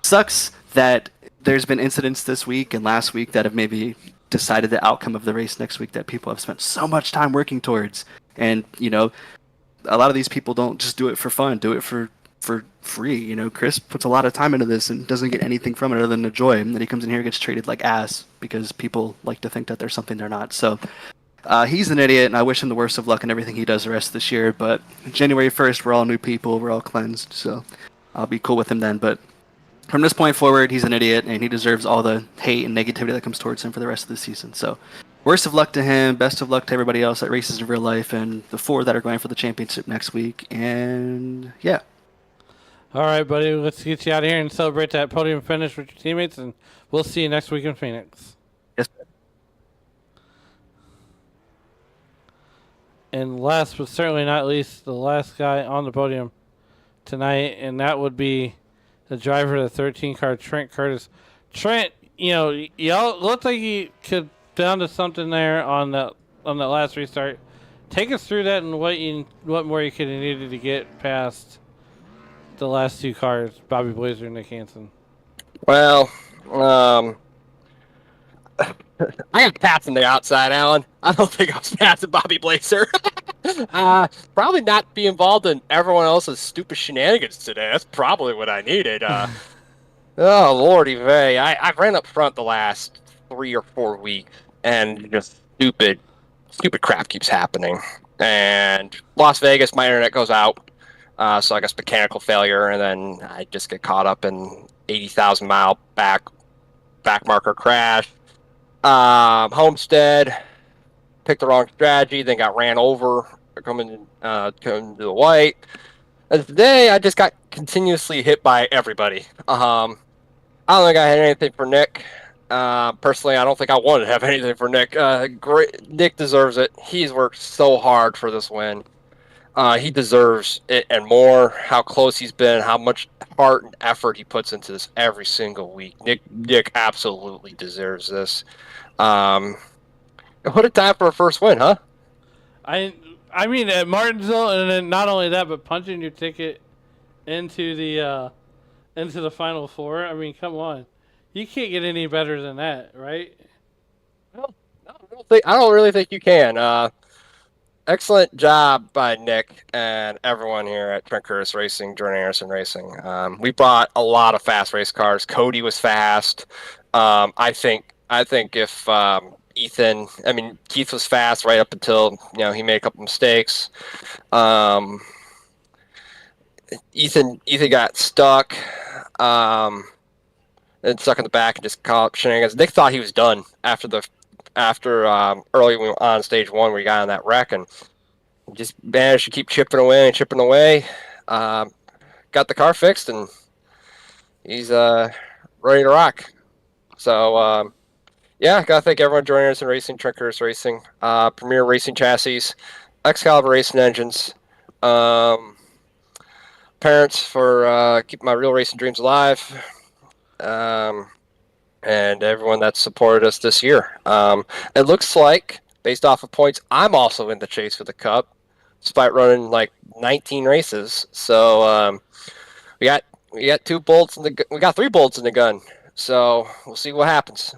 sucks that there's been incidents this week and last week that have maybe decided the outcome of the race next week that people have spent so much time working towards. And, you know, a lot of these people don't just do it for fun, do it for for free. You know, Chris puts a lot of time into this and doesn't get anything from it other than the joy. And then he comes in here and gets treated like ass because people like to think that there's something they're not. So he's an idiot, and I wish him the worst of luck in everything he does the rest of this year. But January 1st, we're all new people. We're all cleansed. So I'll be cool with him then. But from this point forward, he's an idiot, and he deserves all the hate and negativity that comes towards him for the rest of the season. So worst of luck to him. Best of luck to everybody else that races in real life and the 4 that are going for the championship next week. And yeah. All right, buddy. Let's get you out of here and celebrate that podium finish with your teammates, and we'll see you next week in Phoenix. Yes. And last but certainly not least, the last guy on the podium tonight, and that would be the driver of the 13 car, Trent Curtis. Trent, y'all looked like you could down to something there on that last restart. Take us through that and what more you could have needed to get past the last 2 cars, Bobby Blazer and Nick Hansen. Well, I got passing the outside, Alan. I don't think I was passing Bobby Blazer. Probably not be involved in everyone else's stupid shenanigans today. That's probably what I needed. Oh, Lordy vey. I've ran up front the last 3 or 4 weeks, and just stupid crap keeps happening. And Las Vegas, my internet goes out, so I guess mechanical failure, and then I just get caught up in 80,000 mile back marker crash. Homestead, picked the wrong strategy, then got ran over coming to the white. And today, I just got continuously hit by everybody. I don't think I had anything for Nick. Personally, I don't think I wanted to have anything for Nick. Nick deserves it. He's worked so hard for this win. He deserves it and more. How close he's been, how much heart and effort he puts into this every single week. Nick absolutely deserves this. What a time for a first win, huh? I mean, at Martinsville, and then not only that, but punching your ticket into the Final Four. I mean, come on, you can't get any better than that, right? No, I don't really think you can. Excellent job by Nick and everyone here at Trent Curtis Racing, Jordan Anderson Racing. We brought a lot of fast race cars. Cody was fast. I think if Keith was fast right up until he made a couple mistakes. Ethan got stuck and stuck in the back and just caught up shenanigans. Nick thought he was done after early on stage 1 where he got on that wreck and just managed to keep chipping away. Got the car fixed and he's ready to rock. So yeah, gotta thank everyone joining Anderson Racing, Trent Curtis Racing, Premier Racing Chassis, Excalibur Racing Engines, parents for keeping my real racing dreams alive, and everyone that's supported us this year. It looks like, based off of points, I'm also in the chase for the Cup, despite running like 19 races. So we got 2 bullets we got 3 bullets in the gun. So we'll see what happens.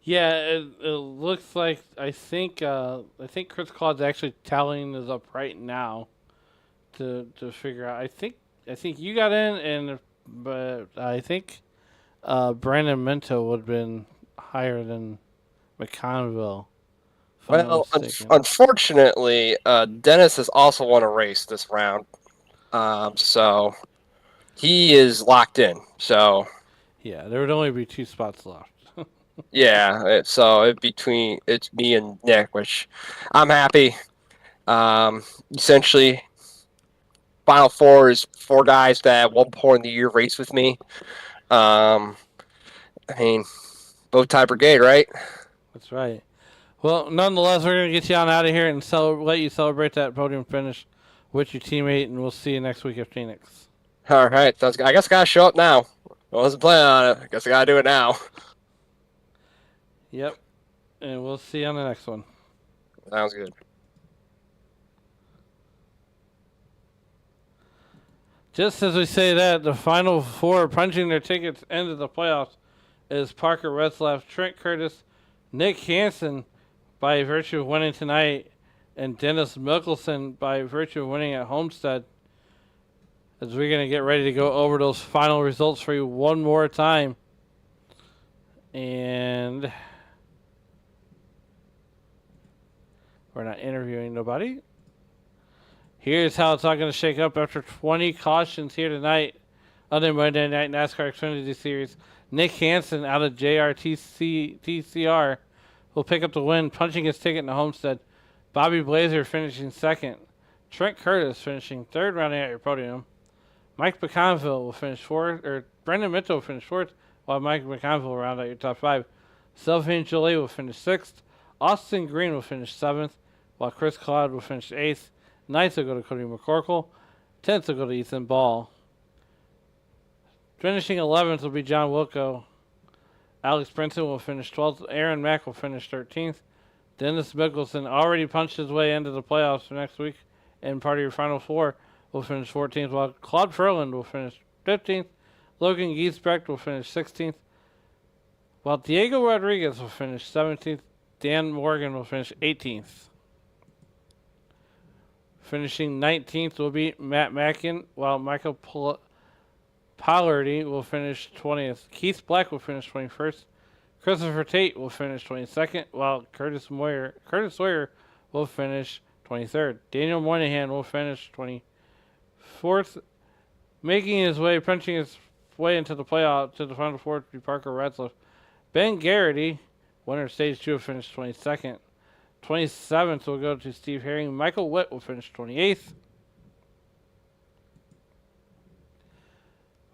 Yeah, it looks like I think Chris Claude's actually tallying this up right now to figure out. I think you got in, but I think Brandon Minto would have been higher than McConville. Well, unfortunately, Dennis has also won a race this round, so he is locked in. So yeah, there would only be 2 spots left. Yeah, so it's me and Nick, which I'm happy. Essentially, Final Four is 4 guys that at one point in the year raced with me. I mean, both tie brigade, right? That's right. Well, nonetheless, we're going to get you on out of here and let you celebrate that podium finish with your teammate, and we'll see you next week at Phoenix. All right. Sounds good. I guess I got to show up now. I wasn't planning on it. I guess I got to do it now. Yep. And we'll see you on the next one. Sounds good. Just as we say that, the Final Four punching their tickets into the playoffs is Parker Retzlaff, Trent Curtis, Nick Hansen by virtue of winning tonight, and Dennis Mickelson by virtue of winning at Homestead. as we're going to get ready to go over those final results for you one more time. And we're not interviewing nobody. Here's how it's all going to shake up after 20 cautions here tonight on the Monday Night NASCAR Xfinity Series. Nick Hansen out of TCR will pick up the win, punching his ticket in the Homestead. Bobby Blazer finishing second. Trent Curtis finishing third, rounding out your podium. Mike McConville will finish fourth, or Brendan Mitchell will finish fourth, while Mike McConville will round out your top five. Sylvain Gillet will finish sixth. Austin Green will finish seventh, while Chris Cloud will finish eighth. Ninth will go to Cody McCorkle. 10th will go to Ethan Ball. Finishing 11th will be John Wilco. Alex Brinson will finish 12th. Aaron Mack will finish 13th. Dennis Mickelson already punched his way into the playoffs for next week, and part of your final four will finish 14th, while Claude Furland will finish 15th. Logan Giesbrecht will finish 16th, while Diego Rodriguez will finish 17th. Dan Morgan will finish 18th. Finishing 19th will be Matt Mackin, while Michael Pollardy will finish 20th. Keith Black will finish 21st. Christopher Tate will finish 22nd, while Curtis Sawyer will finish 23rd. Daniel Moynihan will finish 24th. Punching his way into the playoff to the final four to be Parker Redsliff. Ben Garrity, winner of stage 2, will finish 22nd. 27th will go to Steve Herring. Michael Witt will finish 28th.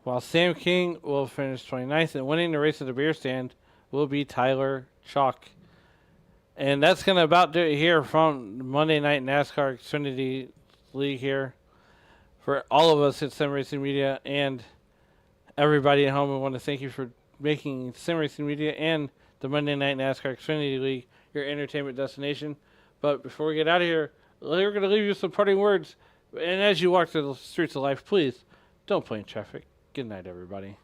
While Sam King will finish 29th, and winning the race at the beer stand will be Tyler Chalk. And that's going to about do it here from Monday Night NASCAR Xfinity League here. For all of us at Sim Racing Media and everybody at home, we want to thank you for making Sim Racing Media and the Monday Night NASCAR Xfinity League your entertainment destination. But before we get out of here, we're going to leave you some parting words. And as you walk through the streets of life, please don't play in traffic. Good night, everybody.